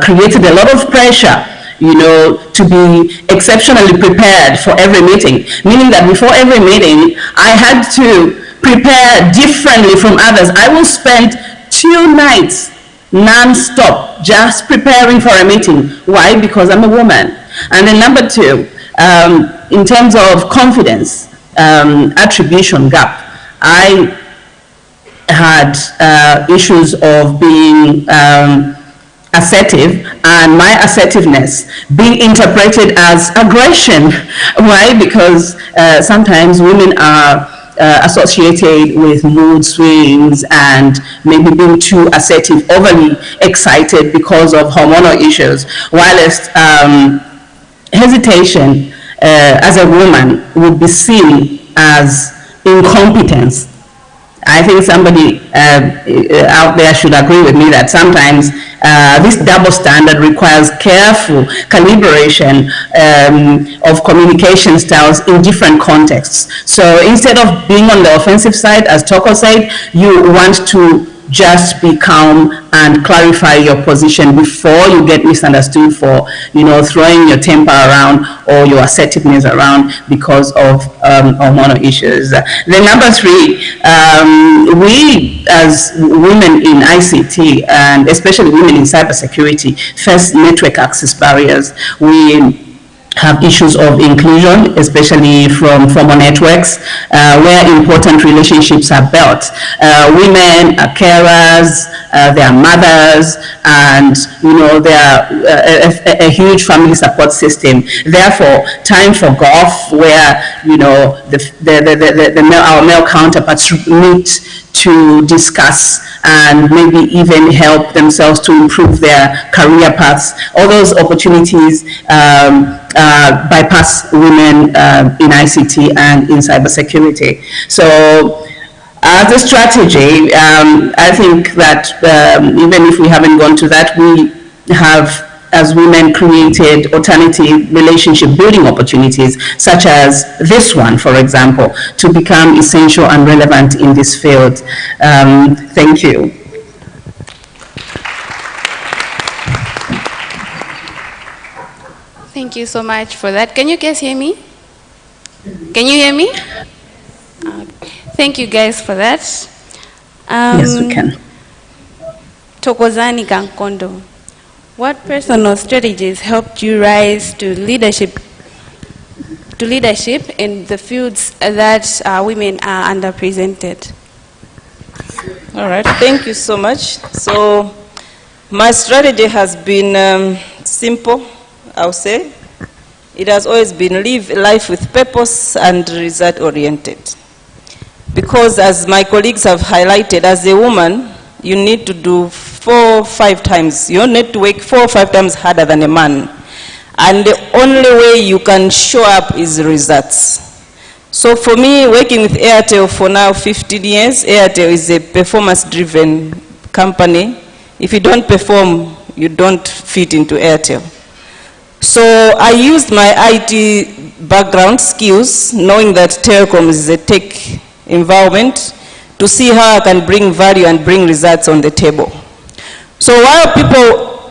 Speaker 20: created a lot of pressure, you know, to be exceptionally prepared for every meeting, meaning that before every meeting, I had to prepare differently from others. I will spend 2 nights non-stop just preparing for a meeting. Why? Because I'm a woman. And then number 2, in terms of confidence, attribution gap, I had issues of being assertive, and my assertiveness being interpreted as aggression. Why? Because sometimes women are associated with mood swings and maybe being too assertive, overly excited because of hormonal issues, whilst hesitation as a woman would be seen as incompetence. I think somebody out there should agree with me that sometimes this double standard requires careful calibration of communication styles in different contexts. So instead of being on the offensive side, as Toko said, you want to just be calm and clarify your position before you get misunderstood for, you know, throwing your temper around or your assertiveness around because of hormonal issues. Then number 3, we as women in ICT, and especially women in cybersecurity, face network access barriers. We have issues of inclusion, especially from formal networks, where important relationships are built. Women are carers, they are mothers, and you know they are a huge family support system. Therefore, time for golf, where you know our male counterparts meet to discuss and maybe even help themselves to improve their career paths. All those opportunities bypass women in ICT and in cybersecurity. So as a strategy, I think that even if we haven't gone to that, we have, as women, created alternative relationship building opportunities, such as this one, for example, to become essential and relevant in this field. Thank you.
Speaker 21: Thank you so much for that. Can you guys hear me? Can you hear me? Thank you guys for that.
Speaker 20: Yes, we can.
Speaker 21: Tokozani Kankondo, what personal strategies helped you rise to leadership in the fields that women are underrepresented?
Speaker 20: All right, thank you so much. So my strategy has been simple, I'll say. It has always been live life with purpose and result-oriented. Because as my colleagues have highlighted, as a woman, you need to do 4 or 5 times. You need to work 4 or 5 times harder than a man. And the only way you can show up is results. So for me, working with Airtel for now 15 years, Airtel is a performance-driven company. If you don't perform, you don't fit into Airtel. So I used my IT background skills, knowing that telecom is a tech environment, to see how I can bring value and bring results on the table. So while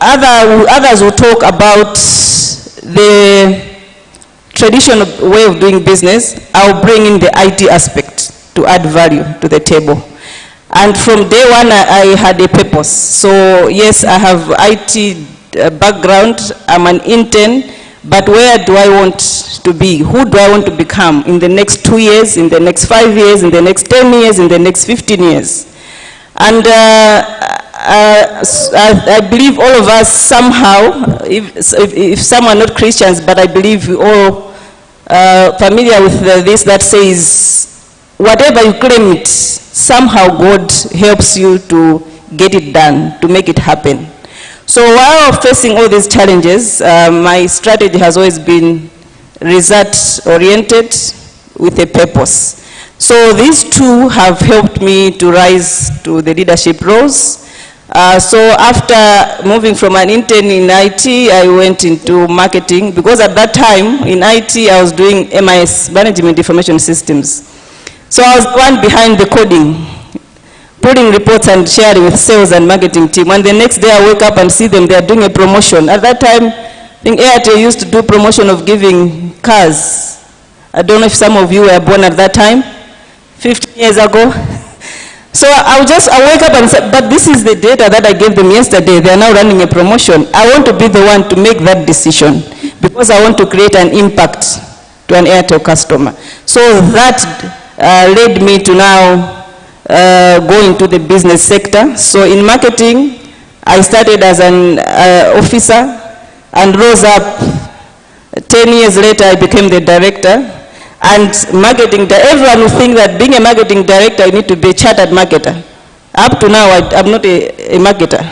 Speaker 20: others will talk about the traditional way of doing business, I'll bring in the IT aspect to add value to the table. And from day one, I had a purpose. So yes, I have IT background, I'm an intern, but where do I want to be? Who do I want to become in the next 2 years, in the next 5 years, in the next 10 years, in the next 15 years? And I believe all of us somehow, if some are not Christians, but I believe we all familiar with this that says, whatever you claim it, somehow God helps you to get it done, to make it happen. So while facing all these challenges, my strategy has always been result-oriented with a purpose. So these two have helped me to rise to the leadership roles. So after moving from an intern in IT, I went into marketing, because at that time in IT I was doing MIS, Management Information Systems. So I was the one behind the coding, putting reports and sharing with sales and marketing team. And the next day I wake up and see them, they are doing a promotion. At that time, I think Airtel used to do promotion of giving cars. I don't know if some of you were born at that time, 15 years ago. So I wake up and say, but this is the data that I gave them yesterday. They are now running a promotion. I want to be the one to make that decision, because I want to create an impact to an Airtel customer. So that led me to now go into the business sector. So in marketing, I started as an officer and rose up. 10 years later, I became the director. And marketing, everyone will think that being a marketing director, you need to be a chartered marketer. Up to now, I'm not a marketer.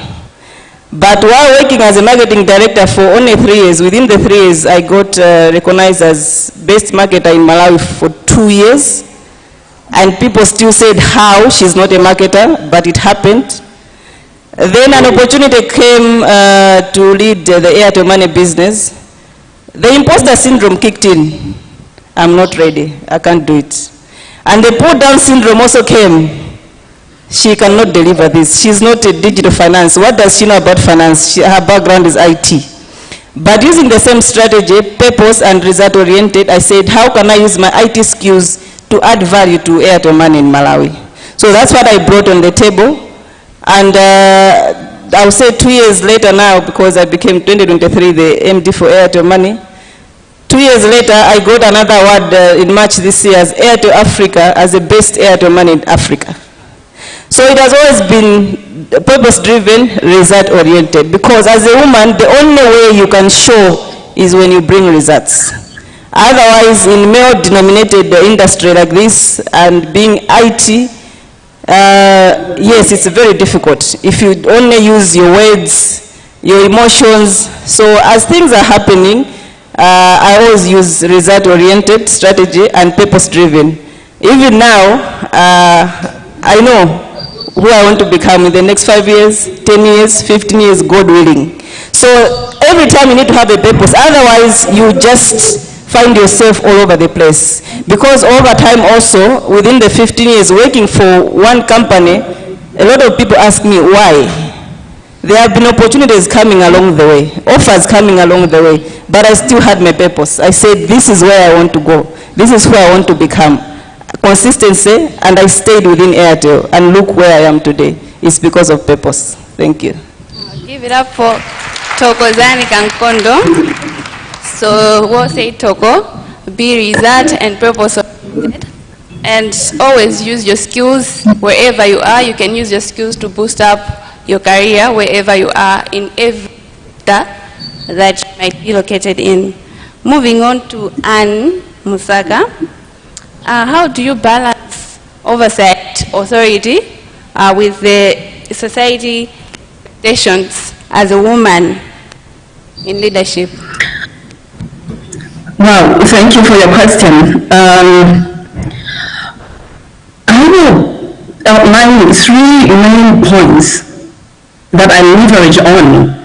Speaker 20: But while working as a marketing director for only 3 years, within the 3 years, I got recognized as best marketer in Malawi for 2 years. And people still said, how? She's not a marketer, but it happened. Then an opportunity came to lead the Airtel Money business. The imposter syndrome kicked in. I'm not ready, I can't do it. And the pull down syndrome also came. She cannot deliver this. She's not a digital finance. What does she know about finance? Her background is IT. But using the same strategy, purpose and result oriented, I said, how can I use my IT skills to add value to Airtel Money in Malawi? So that's what I brought on the table. And I'll say 2 years later now, because I became 2023 the MD for Airtel Money. 2 years later, I got another award in March this year as Airtel Africa, as the best Airtel Money in Africa. So it has always been purpose-driven, result-oriented, because as a woman, the only way you can show is when you bring results. Otherwise, in male-dominated industry like this, and being IT, yes, it's very difficult. If you only use your words, your emotions. So as things are happening, I always use result-oriented strategy and purpose-driven. Even now, I know who I want to become in the next 5 years, 10 years, 15 years, God willing. So every time you need to have a purpose, otherwise you just find yourself all over the place. Because over time also, within the 15 years working for one company, a lot of people ask me why. There have been opportunities coming along the way, offers coming along the way, but I still had my purpose. I said, this is where I want to go. This is who I want to become. Consistency, and I stayed within Airtel, and look where I am today. It's because of purpose. Thank you.
Speaker 21: Give it up for Toko Zani Kankondo. So we'll say Toko, be result and purpose oriented. And always use your skills wherever you are. You can use your skills to boost up your career wherever you are in every sector that you might be located in. Moving on to Anne Musaka. How do you balance oversight authority with the society expectations as a woman in leadership?
Speaker 1: Well, thank you for your question. I will outline 3 main points that I leverage on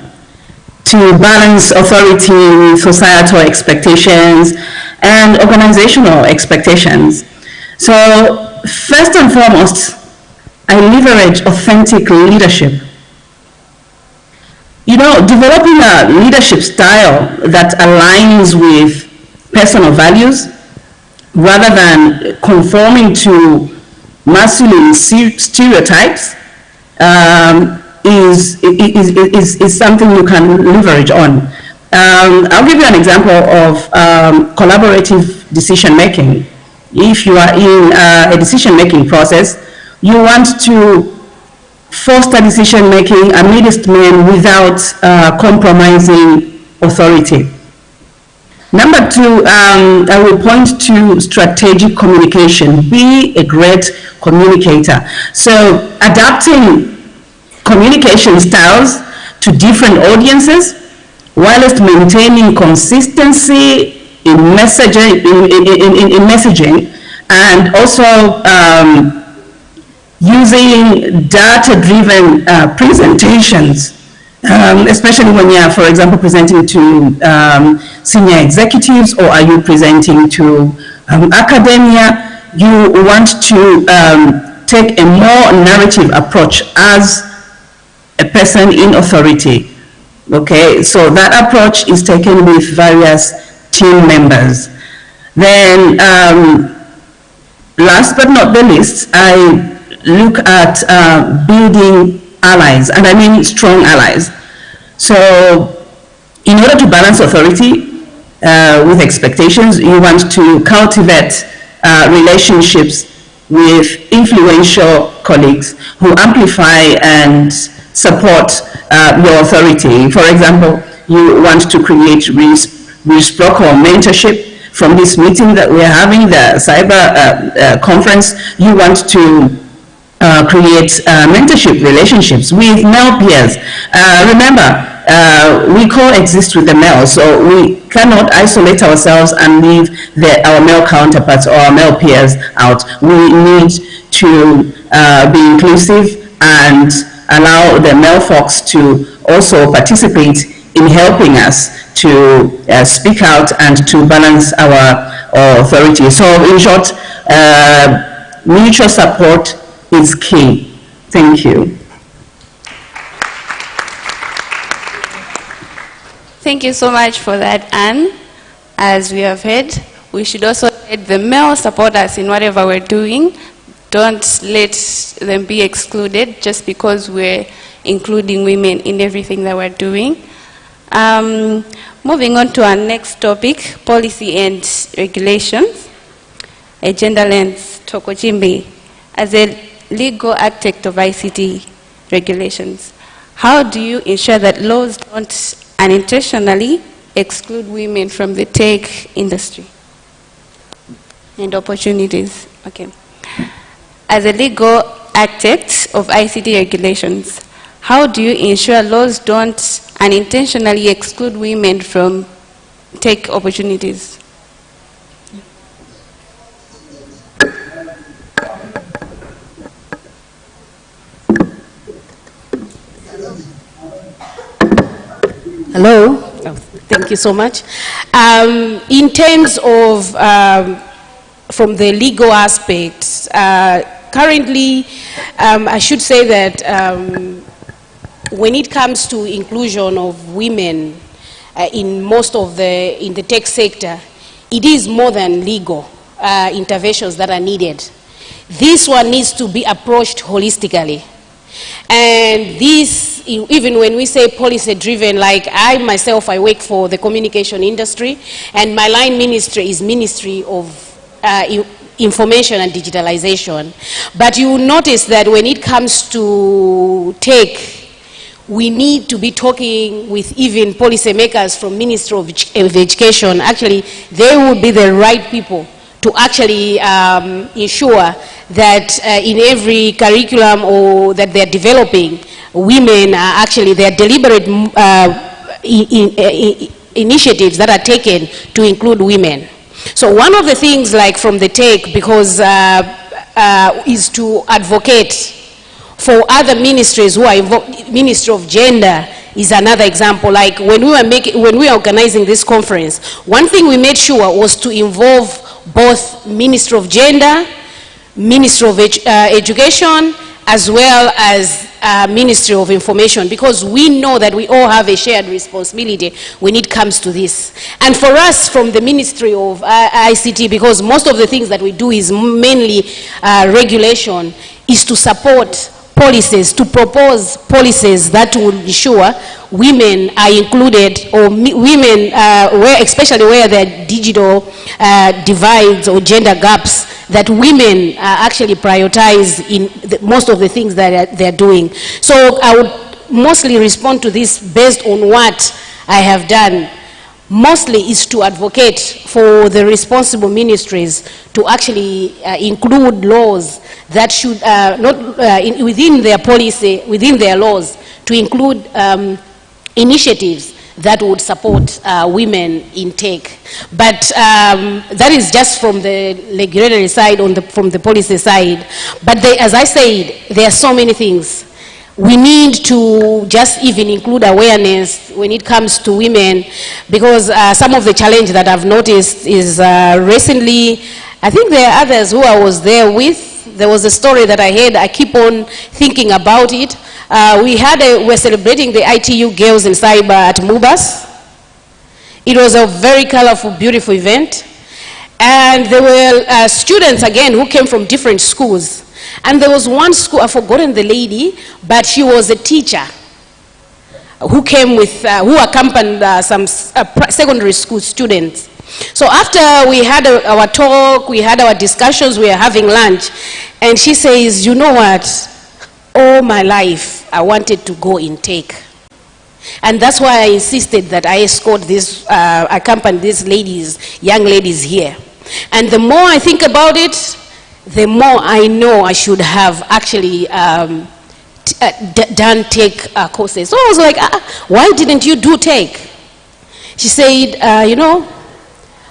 Speaker 1: to balance authority with societal expectations and organizational expectations. So first and foremost, I leverage authentic leadership. You know, developing a leadership style that aligns with personal values rather than conforming to masculine stereotypes is something you can leverage on. I'll give you an example of collaborative decision making. If you are in a decision making process, you want to foster decision making amidst men without compromising authority. Number two, I will point to strategic communication. Be a great communicator. So adapting communication styles to different audiences whilst maintaining consistency in messaging, and also using data-driven presentations, especially when you are, for example, presenting to senior executives, or are you presenting to academia. You want to take a more narrative approach as a person in authority. Okay, so that approach is taken with various team members. Then, last but not the least, I look at building allies, and I mean strong allies. So, in order to balance authority with expectations, you want to cultivate relationships with influential colleagues who amplify and support your authority. For example, you want to create reciprocal mentorship. From this meeting that we're having, the cyber conference, you want to create mentorship relationships with male peers. Remember, we coexist with the males, so we cannot isolate ourselves and leave our male counterparts or our male peers out. We need to be inclusive and allow the male folks to also participate in helping us to speak out and to balance our authority. So in short, mutual support is key. Thank you.
Speaker 21: Thank you so much for that, Anne. As we have heard, we should also let the male support us in whatever we're doing. Don't let them be excluded just because we're including women in everything that we're doing. Moving on to our next topic, policy and regulations. A gender lens, Tokochimbi. As a legal architect of ICT regulations, how do you ensure that laws don't unintentionally exclude women from the tech industry and opportunities? Okay. As a legal architect of ICT regulations, how do you ensure laws don't unintentionally exclude women from tech opportunities?
Speaker 19: Hello. Oh, thank you so much. In terms of from the legal aspect, currently, I should say that when it comes to inclusion of women in most of in the tech sector, it is more than legal interventions that are needed. This one needs to be approached holistically. And this, even when we say policy driven, like I myself, I work for the communication industry, and my line ministry is Ministry of Information and Digitalization. But you will notice that when it comes to tech, we need to be talking with even policymakers from Ministry of Education. Actually, they would be the right people to actually ensure that in every curriculum or that they're developing, women are actually, there are deliberate initiatives that are taken to include women. So one of the things like from the tech, because is to advocate for other ministries who are involved. Ministry of Gender is another example. Like when we were organizing this conference, one thing we made sure was to involve both Ministry of Gender, Ministry of Education, as well as Ministry of Information, because we know that we all have a shared responsibility when it comes to this. And for us from the Ministry of ICT, because most of the things that we do is mainly regulation, is to support policies, to propose policies that will ensure women are included, or women, especially where there are digital divides or gender gaps, that women actually prioritize in most of the things that they're doing. So I would mostly respond to this based on what I have done. Mostly is to advocate for the responsible ministries to actually include laws that should within their policy, within their laws, to include initiatives that would support women in tech. But that is just from the regulatory side, from the policy side. But as I said, there are so many things. We need to just even include awareness when it comes to women, because some of the challenge that I've noticed is recently, I think there are others who I was there with. There was a story that I heard, I keep on thinking about it. We're celebrating the ITU Girls in Cyber at Mubas. It was a very colorful, beautiful event. And there were students, again, who came from different schools. And there was one school, I've forgotten the lady, but she was a teacher who came with, who accompanied some secondary school students. So after we had our talk, we had our discussions, we were having lunch, and she says, you know what, all my life I wanted to go in tech. And that's why I insisted that I escort this, accompany these ladies, young ladies here. And the more I think about it, the more I know I should have actually done tech courses. So I was like, why didn't you do tech? She said, you know,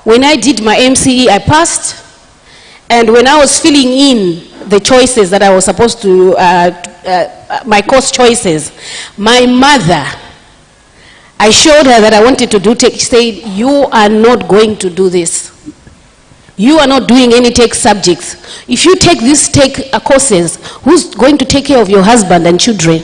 Speaker 19: when I did my MCE, I passed. And when I was filling in the choices that I was supposed to, my course choices, my mother, I showed her that I wanted to do tech. She said, you are not going to do this. You are not doing any tech subjects. If you take these tech courses, who's going to take care of your husband and children?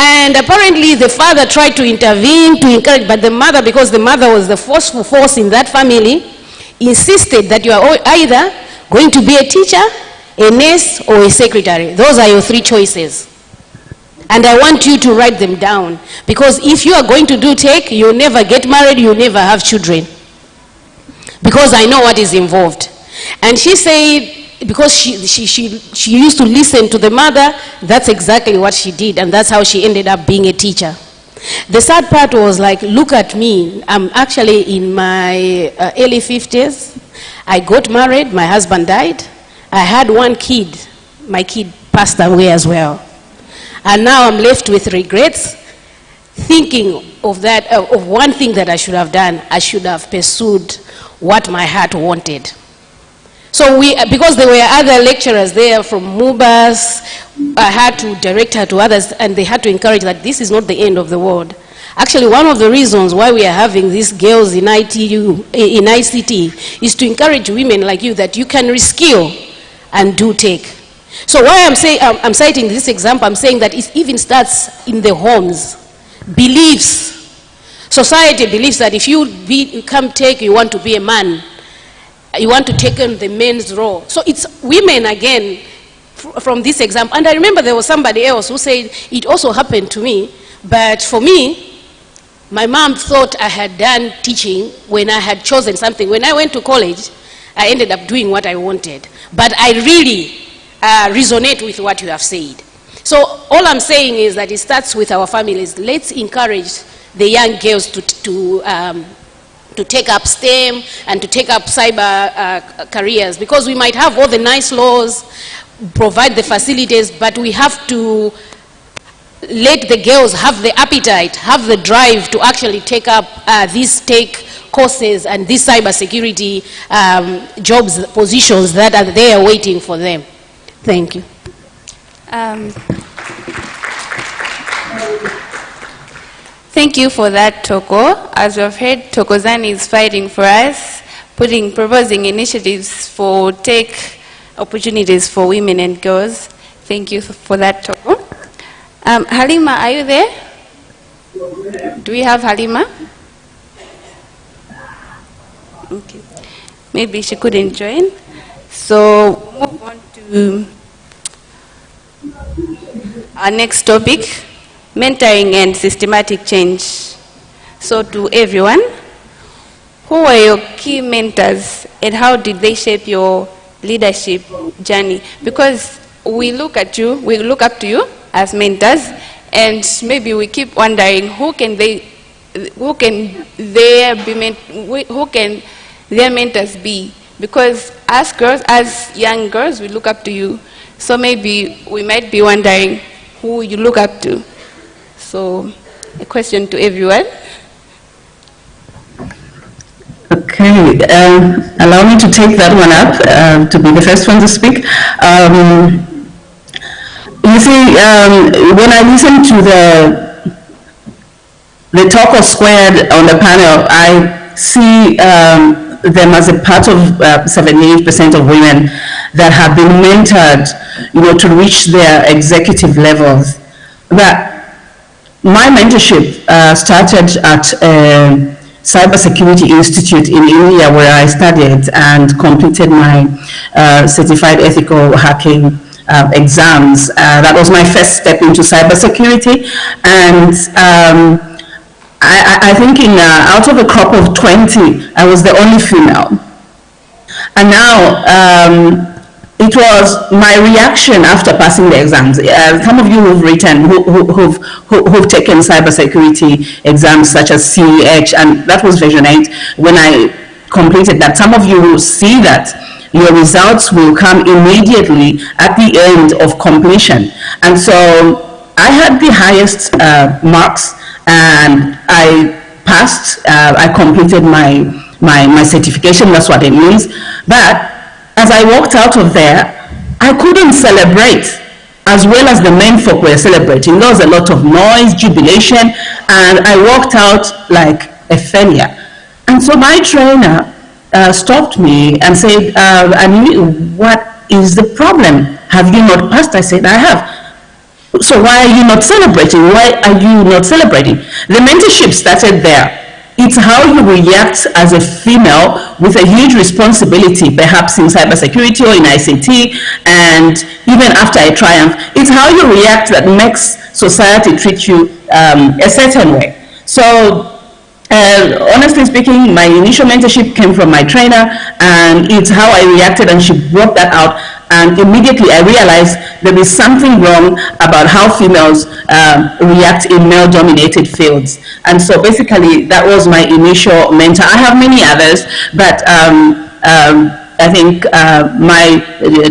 Speaker 19: And apparently the father tried to intervene, to encourage, but the mother, because the mother was the forceful force in that family, insisted that you are either going to be a teacher, a nurse, or a secretary. Those are your three choices. And I want you to write them down, because if you are going to do tech, you'll never get married, you'll never have children. Because I know what is involved. And she said, because she used to listen to the mother, that's exactly what she did, and that's how she ended up being a teacher. The sad part was, like, look at me. I'm actually in my early 50s. I got married, my husband died. I had one kid. My kid passed away as well. And now I'm left with regrets, thinking of that, of one thing that I should have done. I should have pursued what my heart wanted. So because there were other lecturers there from Mubas, I had to direct her to others, and they had to encourage that this is not the end of the world. Actually, one of the reasons why we are having these girls in ICT is to encourage women like you that you can reskill and do tech. So why I'm citing this example, I'm saying that it even starts in the homes. Beliefs. Society believes that if you become tech, you want to be a man. You want to take on the man's role. So it's women again from this example. And I remember there was somebody else who said it also happened to me. But for me, my mom thought I had done teaching when I had chosen something. When I went to college, I ended up doing what I wanted. But I really resonate with what you have said. So all I'm saying is that it starts with our families. Let's encourage the young girls to take up STEM and to take up cyber careers, because we might have all the nice laws, provide the facilities, but we have to let the girls have the appetite, have the drive to actually take up these tech courses and these cybersecurity jobs, positions that are there waiting for them. Thank you.
Speaker 21: Thank you for that, Toko. As we have heard, Tokozani is fighting for us, proposing initiatives for tech opportunities for women and girls. Thank you for that, Togo. Halima, are you there? Do we have Halima? Okay. Maybe she couldn't join. So move on to our next topic, mentoring and systematic change. So to everyone, who were your key mentors and how did they shape your leadership journey? Because we look at you, we look up to you as mentors, and maybe we keep wondering who can their mentors be? Because as girls, as young girls, we look up to you. So maybe we might be wondering who you look up to. So a question to everyone.
Speaker 1: Okay, allow me to take that one up, to be the first one to speak. You see, when I listen to the talk of Squared on the panel, I see them as a part of 78% of women that have been mentored, to reach their executive levels. But my mentorship started at Cybersecurity Institute in India, where I studied and completed my certified ethical hacking exams. That was my first step into cybersecurity, and I think out of a crop of 20, I was the only female. And now, it was my reaction after passing the exams. Some of you who've written, who've taken cybersecurity exams such as CEH, and that was version 8 when I completed that. Some of you will see that your results will come immediately at the end of completion. And so I had the highest marks, and I passed, I completed my certification, that's what it means. But as I walked out of there, I couldn't celebrate as well as the men folk were celebrating. There was a lot of noise, jubilation, and I walked out like a failure. And so my trainer stopped me and said, Annie, what is the problem? Have you not passed? I said, I have. So why are you not celebrating? Why are you not celebrating? The mentorship started there. It's how you react as a female with a huge responsibility, perhaps in cybersecurity or in ICT, and even after a triumph. It's how you react that makes society treat you a certain way. So, honestly speaking, my initial mentorship came from my trainer, and it's how I reacted, and she brought that out. And immediately I realized there is something wrong about how females react in male-dominated fields. And so basically that was my initial mentor. I have many others, but I think my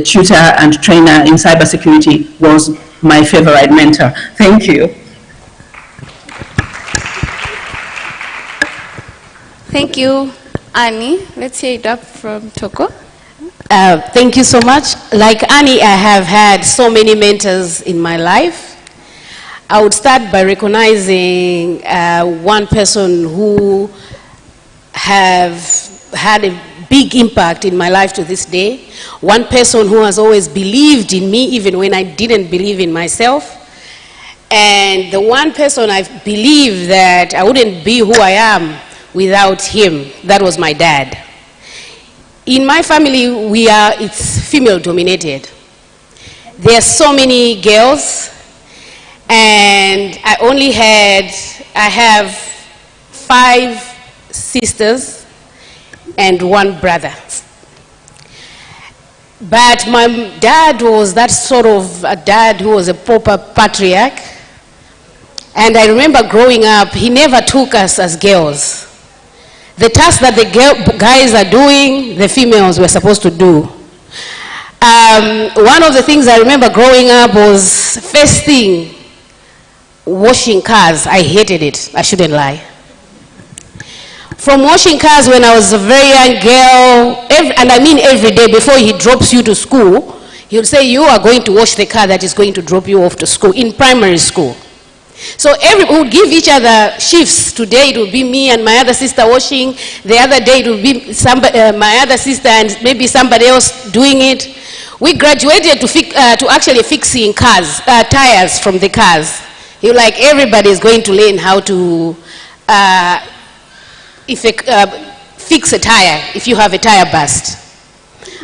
Speaker 1: tutor and trainer in cybersecurity was my favorite mentor. Thank you.
Speaker 21: Thank you, Annie. Let's hear it up from Toko.
Speaker 19: Thank you so much. Like Annie, I have had so many mentors in my life. I would start by recognizing one person who have had a big impact in my life to this day. One person who has always believed in me even when I didn't believe in myself. And the one person I believe that I wouldn't be who I am without him, that was my dad. In my family, it's female dominated. There are so many girls, and I have 5 sisters and 1 brother. But my dad was that sort of a dad who was a proper patriarch. And I remember growing up, he never took us as girls. The task that the guys are doing, the females were supposed to do. One of the things I remember growing up was first thing, washing cars. I hated it, I shouldn't lie. From washing cars when I was a very young girl, and I mean every day before he drops you to school, he would say, you are going to wash the car that is going to drop you off to school, in primary school. So we would give each other shifts. Today it would be me and my other sister washing. The other day it would be my other sister and maybe somebody else doing it. We graduated to actually fixing cars, tires from the cars. You like everybody is going to learn how to fix a tire if you have a tire burst.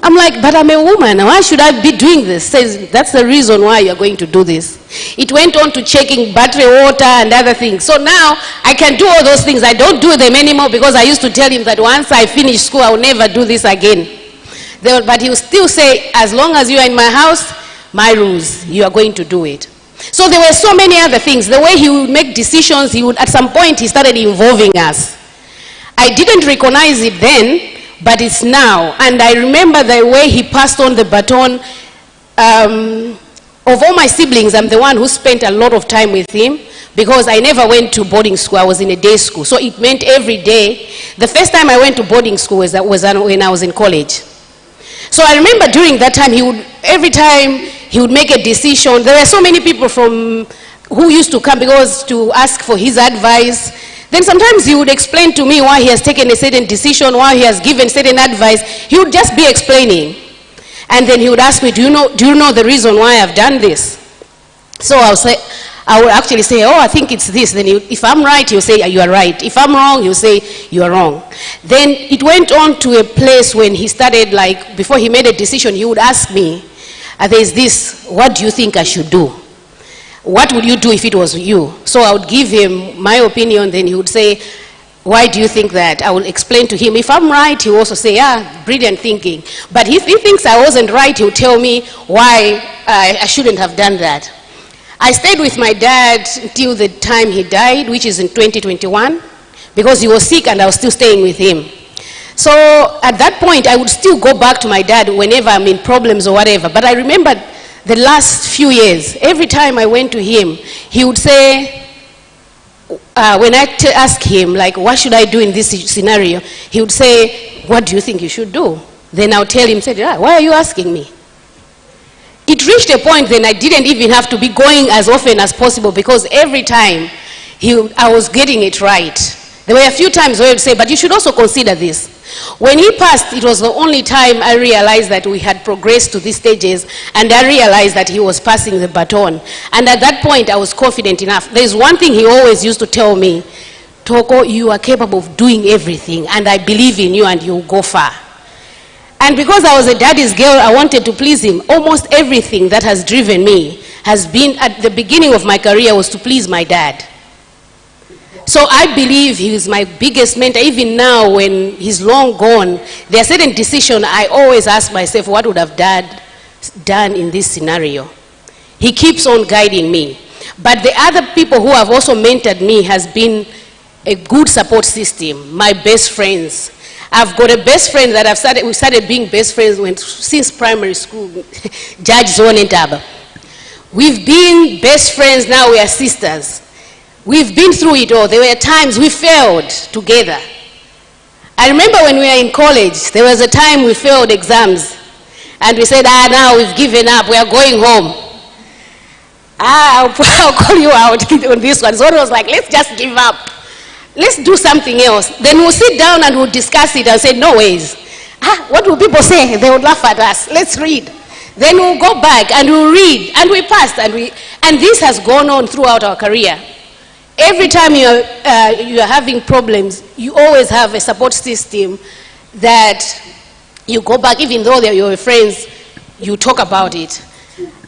Speaker 19: I'm like, but I'm a woman. Why should I be doing this? Says, that's the reason why you're going to do this. It went on to checking battery water and other things. So now I can do all those things. I don't do them anymore because I used to tell him that once I finish school, I'll never do this again. But he will still say, as long as you are in my house, my rules, you are going to do it. So there were so many other things. The way he would make decisions, he would, at some point, he started involving us. I didn't recognize it then, but it's now. And I remember the way he passed on the baton. Of all my siblings, I'm the one who spent a lot of time with him because I never went to boarding school. I was in a day school. So it meant every day. The first time I went to boarding school was when I was in college. So I remember during that time, every time he would make a decision. There were so many people who used to come because to ask for his advice. Then sometimes he would explain to me why he has taken a certain decision, why he has given certain advice. He would just be explaining. And then he would ask me, do you know the reason why I've done this? So I would actually say, oh, I think it's this. Then if I'm right, he'll say, you are right. If I'm wrong, he'll say, you are wrong. Then it went on to a place when he started, like, before he made a decision, he would ask me, there's this, what do you think I should do? What would you do if it was you? So I would give him my opinion, then he would say, why do you think that? I will explain to him. If I'm right, he will also say, brilliant thinking. But if he thinks I wasn't right, he'll tell me why I shouldn't have done that. I stayed with my dad until the time he died, which is in 2021, because he was sick and I was still staying with him. So at that point, I would still go back to my dad whenever I'm in problems or whatever. But I remember the last few years, every time I went to him, he would say, when I ask him, like, what should I do in this scenario? He would say, what do you think you should do? Then I'll tell him, why are you asking me? It reached a point then I didn't even have to be going as often as possible because every time I was getting it right. There were a few times where he would say, but you should also consider this. When he passed, it was the only time I realized that we had progressed to these stages, and I realized that he was passing the baton. And at that point, I was confident enough. There's one thing he always used to tell me, Toko, you are capable of doing everything, and I believe in you, and you'll go far. And because I was a daddy's girl, I wanted to please him. Almost everything that has driven me has been, at the beginning of my career, was to please my dad. So I believe he is my biggest mentor. Even now, when he's long gone, there are certain decisions I always ask myself, what would have dad done in this scenario? He keeps on guiding me. But the other people who have also mentored me has been a good support system, my best friends. I've got a best friend that we started being best friends since primary school, Judge Zone Ntaba. We've been best friends, now we are sisters. We've been through it all. There were times we failed together. I remember when we were in college, there was a time we failed exams. And we said, now we've given up, we are going home. I'll call you out on this one. So it was like, let's just give up. Let's do something else. Then we'll sit down and we'll discuss it and say, no ways. What will people say? They would laugh at us. Let's read. Then we'll go back and we'll read. And we passed. And this has gone on throughout our career. Every time you're having problems, you always have a support system that you go back, even though they're your friends, you talk about it.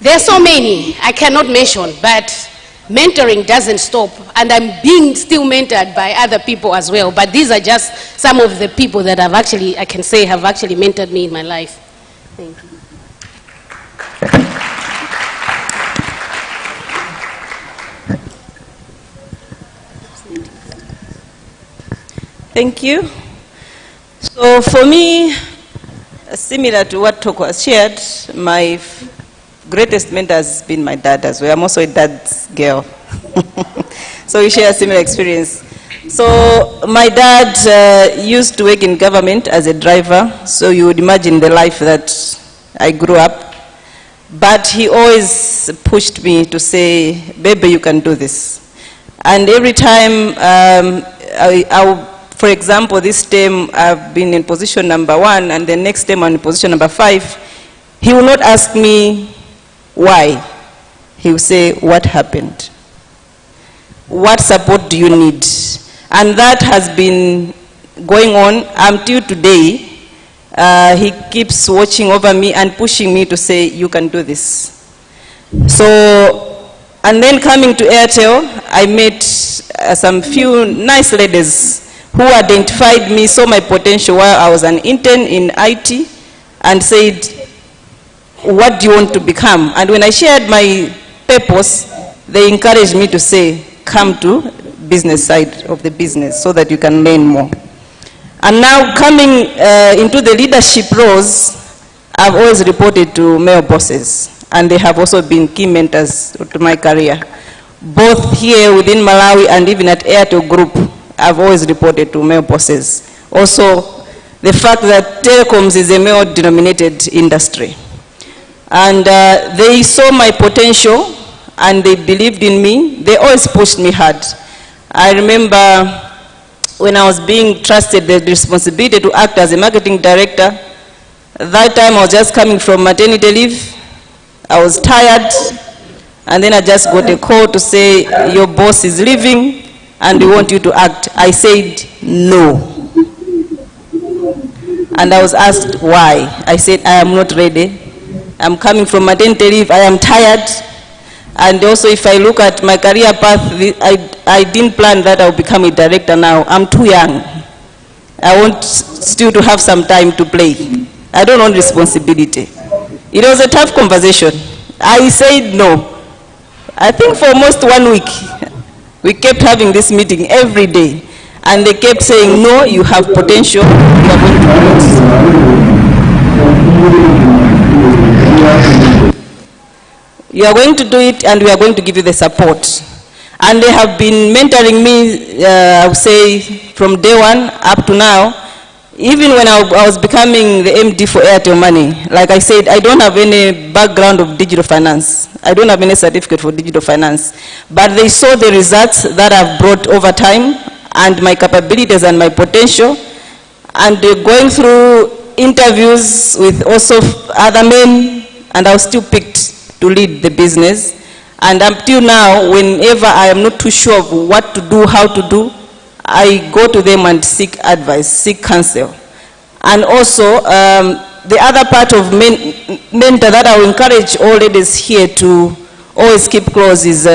Speaker 19: There are so many I cannot mention, but mentoring doesn't stop, and I'm being still mentored by other people as well. But these are just some of the people that I can say have actually mentored me in my life. Thank you.
Speaker 20: Thank you. So for me, similar to what Toko has shared, my greatest mentor has been my dad as well. I'm also a dad's girl. So we share a similar experience. So my dad used to work in government as a driver, so you would imagine the life that I grew up. But he always pushed me to say, baby, you can do this. And every time for example, this term I've been in position number 1, and the next term I'm in position number 5. he will not ask me why. He will say, what happened? What support do you need? And that has been going on until today. He keeps watching over me and pushing me to say, you can do this. So, and then coming to Airtel, I met some few nice ladies who identified me, saw my potential while I was an intern in IT, and said, what do you want to become? And when I shared my purpose, they encouraged me to say, come to business side of the business so that you can learn more. And now coming into the leadership roles, I've always reported to male bosses, and they have also been key mentors to my career. Both here within Malawi and even at Airtel Group, I've always reported to male bosses. Also, the fact that telecoms is a male-dominated industry. And they saw my potential, and they believed in me. They always pushed me hard. I remember when I was being trusted the responsibility to act as a marketing director. That time I was just coming from maternity leave. I was tired, and then I just got a call to say, your boss is leaving, and we want you to act. I said, no. And I was asked why. I said, I am not ready. I'm coming from maternity leave, I am tired. And also if I look at my career path, I didn't plan that I'll become a director now. I'm too young. I want still to have some time to play. I don't want responsibility. It was a tough conversation. I said no. I think for almost 1 week, we kept having this meeting every day. And they kept saying, no, you have potential, you are going to do it. You are going to do it, and we are going to give you the support. And they have been mentoring me, I would say, from day one up to now. Even when I was becoming the MD for Airtel Money, like I said, I don't have any background of digital finance. I don't have any certificate for digital finance. But they saw the results that I've brought over time, and my capabilities and my potential. And they're going through interviews with also other men, and I was still picked to lead the business. And until now, whenever I am not too sure of what to do, how to do, I go to them and seek advice, seek counsel. And also, the other part of mentor that I will encourage all ladies here to always keep close is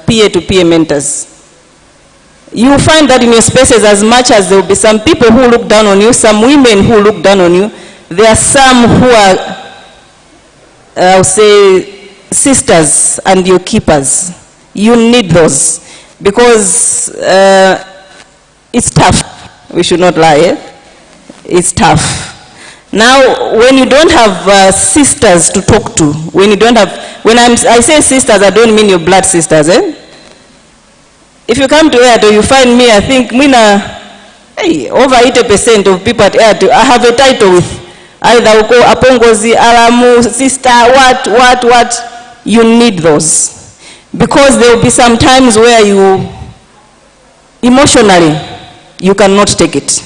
Speaker 20: peer-to-peer mentors. You will find that in your spaces, as much as there will be some people who look down on you, some women who look down on you, there are some who are, I'll say, sisters and your keepers. You need those, because it's tough. We should not lie. It's tough. Now, when you don't have sisters to talk to, when you don't have, I say sisters, I don't mean your blood sisters. If you come to Airtel, you find me, I think, over 80% of people at Airtel, I have a title with either Uko, Apongozi, Alamu, sister, what. You need those. Because there will be some times where you, emotionally, you cannot take it.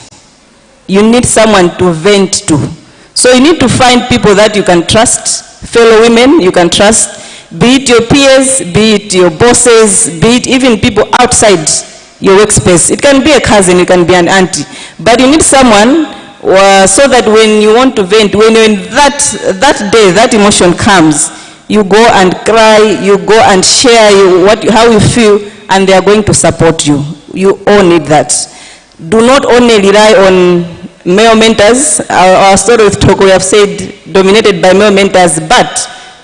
Speaker 20: You need someone to vent to. So you need to find people that you can trust, fellow women you can trust, be it your peers, be it your bosses, be it even people outside your workspace. It can be a cousin, it can be an auntie. But you need someone so that when you want to vent, when you're in that day, that emotion comes, you go and cry, you go and share how you feel, and they are going to support you. You all need that. Do not only rely on male mentors. Our story with Toko, we have said, dominated by male mentors, but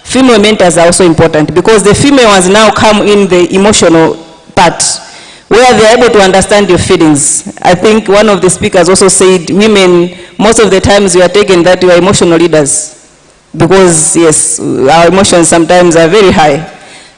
Speaker 20: female mentors are also important, because the female ones now come in the emotional part, where they are able to understand your feelings. I think one of the speakers also said, women, most of the times we are taken that we are emotional leaders. Because, yes, our emotions sometimes are very high.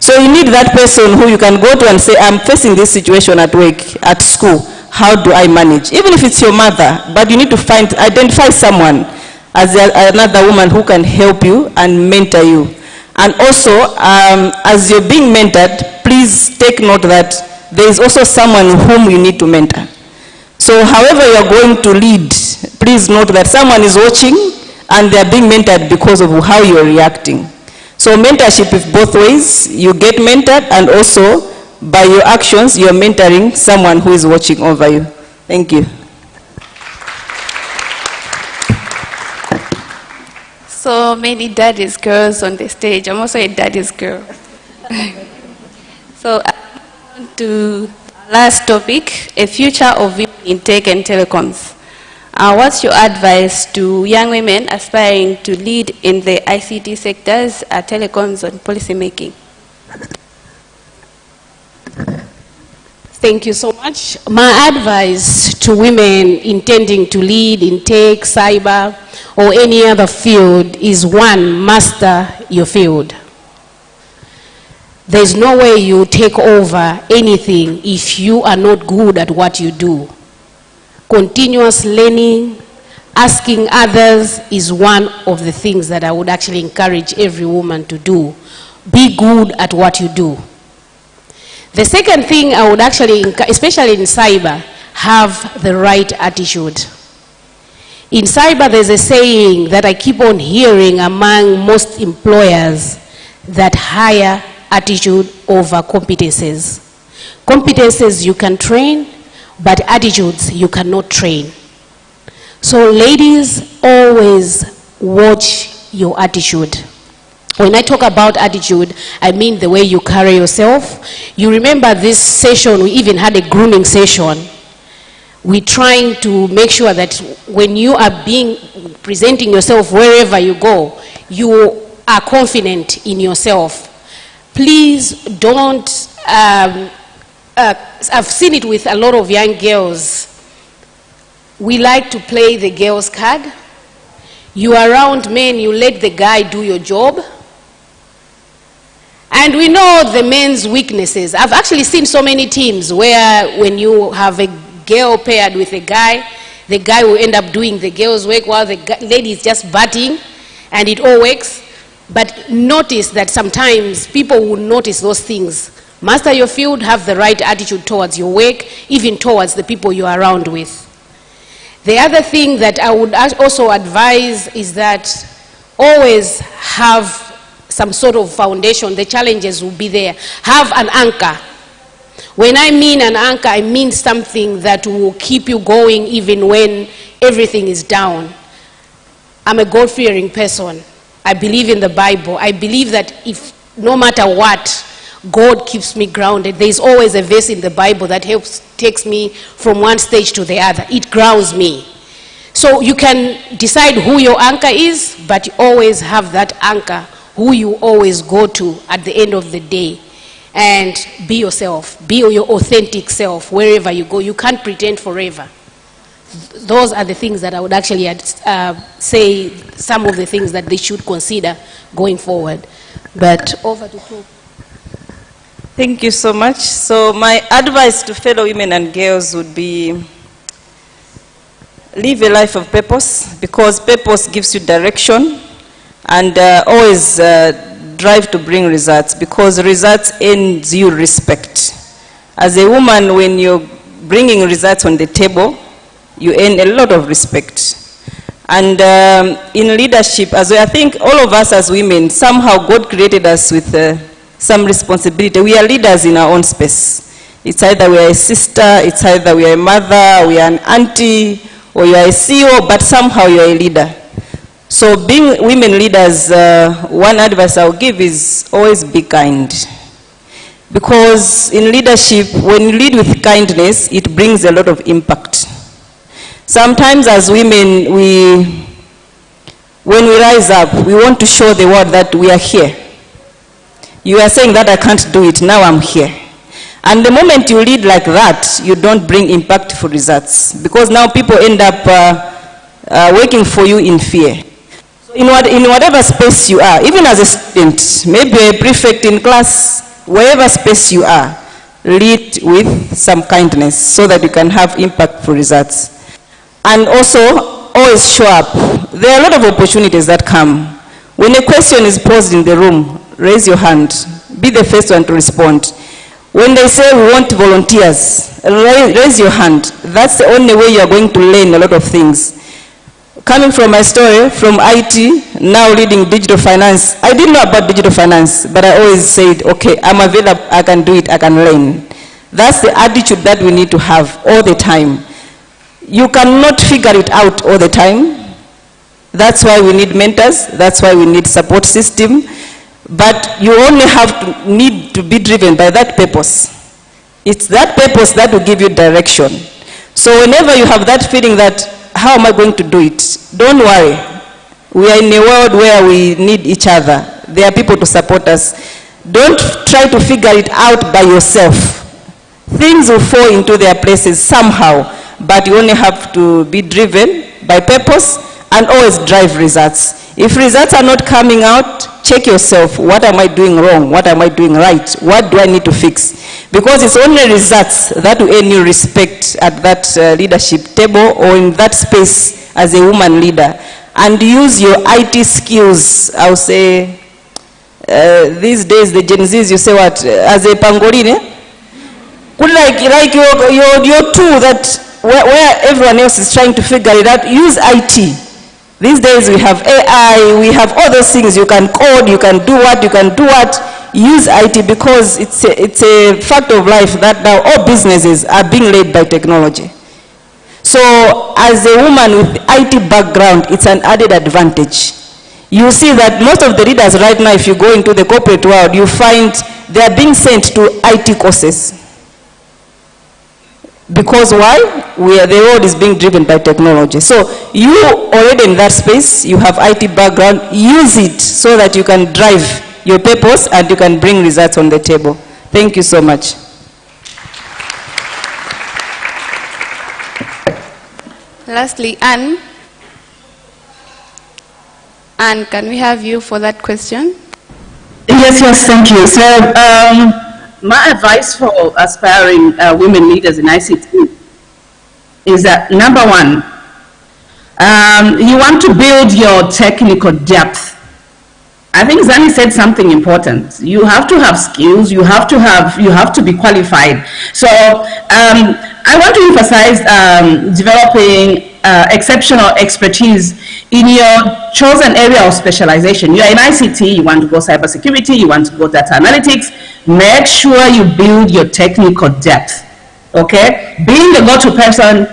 Speaker 20: So you need that person who you can go to and say, I'm facing this situation at work, at school. How do I manage? Even if it's your mother, but you need to identify someone as another woman who can help you and mentor you. And also, as you're being mentored, please take note that there is also someone whom you need to mentor. So however you're going to lead, please note that someone is watching, and they're being mentored because of how you're reacting. So mentorship is both ways. You get mentored, and also by your actions, you're mentoring someone who is watching over you. Thank you.
Speaker 21: So many daddy's girls on the stage. I'm also a daddy's girl. So on to last topic, a future of women in tech and telecoms. What's your advice to young women aspiring to lead in the ICT sectors, telecoms, and policy making?
Speaker 19: Thank you so much. My advice to women intending to lead in tech, cyber, or any other field is, one, master your field. There's no way you take over anything if you are not good at what you do. Continuous learning, asking others is one of the things that I would actually encourage every woman to do. Be good at what you do. The second thing I would actually, especially in cyber, have the right attitude. In cyber, there's a saying that I keep on hearing among most employers, that hire attitude over competences. Competences you can train, but attitudes you cannot train. So ladies, always watch your attitude. When I talk about attitude, I mean the way you carry yourself. You remember this session, we even had a grooming session. We're trying to make sure that when you are presenting yourself wherever you go, you are confident in yourself. Please don't, I've seen it with a lot of young girls. We like to play the girls card. You are around men, you let the guy do your job. And we know the men's weaknesses. I've actually seen so many teams where when you have a girl paired with a guy, the guy will end up doing the girl's work while the lady is just batting, and it all works. But notice that sometimes people will notice those things. Master your field, have the right attitude towards your work, even towards the people you are around with. The other thing that I would also advise is that always have some sort of foundation. The challenges will be there. Have an anchor. When I mean an anchor, I mean something that will keep you going even when everything is down. I'm a God-fearing person. I believe in the Bible. I believe that if no matter what, God keeps me grounded. There's always a verse in the Bible that takes me from one stage to the other. It grounds me. So you can decide who your anchor is, but you always have that anchor, who you always go to at the end of the day. And be yourself. Be your authentic self wherever you go. You can't pretend forever. Those are the things that I would actually say, some of the things that they should consider going forward. But over to you.
Speaker 20: Thank you so much. So my advice to fellow women and girls would be, live a life of purpose, because purpose gives you direction, and always drive to bring results, because results earns you respect. As a woman, when you're bringing results on the table, you earn a lot of respect. And in leadership, as well, I think all of us as women, somehow God created us with some responsibility. We are leaders in our own space. It's either we are a sister, it's either we are a mother, we are an auntie, or you are a CEO, but somehow you are a leader. So being women leaders, one advice I'll give is always be kind. Because in leadership, when you lead with kindness, it brings a lot of impact. Sometimes as women, when we rise up, we want to show the world that we are here. You are saying that I can't do it, now I'm here. And the moment you lead like that, you don't bring impactful results, because now people end up working for you in fear. So in whatever space you are, even as a student, maybe a prefect in class, wherever space you are, lead with some kindness so that you can have impactful results. And also, always show up. There are a lot of opportunities that come. When a question is posed in the room, raise your hand. Be the first one to respond. When they say we want volunteers, raise your hand. That's the only way you are going to learn a lot of things. coming from my story, from IT, now leading digital finance, I didn't know about digital finance, but I always said, okay, I'm available, I can do it, I can learn. That's the attitude that we need to have all the time. You cannot figure it out all the time. That's why we need mentors, that's why we need support system, but you only need to be driven by that purpose. It's that purpose that will give you direction. So whenever you have that feeling that, how am I going to do it? Don't worry. We are in a world where we need each other. There are people to support us. Don't try to figure it out by yourself. Things will fall into their places somehow, but you only have to be driven by purpose and always drive results. If results are not coming out, check yourself. What am I doing wrong? What am I doing right? What do I need to fix? Because it's only results that will earn you respect at that leadership table or in that space as a woman leader. And use your IT skills. I'll say, these days the Gen Zs, you say what? As a pangolin, like your tool that where everyone else is trying to figure it out, use IT. These days we have AI, we have all those things. You can code, you can do what, use IT, because it's a fact of life that now all businesses are being led by technology. So as a woman with IT background, it's an added advantage. You see that most of the leaders right now, if you go into the corporate world, you find they are being sent to IT courses. Because why? The world is being driven by technology. So you already in that space, you have IT background, use it so that you can drive your purpose and you can bring results on the table. Thank you so much.
Speaker 21: Lastly, Anne. Anne, can we have you for that question?
Speaker 1: Yes, thank you. So, my advice for aspiring women leaders in ICT is that, number one, you want to build your technical depth. I think Zani said something important. You have to have skills, you have to be qualified. So I want to emphasize developing exceptional expertise in your chosen area of specialization. You are in ICT, you want to go cybersecurity, you want to go data analytics. Make sure you build your technical depth, okay? Being the go-to person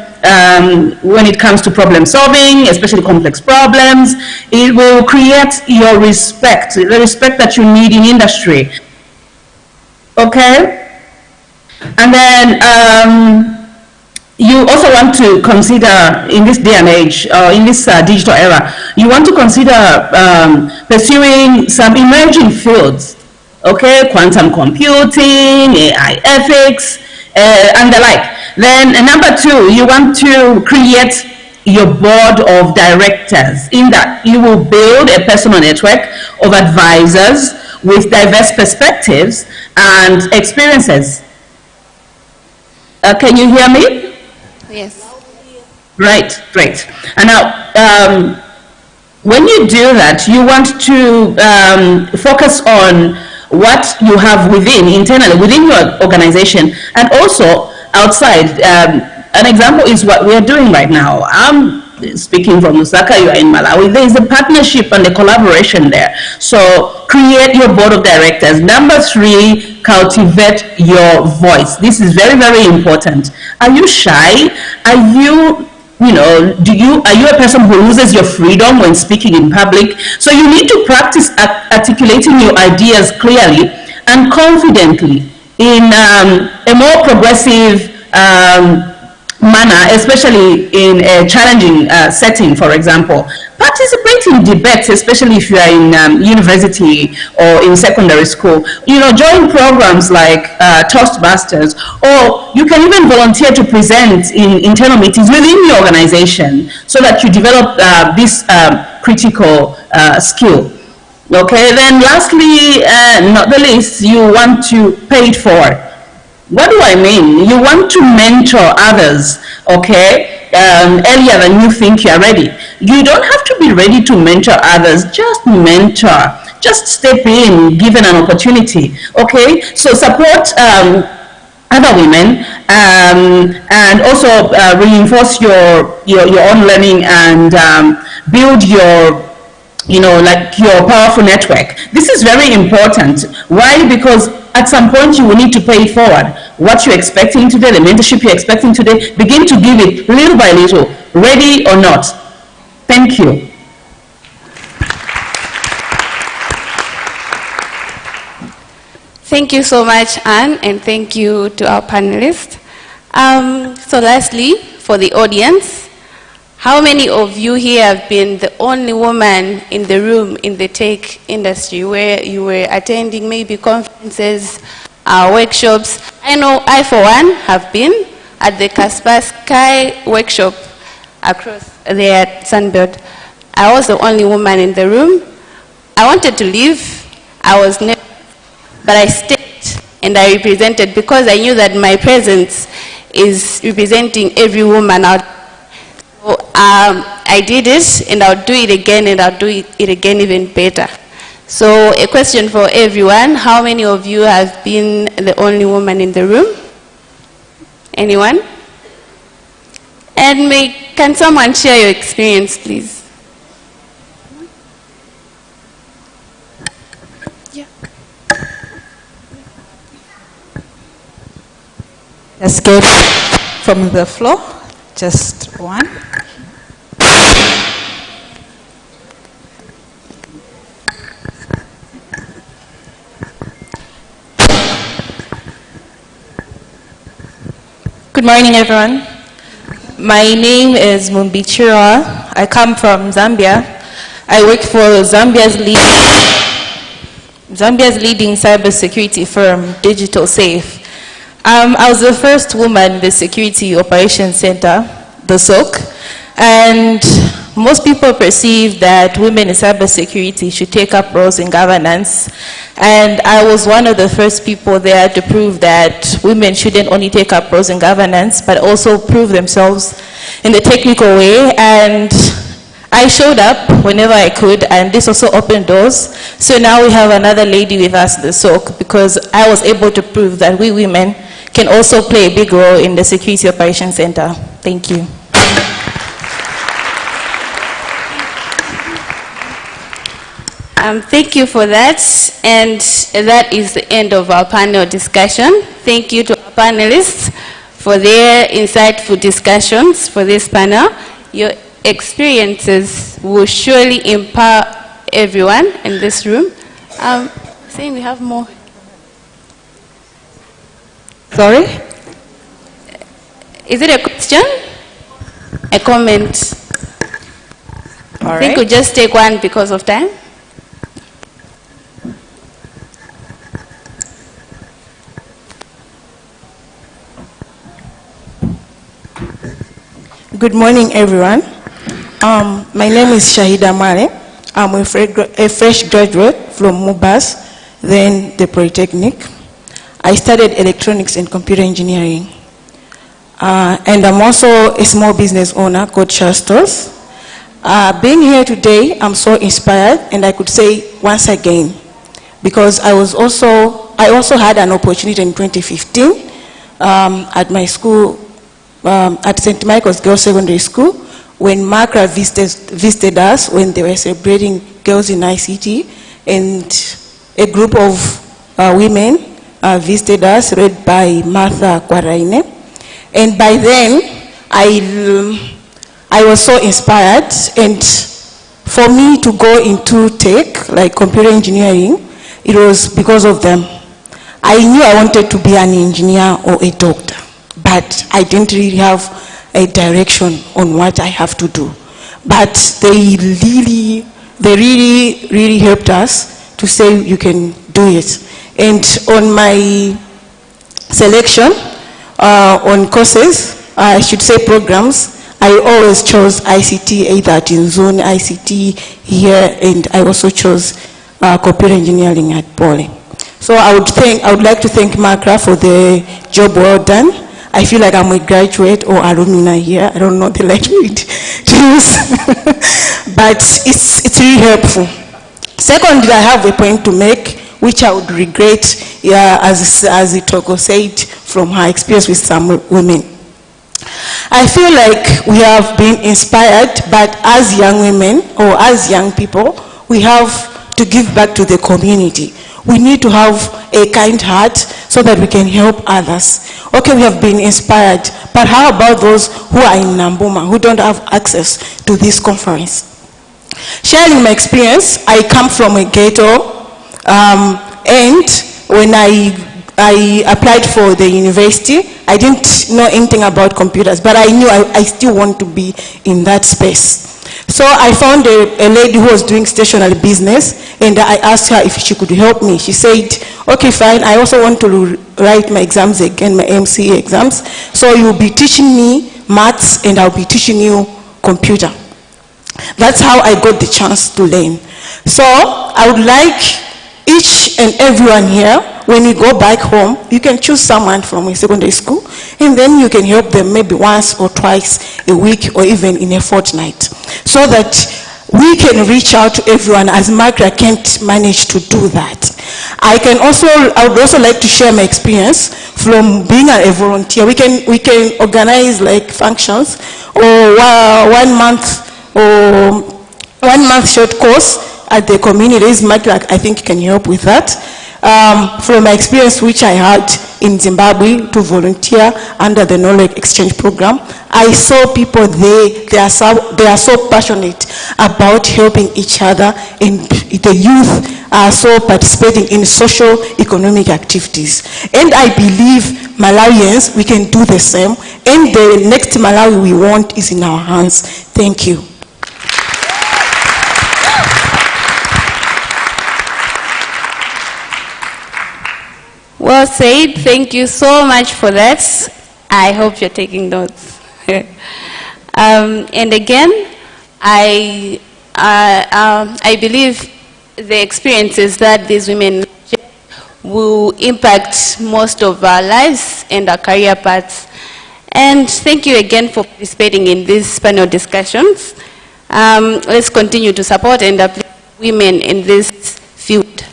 Speaker 1: when it comes to problem solving, especially complex problems, it will create your respect, the respect that you need in industry, okay? And then you also want to consider, in this day and age, in this digital era, you want to consider pursuing some emerging fields, okay? Quantum computing, AI ethics, and the like. Then number two, you want to create your board of directors. In that, you will build a personal network of advisors with diverse perspectives and experiences. Can you hear me?
Speaker 21: Yes.
Speaker 1: Right, great. And now, when you do that, you want to focus on what you have internally, within your organization, and also outside. An example is what we are doing right now. I'm speaking from Lusaka, you are in Malawi. There is a partnership and a collaboration there. So create your board of directors. Number three, cultivate your voice. This is very, very important. Are you shy? Are you a person who loses your freedom when speaking in public? So you need to practice articulating your ideas clearly and confidently in a more progressive manner, especially in a challenging setting, for example. Participate in debates, especially if you are in university or in secondary school. Join programs like Toastmasters, or you can even volunteer to present in internal meetings within your organization so that you develop this critical skill. Okay, then lastly, not the least, you want to pay it forward. What do I mean? You want to mentor others, okay, earlier than you think you're ready. You don't have to be ready to mentor others, just mentor. Just step in, given an opportunity, okay? So support other women, and also reinforce your own learning and build your like your powerful network. This is very important. Why? Because at some point you will need to pay it forward. What you're expecting today, the mentorship you're expecting today, begin to give it little by little, ready or not. Thank you.
Speaker 21: Thank you so much, Anne, and thank you to our panelists. So lastly, for the audience, how many of you here have been the only woman in the room in the tech industry where you were attending maybe conferences, workshops? I know I, for one, have been at the Kaspersky workshop across there at Sunbelt. I was the only woman in the room. I wanted to leave. I was never, but I stayed and I represented because I knew that my presence is representing every woman out. So I did it, and I'll do it again, and I'll do it again even better. So a question for everyone: how many of you have been the only woman in the room? Anyone? And can someone share your experience, please?
Speaker 2: Let's get from the floor, just one.
Speaker 3: Good morning, everyone. My name is Mumbichira. I come from Zambia. I work for Zambia's leading cybersecurity firm, Digital Safe. I was the first woman in the Security Operations Center, the SOC, and most people perceive that women in cybersecurity should take up roles in governance, and I was one of the first people there to prove that women shouldn't only take up roles in governance, but also prove themselves in the technical way, and I showed up whenever I could, and this also opened doors. So now we have another lady with us, the SOC, because I was able to prove that we women can also play a big role in the Security Operations Center. Thank you.
Speaker 21: Thank you for that, and that is the end of our panel discussion. Thank you to our panelists for their insightful discussions for this panel. Your experiences will surely empower everyone in this room. Saying we have more. Sorry? Is it a question? A comment? I think we'll just take one because of time.
Speaker 22: Good morning, everyone. My name is Shahida Mare. I'm a fresh graduate from MUBAS, then the Polytechnic. I studied electronics and computer engineering. And I'm also a small business owner called Shastos. Being here today, I'm so inspired, and I could say once again, because I also had an opportunity in 2015 at my school, at St. Michael's Girls Secondary School, when MACRA visited us when they were celebrating Girls in ICT, and a group of women visited us, led by Martha Kwaraine. And by then, I was so inspired, and for me to go into tech, like computer engineering, it was because of them. I knew I wanted to be an engineer or a doctor, but I didn't really have a direction on what I have to do. But they really helped us to say you can do it. And on my selection, on courses, I should say programs, I always chose ICT, either at Inzone, ICT here, and I also chose computer engineering at Poly. So I would like to thank MACRA for the job well done. I feel like I'm a graduate or alumni here. I don't know the right word to use, but it's really helpful. Secondly, I have a point to make, which I would regret, as Itoko said, from her experience with some women. I feel like we have been inspired, but as young women or as young people, we have to give back to the community. We need to have a kind heart so that we can help others. Okay, we have been inspired, but how about those who are in Nambuma, who don't have access to this conference? Sharing my experience, I come from a ghetto, and when I applied for the university, I didn't know anything about computers, but I knew I still want to be in that space. So I found a lady who was doing stationery business, and I asked her if she could help me. She said, okay, fine, I also want to write my exams again, my MCA exams. So you'll be teaching me maths, and I'll be teaching you computer. That's how I got the chance to learn. So I would like each and everyone here, when you go back home, you can choose someone from a secondary school, and then you can help them maybe once or twice a week or even in a fortnight, so that we can reach out to everyone, as Margaret can't manage to do that. I would also like to share my experience from being a volunteer. We can organize like functions or 1 month or 1 month short course at the communities. Margaret, I think, can help with that. From my experience which I had in Zimbabwe to volunteer under the Knowledge Exchange Program, I saw people they are so passionate about helping each other, and the youth are so participating in social economic activities. And I believe Malawians, we can do the same, and the next Malawi we want is in our hands. Thank you.
Speaker 21: Well said. Thank you so much for that. I hope you're taking notes. And again, I believe the experiences that these women will impact most of our lives and our career paths. And thank you again for participating in these panel discussions. Let's continue to support and uplift women in this field.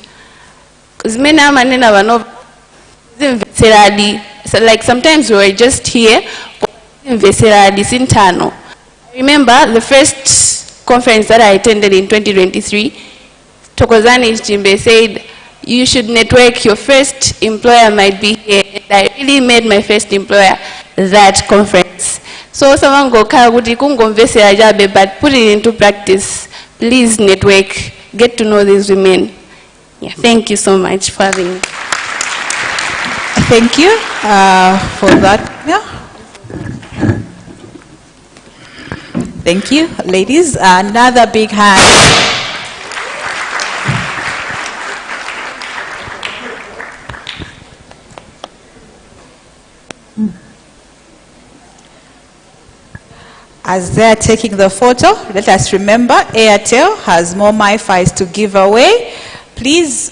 Speaker 21: So like sometimes we were just here. I remember the first conference that I attended in 2023, Tokozani Jimbe said, you should network, your first employer might be here. And I really made my first employer that conference. So someone go but put it into practice. Please network, get to know these women. Yeah, thank you so much for having me.
Speaker 2: Thank you for that. Yeah. Thank you, ladies. Another big hand. As they're taking the photo, let us remember Airtel has more MiFis to give away. Please,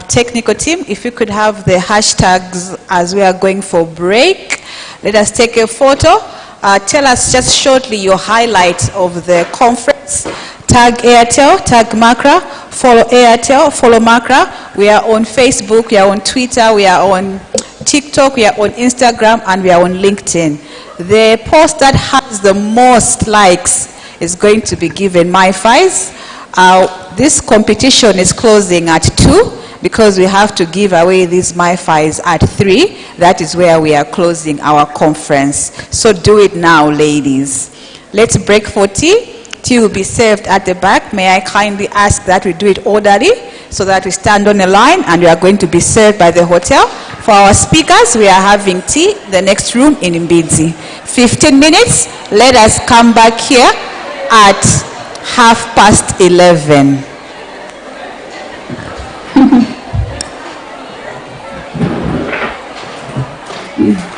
Speaker 2: technical team, if you could have the hashtags as we are going for break. Let us take a photo. Tell us just shortly your highlight of the conference. Tag Airtel, tag Makra, follow Airtel, follow Makra. We are on Facebook, we are on Twitter, we are on TikTok, we are on Instagram, and we are on LinkedIn. The post that has the most likes is going to be given MiFis. This competition is closing at 2 because we have to give away these MiFis at 3. That is where we are closing our conference. So do it now, ladies. Let's break for tea. Tea will be served at the back. May I kindly ask that we do it orderly so that we stand on a line, and we are going to be served by the hotel. For our speakers, we are having tea, the next room in Mbidzi. 15 minutes. Let us come back here at 11:30.